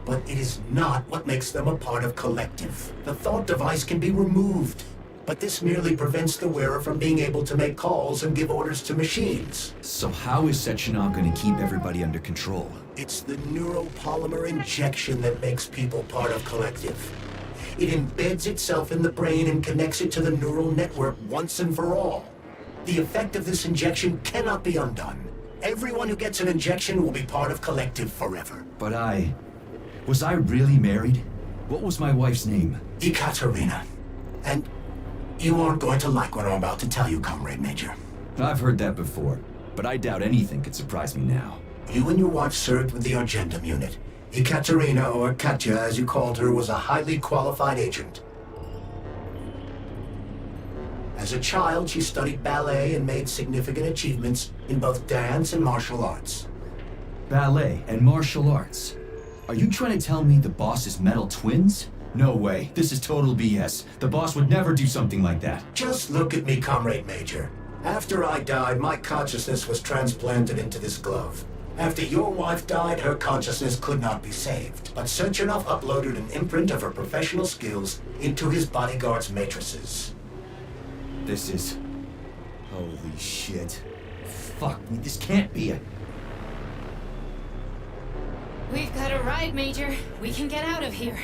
But it is not what makes them a part of collective. The thought device can be removed, but this merely prevents the wearer from being able to make calls and give orders to machines. So how is Sechenov going to keep everybody under control? It's the neuropolymer injection that makes people part of collective. It embeds itself in the brain and connects it to the neural network once and for all. The effect of this injection cannot be undone. Everyone who gets an injection will be part of collective forever. But was I really married? What was my wife's name? Ekaterina. And you aren't going to like what I'm about to tell you, Comrade Major. I've heard that before, but I doubt anything could surprise me now. You and your wife served with the Argentum unit. Ekaterina, or Katya as you called her, was a highly qualified agent. As a child, she studied ballet and made significant achievements in both dance and martial arts. Ballet and martial arts? Are you trying to tell me the boss is metal twins? No way, this is total BS. The boss would never do something like that. Just look at me, Comrade Major. After I died, my consciousness was transplanted into this glove. After your wife died, her consciousness could not be saved. But Sechenov uploaded an imprint of her professional skills into his bodyguard's matrices. This is... holy shit. Fuck me, this can't be a... We've got a ride, Major. We can get out of here.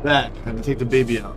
Back. I have to take the baby out.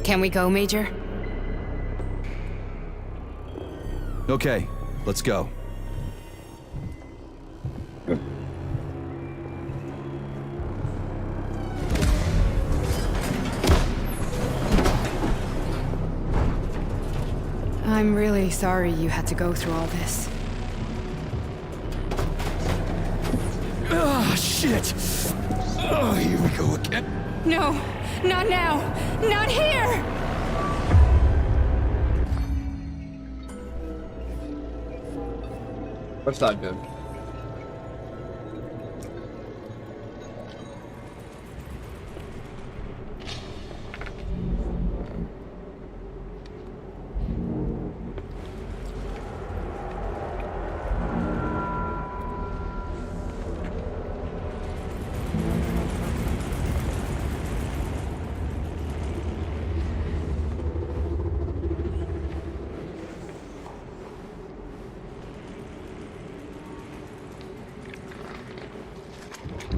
Can we go, Major? Okay, let's go. I'm really sorry you had to go through all this. Ah, shit! Oh, here we go again. No, not now! Not here! That's not good.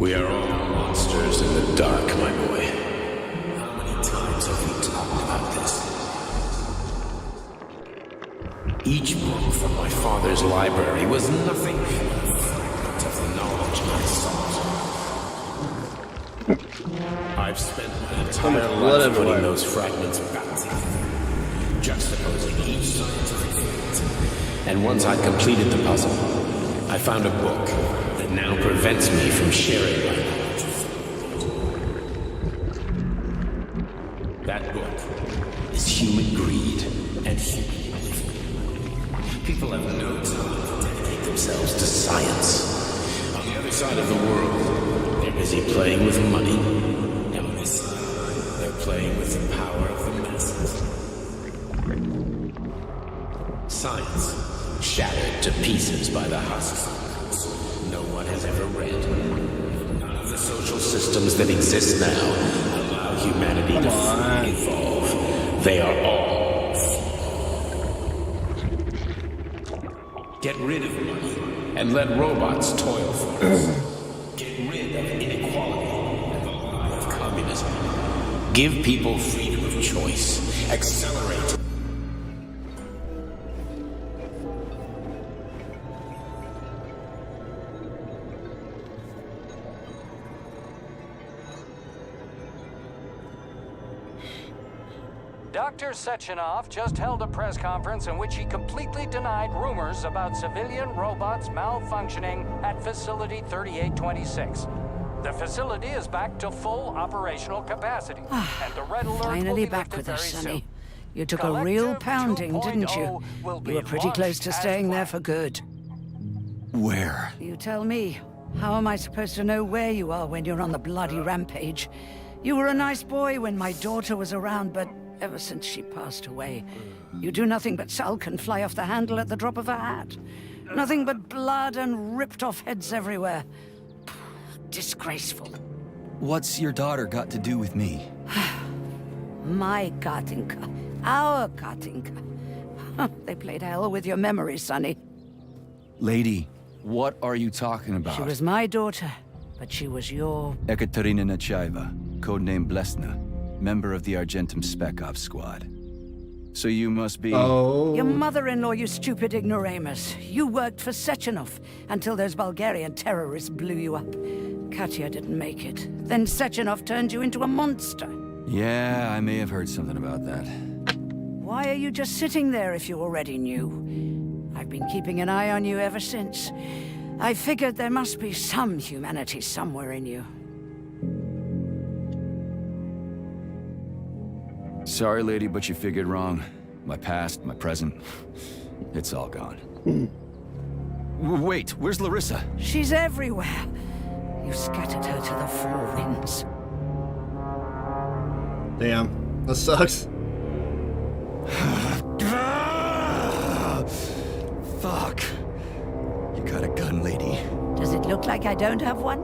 We are all monsters in the dark, my boy. How many times have we talked about this? Each book from my father's library was nothing but a fragment of the knowledge I sought. I've spent my entire life putting those fragments back together, juxtaposing each scientific fact. And once I'd completed the puzzle, I found a book that now prevents me from sharing my knowledge. That book is human greed and human living. People have no time to dedicate themselves to science. On the other side of the world, they're busy playing with money. And on this side, they're playing with the power of the masses. Science shattered to pieces by the husks no one has ever read. None of the social systems that exist now allow humanity to fully evolve. They are all flawed. Get rid of money and let robots toil for us. Get rid of inequality and the lie of communism. Give people freedom of choice. Accelerate. Dr. Sechenov just held a press conference in which he completely denied rumors about civilian robots malfunctioning at Facility 3826. The facility is back to full operational capacity, and the red alert will Finally be back lifted with us, very Sonny. soon. You took a real Collective pounding, didn't you? 2.0 will be You were pretty close launched to as staying there planned. for good. Where? You tell me. How am I supposed to know where you are when you're on the bloody rampage? You were a nice boy when my daughter was around, but ever since she passed away, you do nothing but sulk and fly off the handle at the drop of a hat. Nothing but blood and ripped off heads everywhere. Disgraceful. What's your daughter got to do with me? My Katinka. Our Katinka. They played hell with your memory, Sonny. Lady, what are you talking about? She was my daughter, but she was your... Ekaterina Nechaeva, codename Blesna, member of the Argentum Spec Ops squad. So you must be... Oh. Your mother-in-law, you stupid ignoramus. You worked for Sechenov until those Bulgarian terrorists blew you up. Katya didn't make it. Then Sechenov turned you into a monster. Yeah, I may have heard something about that. Why are you just sitting there if you already knew? I've been keeping an eye on you ever since. I figured there must be some humanity somewhere in you. Sorry, lady, but you figured wrong. My past, my present, it's all gone. Wait, where's Larissa? She's everywhere. You scattered her to the four winds. Damn, that sucks. Fuck. You got a gun, lady. Does it look like I don't have one?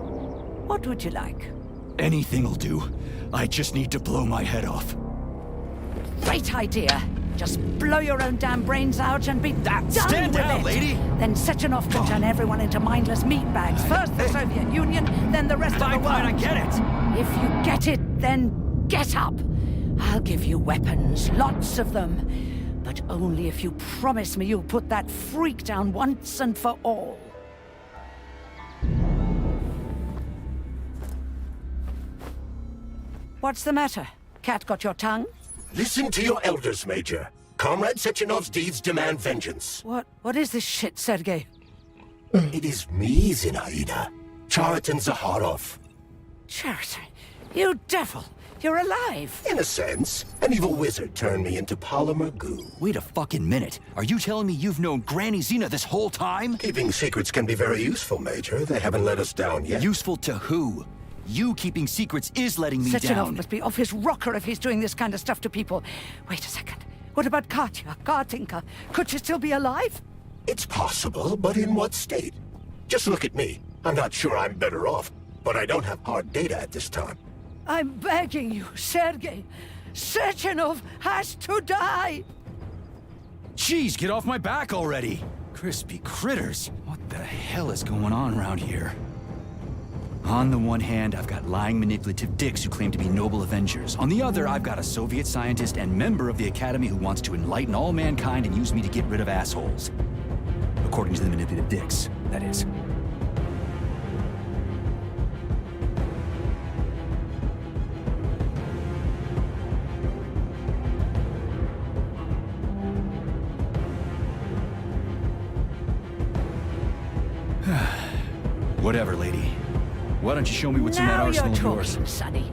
What would you like? Anything'll do. I just need to blow my head off. Great idea. Just blow your own damn brains out and be done Stand with down, it. lady! Then Sechenov can turn everyone into mindless meatbags. First the Soviet Union, then the rest of the world. Fine, I get it. If you get it, then get up. I'll give you weapons, lots of them. But only if you promise me you'll put that freak down once and for all. What's the matter? Cat got your tongue? Listen to your elders, Major. Comrade Sechenov's deeds demand vengeance. What is this shit, Sergei? It is me, Zinaida. Chariton Zakharov. Chariton, you devil! You're alive! In a sense, an evil wizard turned me into polymer goo. Wait a fucking minute. Are you telling me you've known Granny Zena this whole time? Keeping secrets can be very useful, Major. They haven't let us down yet. Useful to who? You keeping secrets is letting me Sechenov down. must be off his rocker if he's doing this kind of stuff to people. Wait a second. What about Katya, Katinka? Could she still be alive? It's possible, but in what state? Just look at me. I'm not sure I'm better off, but I don't have hard data at this time. I'm begging you, Sergei. Sechenov has to die! Jeez, get off my back already! Crispy critters. What the hell is going on around here? On the one hand, I've got lying, manipulative dicks who claim to be noble avengers. On the other, I've got a Soviet scientist and member of the Academy who wants to enlighten all mankind and use me to get rid of assholes. According to the manipulative dicks, that is. Whatever, lady. Why don't you show me what's in that arsenal of yours? Now you're talking, Sonny.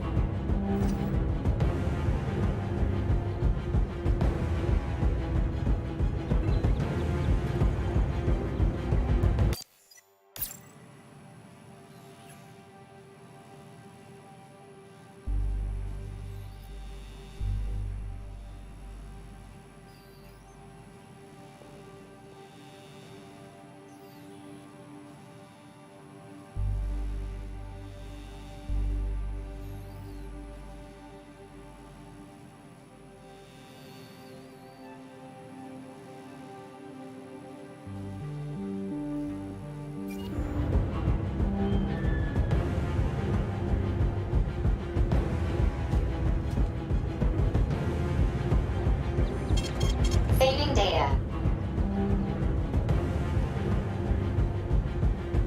Saving data.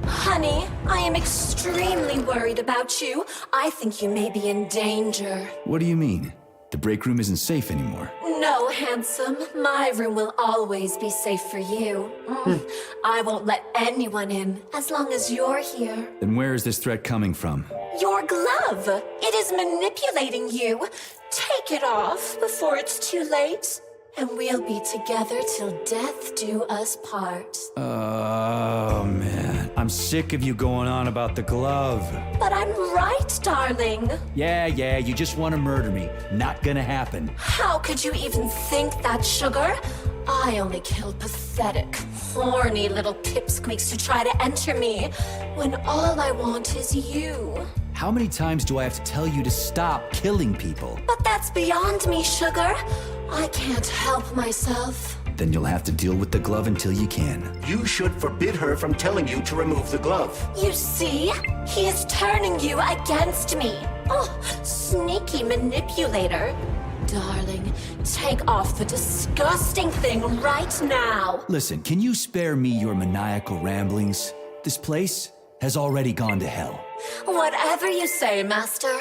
Honey, I am extremely worried about you. I think you may be in danger. What do you mean? The break room isn't safe anymore. No, handsome. My room will always be safe for you. I won't let anyone in as long as you're here. Then where is this threat coming from? Your glove. It is manipulating you. Take it off before it's too late. And we'll be together till death do us part. Oh, man. I'm sick of you going on about the glove. But I'm right, darling. Yeah, you just want to murder me. Not gonna happen. How could you even think that, sugar? I only kill pathetic, horny little pipsqueaks who try to enter me, when all I want is you. How many times do I have to tell you to stop killing people? But that's beyond me, sugar. I can't help myself. Then you'll have to deal with the glove until you can. You should forbid her from telling you to remove the glove. You see? He is turning you against me. Oh, sneaky manipulator. Darling, take off the disgusting thing right now. Listen, can you spare me your maniacal ramblings? This place has already gone to hell. Whatever you say, Master.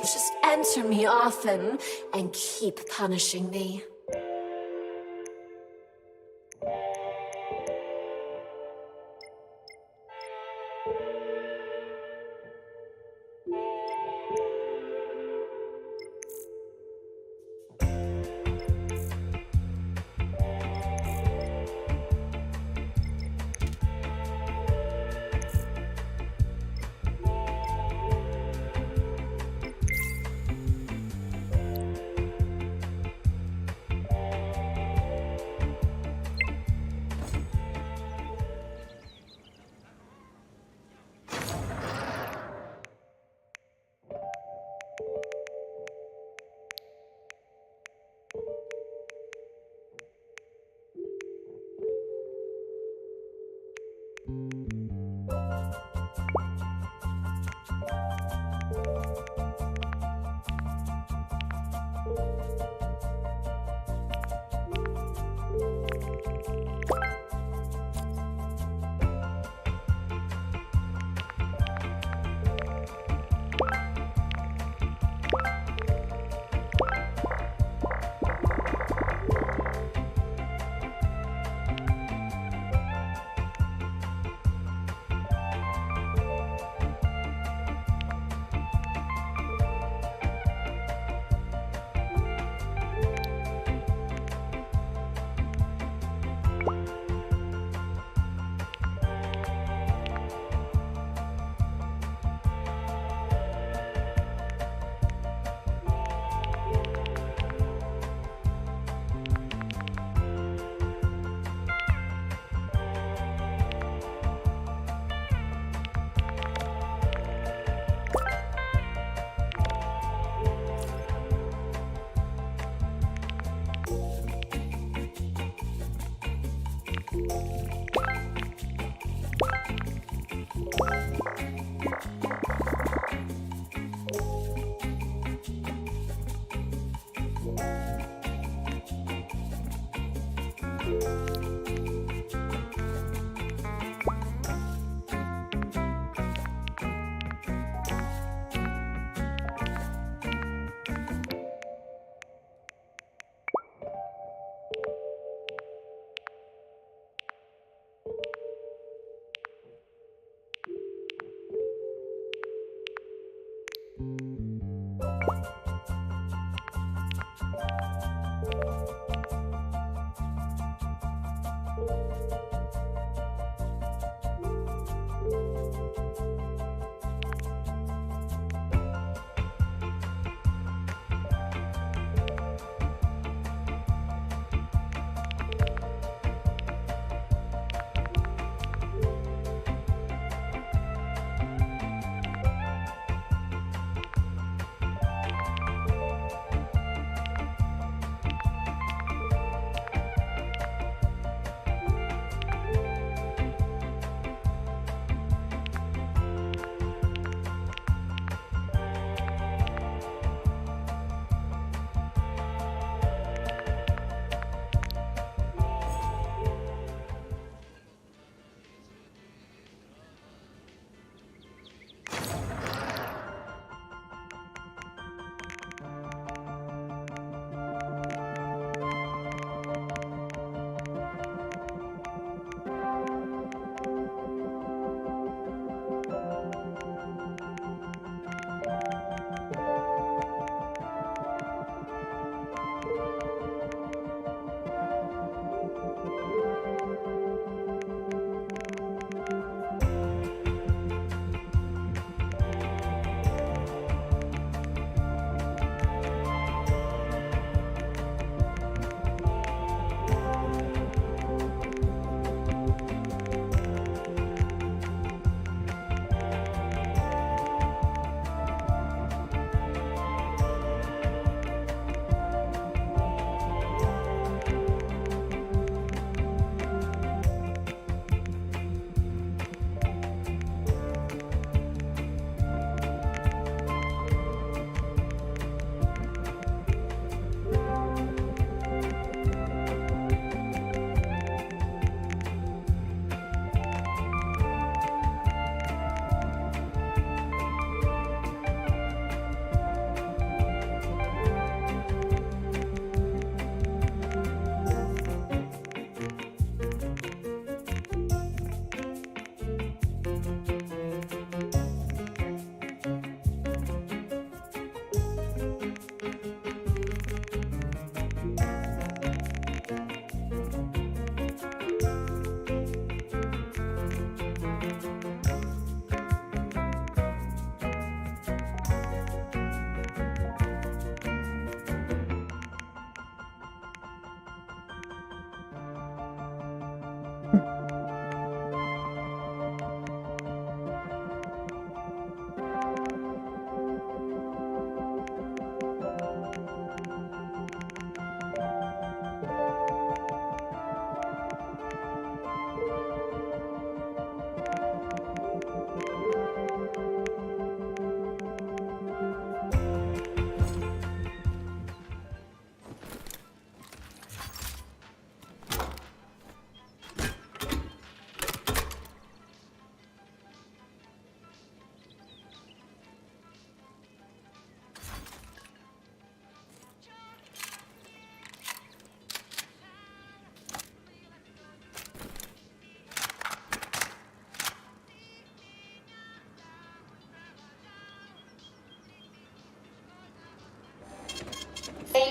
Just enter me often and keep punishing me.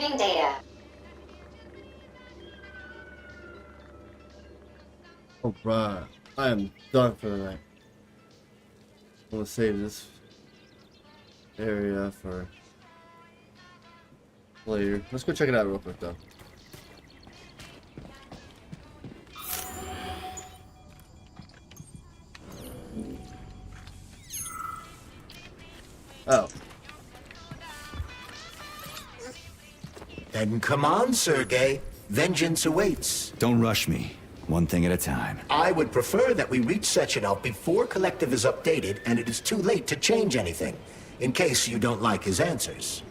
Saving data. Alright, I am done for the night. I'm gonna save this area for later. Let's go check it out real quick though. Oh. Then come on, Sergei. Vengeance awaits. Don't rush me. One thing at a time. I would prefer that we reach Sechenov before Collective is updated and it is too late to change anything, in case you don't like his answers.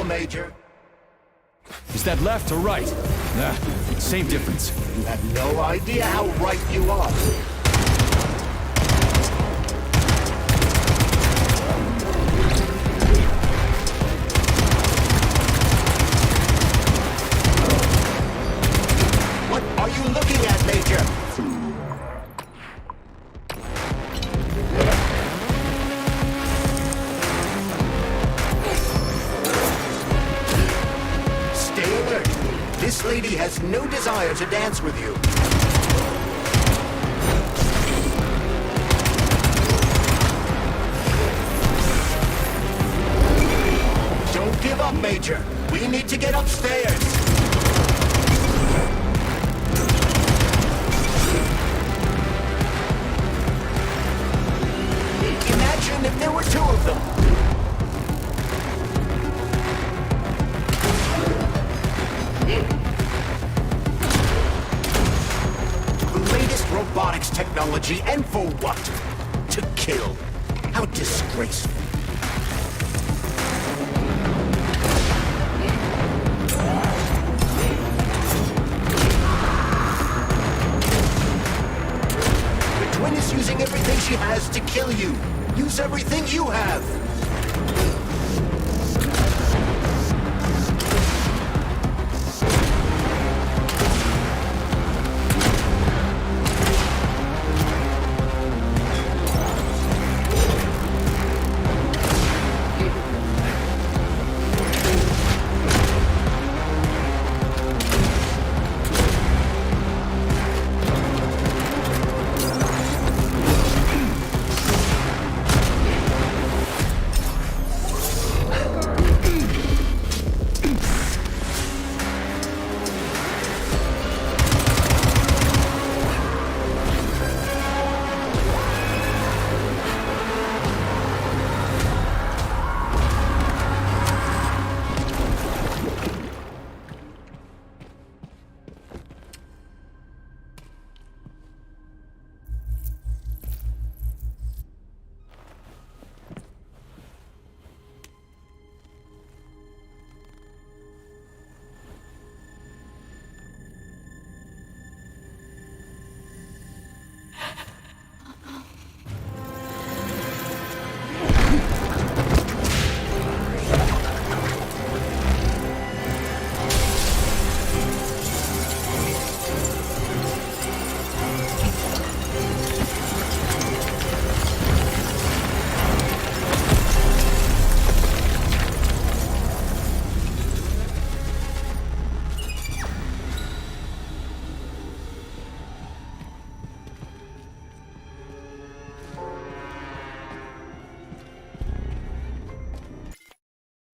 Major. Is that left or right? Same difference. You have no idea how right you are. What are you looking at, Major? This lady has no desire to dance with you. Don't give up, Major. We need to get upstairs. Imagine if there were two of them. Robotics technology, and for what? To kill. How disgraceful. The twin is using everything she has to kill you. Use everything you have.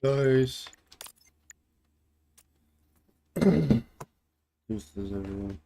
Nice. Deuces, everyone.